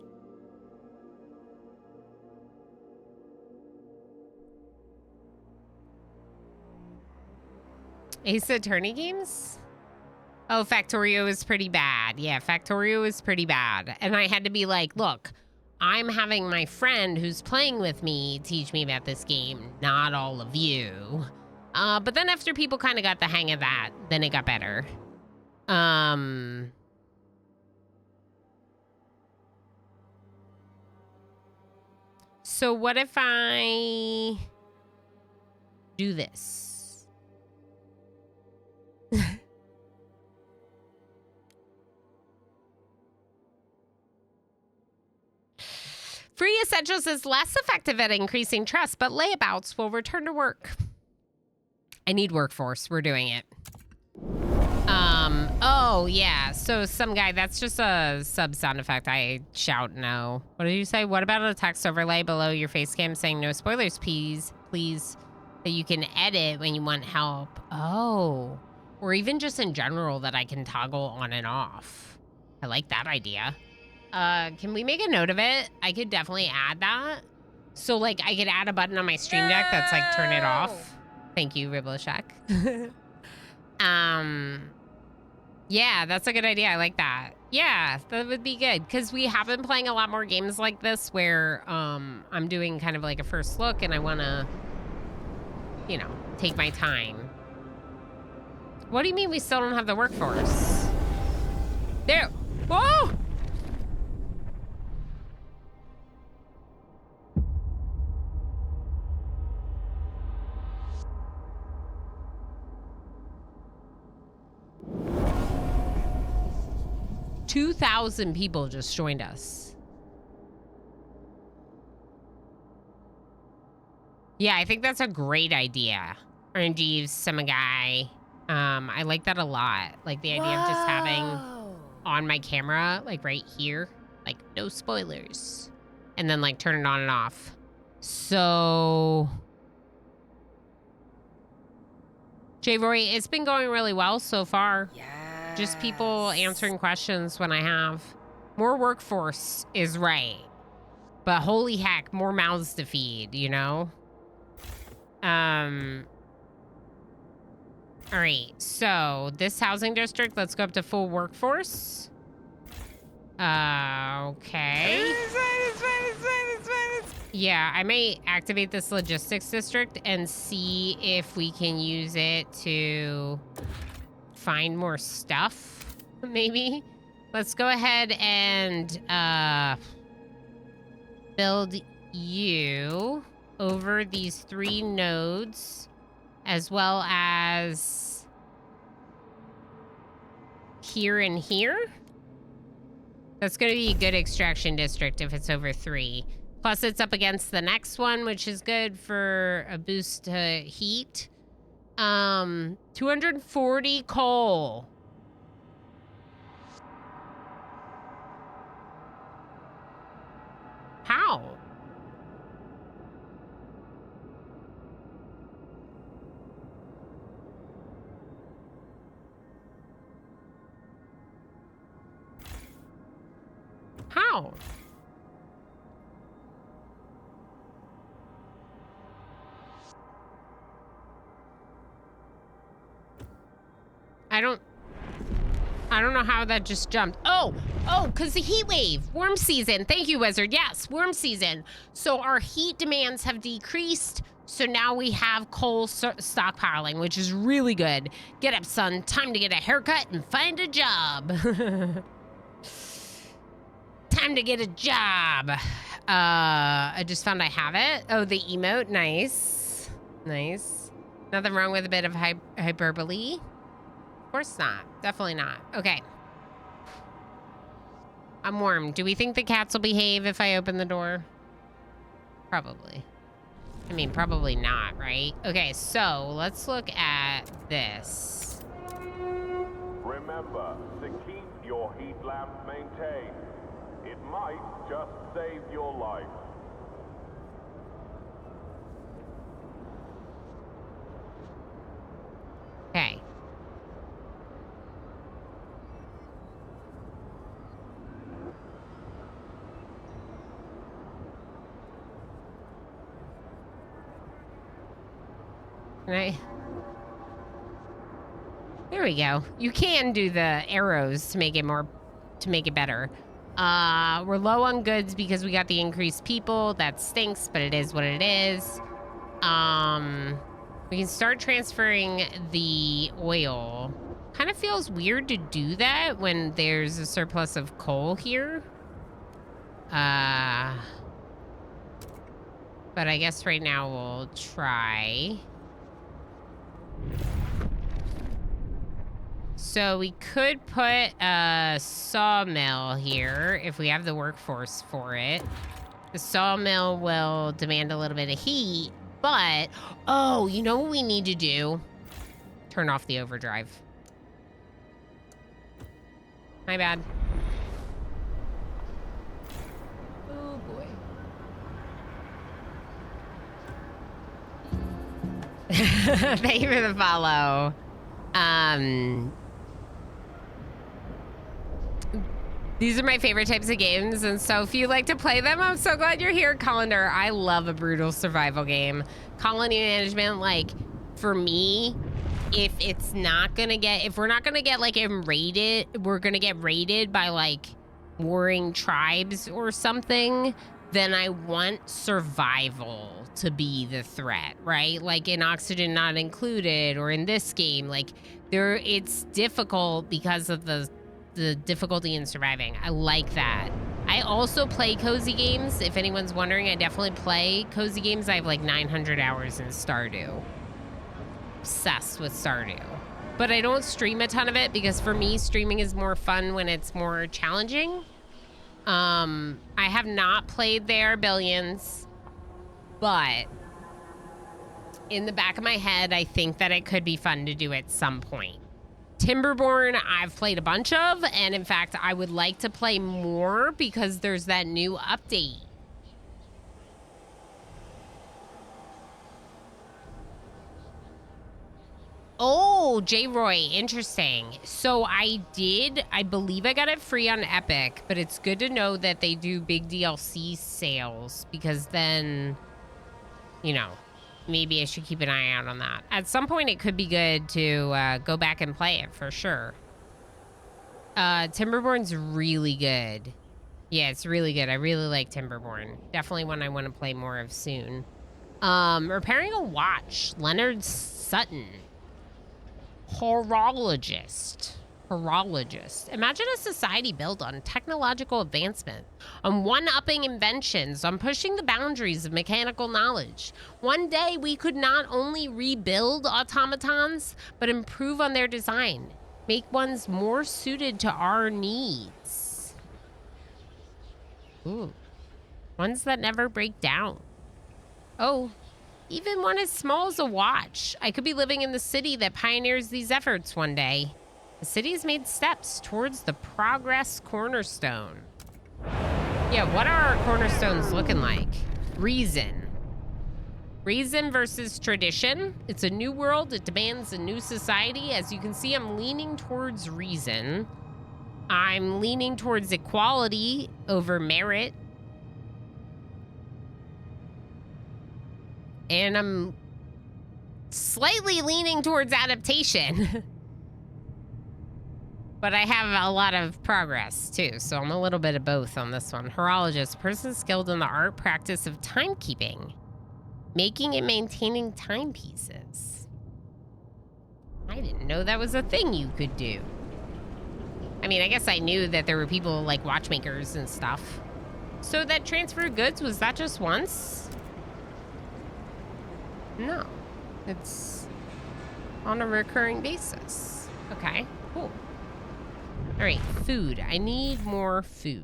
Speaker 1: Ace Attorney games? Oh, Factorio is pretty bad. Yeah, Factorio is pretty bad. And I had to be like, look, I'm having my friend who's playing with me teach me about this game, not all of you. But then after people kind of got the hang of that, then it got better. So what if I do this? Free Essentials is less effective at increasing trust, but layabouts will return to work. I need workforce. We're doing it. Oh, yeah. So some guy, that's just a sub sound effect. I shout no. What did you say? What about a text overlay below your face cam saying no spoilers, please, that you can edit when you want help? Oh, or even just in general that I can toggle on and off. I like that idea. Can we make a note of it? I could definitely add that. So, like, I could add a button on my stream deck that's like, turn it off. Thank you, Ribbleshack. Yeah, that's a good idea. I like that. Yeah, that would be good. Because we have been playing a lot more games like this where I'm doing kind of like a first look and I want to, you know, take my time. What do you mean we still don't have the workforce? There. Whoa! $2,000 people just joined us. Yeah, I think that's a great idea. Orange Eves, Summer Guy. I like that a lot. Like the idea of just having on my camera, like right here, like no spoilers. And then like turn it on and off. So, Jay Roy, it's been going really well so far.
Speaker 3: Yeah.
Speaker 1: Just people answering questions when I have. More workforce is right. But holy heck, more mouths to feed, you know? All right, so this housing district, let's go up to full workforce. Okay.
Speaker 3: It's fine.
Speaker 1: Yeah, I may activate this logistics district and see if we can use it to find more stuff, maybe. Let's go ahead and build you over these 3 nodes, as well as here and here. That's going to be a good extraction district if it's over 3. Plus, it's up against the next one, which is good for a boost to heat. 240 coal. How? How? I don't know how that just jumped. Oh, because the heat wave. Worm season. Thank you, Wizard. Yes, worm season. So our heat demands have decreased. So now we have coal stockpiling, which is really good. Get up, son. Time to get a haircut and find a job. Time to get a job. I just found I have it. Oh, the emote. Nice. Nice. Nothing wrong with a bit of hyperbole. Of course not. Definitely not. Okay. I'm warm. Do we think the cats will behave if I open the door? Probably. I mean, probably not, right? Okay, so let's look at this.
Speaker 2: Remember to keep your heat lamp maintained. It might just save your life.
Speaker 1: Okay. Right. There we go. You can do the arrows to make it better. We're low on goods because we got the increased people. That stinks, but it is what it is. We can start transferring the oil. Kind of feels weird to do that when there's a surplus of coal here. But I guess right now we'll try. So we could put a sawmill here if we have the workforce for it. The sawmill will demand a little bit of heat, but, oh, you know what we need to do? Turn off the overdrive. My bad. Oh, boy. Thank you for the follow. These are my favorite types of games, and so if you like to play them, I'm so glad you're here, Colander. I love a brutal survival game. Colony management, like, for me, if we're not gonna get, like, we're gonna get raided by, like, warring tribes or something, then I want survival to be the threat, right? Like in Oxygen Not Included, or in this game, like, it's difficult because of the difficulty in surviving. I like that. I also play cozy games. If anyone's wondering, I definitely play cozy games. I have like 900 hours in Stardew. Obsessed with Stardew. But I don't stream a ton of it because for me, streaming is more fun when it's more challenging. I have not played There Are Billions, but in the back of my head, I think that it could be fun to do at some point. Timberborn, I've played a bunch of, and in fact, I would like to play more because there's that new update. Oh, J-Roy, interesting. So I believe I got it free on Epic, but it's good to know that they do big DLC sales because then, you know, maybe I should keep an eye out on that. At some point, it could be good to go back and play it for sure. Timberborn's really good. Yeah, it's really good. I really like Timberborn. Definitely one I want to play more of soon. Repairing a watch. Leonard Sutton. Horologist. Imagine a society built on technological advancement, on one-upping inventions, on pushing the boundaries of mechanical knowledge. One day, we could not only rebuild automatons, but improve on their design, make ones more suited to our needs. Ooh. Ones that never break down. Oh. Even one as small as a watch. I could be living in the city that pioneers these efforts one day. The city has made steps towards the progress cornerstone. Yeah, what are our cornerstones looking like? Reason. Reason versus tradition. It's a new world. It demands a new society. As you can see, I'm leaning towards reason. I'm leaning towards equality over merit. And I'm slightly leaning towards adaptation. But I have a lot of progress, too, so I'm a little bit of both on this one. Horologist, person skilled in the art practice of timekeeping, making and maintaining timepieces. I didn't know that was a thing you could do. I mean, I guess I knew that there were people like watchmakers and stuff. So that transfer of goods, was that just once? No, it's on a recurring basis. Okay, cool. All right, food. I need more food.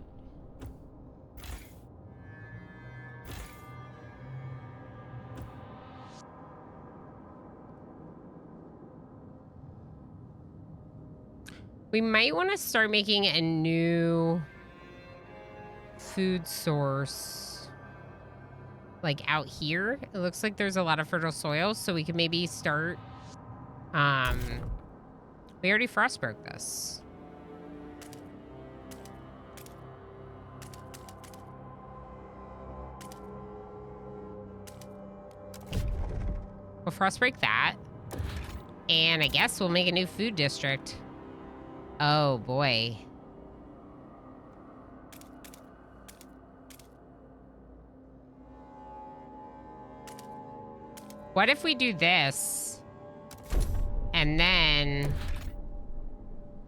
Speaker 1: We might want to start making a new food source. Like out here, it looks like there's a lot of fertile soil, so we could maybe start. We already frostbroke this. We'll frostbreak that, and I guess we'll make a new food district. Oh boy. What if we do this and then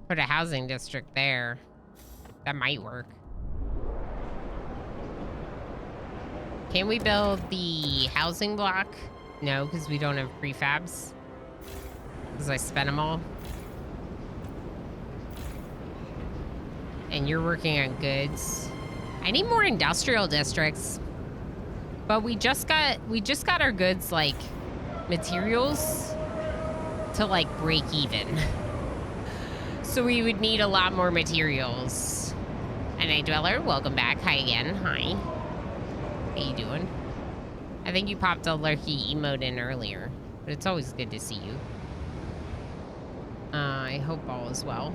Speaker 1: put a housing district there? That might work. Can we build the housing block? No, because we don't have prefabs. Because I spent them all. And you're working on goods. I need more industrial districts. But we just got our goods, like, materials to, like, break even. So we would need a lot more materials. A Night Dweller, welcome back. Hi again. Hi. How you doing? I think you popped a lurky emote in earlier, but it's always good to see you. I hope all is well.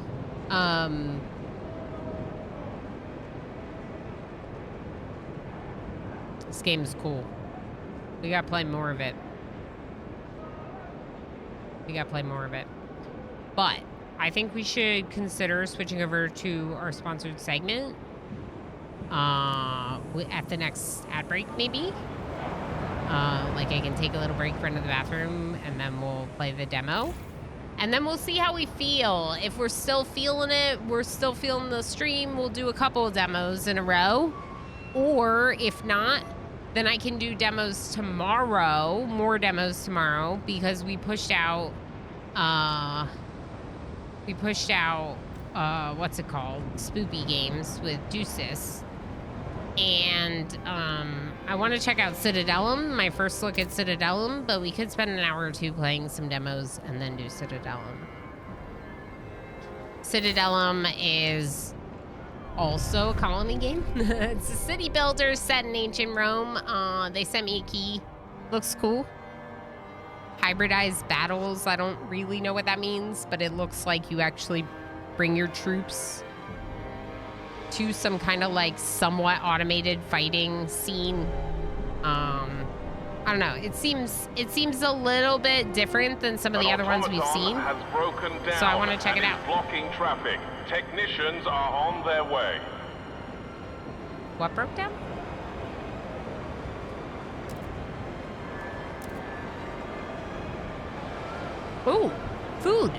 Speaker 1: This game is cool. We gotta play more of it. But I think we should consider switching over to our sponsored segment. At the next ad break, maybe. Like I can take a little break, run to the bathroom, and then we'll play the demo. And then we'll see how we feel. If we're still feeling it, we're still feeling the stream, we'll do a couple of demos in a row. Or if not, then I can do demos tomorrow, more demos tomorrow, because we pushed out, what's it called? Spoopy games with Deuces. And I want to check out Citadellum, my first look at Citadellum, but we could spend an hour or two playing some demos and then do Citadellum. Citadellum is also a colony game. It's a city builder set in ancient Rome. They sent me a key. Looks cool. Hybridized battles. I don't really know what that means, but it looks like you actually bring your troops to some kind of like somewhat automated fighting scene. I don't know. It seems a little bit different than some of the other ones we've seen.
Speaker 2: Has broken down
Speaker 1: So I want to check it
Speaker 2: and
Speaker 1: out.
Speaker 2: is blocking traffic. Technicians are on their way.
Speaker 1: What broke down? Ooh, food.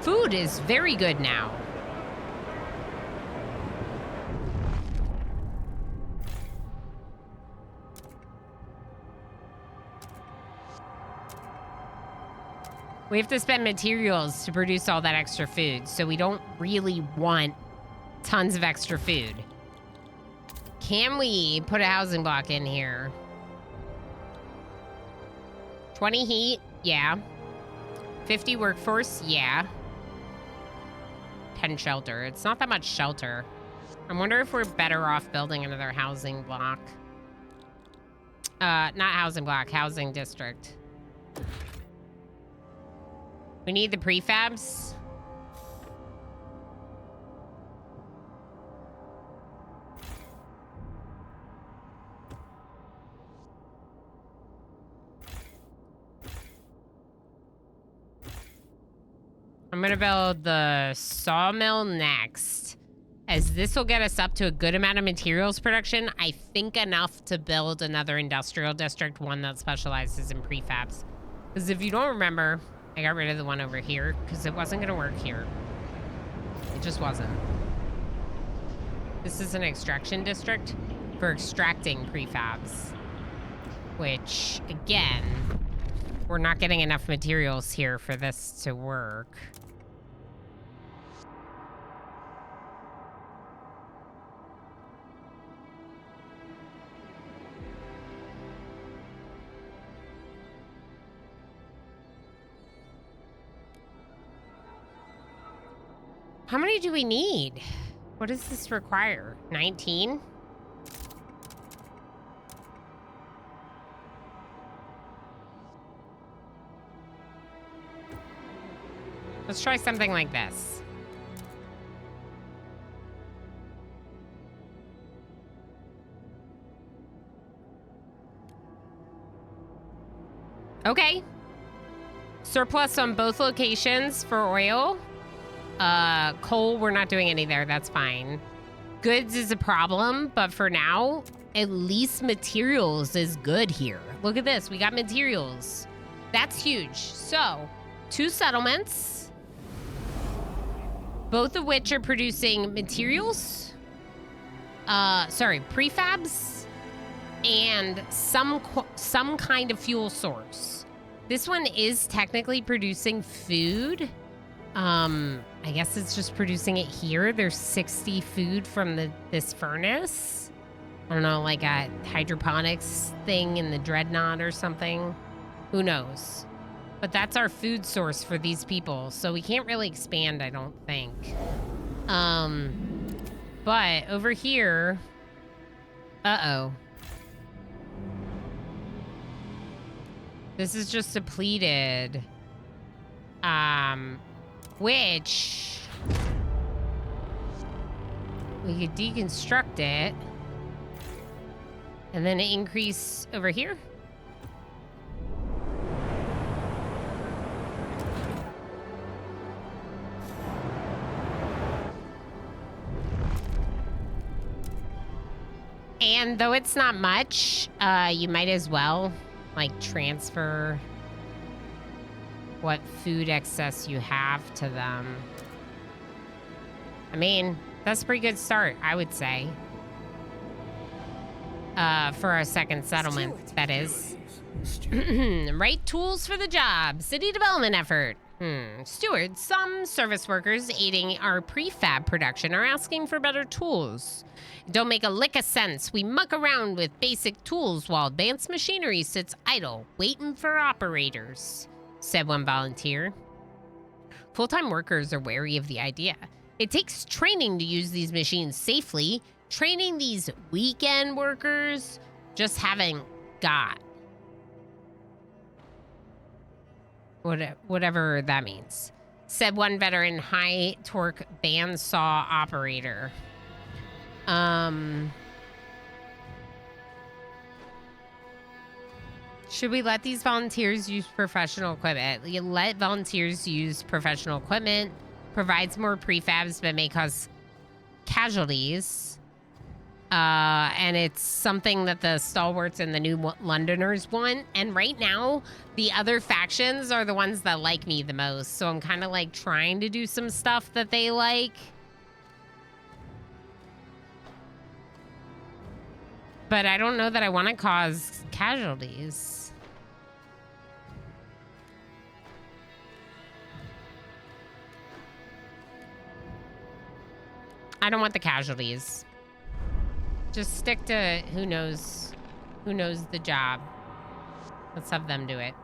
Speaker 1: Food is very good now. We have to spend materials to produce all that extra food, so we don't really want tons of extra food. Can we put a housing block in here? 20 heat? Yeah. 50 workforce? Yeah. 10 shelter. It's not that much shelter. I wonder if we're better off building another housing block. Not housing block, housing district. We need the prefabs. I'm gonna build the sawmill next, as this will get us up to a good amount of materials production. I think enough to build another industrial district, one that specializes in prefabs. Because if you don't remember, I got rid of the one over here because it wasn't gonna work here. It just wasn't. This is an extraction district for extracting prefabs, which again, we're not getting enough materials here for this to work. How many do we need? What does this require? 19? Let's try something like this. Okay. Surplus on both locations for oil. Coal, we're not doing any there. That's fine. Goods is a problem, but for now, at least materials is good here. Look at this. We got materials. That's huge. So, 2 settlements, both of which are producing materials. Prefabs and some kind of fuel source. This one is technically producing food. I guess it's just producing it here. There's 60 food from this furnace. I don't know, like a hydroponics thing in the Dreadnought or something. Who knows? But that's our food source for these people, so we can't really expand, I don't think. But over here... Uh-oh. This is just depleted. Which we could deconstruct it And then increase over here. And though it's not much, you might as well like transfer what food excess you have to them. I mean, that's a pretty good start, I would say. For our second settlement, that is. Right tools for the job. City development effort. Steward, some service workers aiding our prefab production are asking for better tools. It don't make a lick of sense. We muck around with basic tools while advanced machinery sits idle, waiting for operators, said one volunteer. Full-time workers are wary of the idea. It takes training to use these machines safely. Training these weekend workers just haven't got. Whatever that means, said one veteran high torque bandsaw operator. Should we let these volunteers use professional equipment? You let volunteers use professional equipment, provides more prefabs, but may cause casualties. And it's something that the stalwarts and the New Londoners want. And right now, the other factions are the ones that like me the most. So I'm kind of like trying to do some stuff that they like. But I don't know that I want to cause casualties. I don't want the casualties. Just stick to who knows the job. Let's have them do it.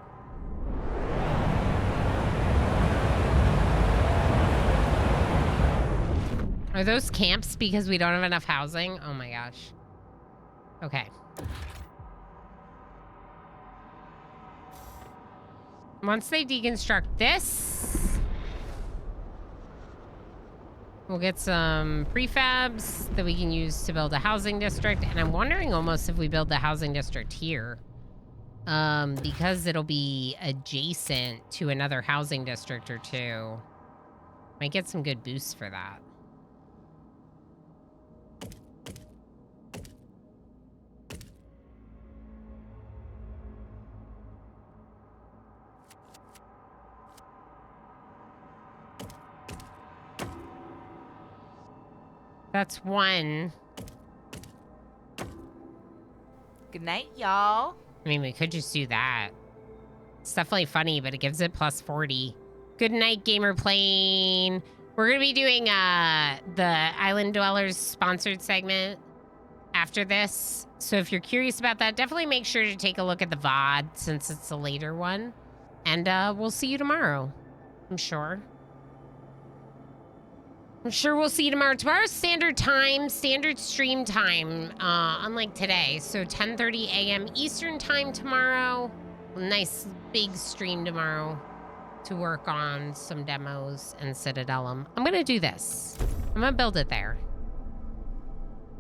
Speaker 1: Are those camps because we don't have enough housing? Oh my gosh. Okay. Once they deconstruct this, we'll get some prefabs that we can use to build a housing district. And I'm wondering almost if we build the housing district here. Because it'll be adjacent to another housing district or two. Might get some good boosts for that. That's one.
Speaker 3: Good night, y'all.
Speaker 1: I mean, we could just do that. It's definitely funny, but it gives it plus 40. Good night, gamer plane. We're going to be doing the Island Dwellers sponsored segment after this. So if you're curious about that, definitely make sure to take a look at the VOD since it's a later one. And we'll see you tomorrow, I'm sure. I'm sure we'll see you tomorrow. Tomorrow's standard time, standard stream time, unlike today. So 10:30 a.m. Eastern time tomorrow. Nice big stream tomorrow to work on some demos and Citadelum. I'm going to do this. I'm going to build it there.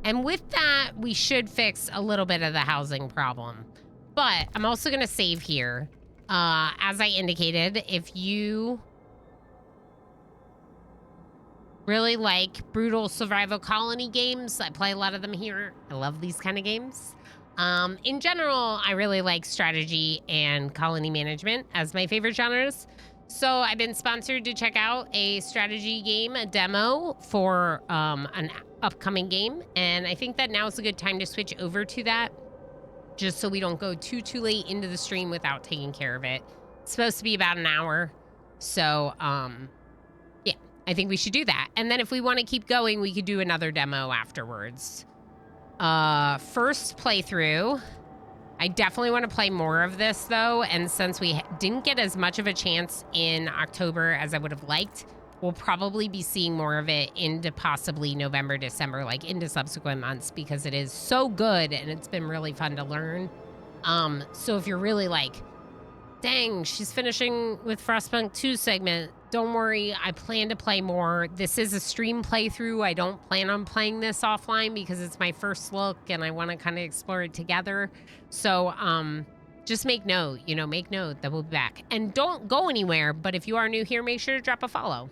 Speaker 1: And with that, we should fix a little bit of the housing problem. But I'm also going to save here. As I indicated, if you really like brutal survival colony games, I play a lot of them here. I love these kind of games. In general, I really like strategy and colony management as my favorite genres. So I've been sponsored to check out a strategy game, a demo for an upcoming game. And I think that now is a good time to switch over to that, just so we don't go too late into the stream without taking care of it. It's supposed to be about an hour. So, yeah, I think we should do that. And then if we want to keep going, we could do another demo afterwards. First playthrough. I definitely want to play more of this, though. And since we didn't get as much of a chance in October as I would have liked, we'll probably be seeing more of it into possibly November, December, like into subsequent months, because it is so good and it's been really fun to learn. So if you're really like, dang, she's finishing with Frostpunk 2 segment don't worry, I plan to play more. This is a stream playthrough. I don't plan on playing this offline because it's my first look and I want to kind of explore it together. So, just make note that we'll be back. And don't go anywhere, but if you are new here, make sure to drop a follow.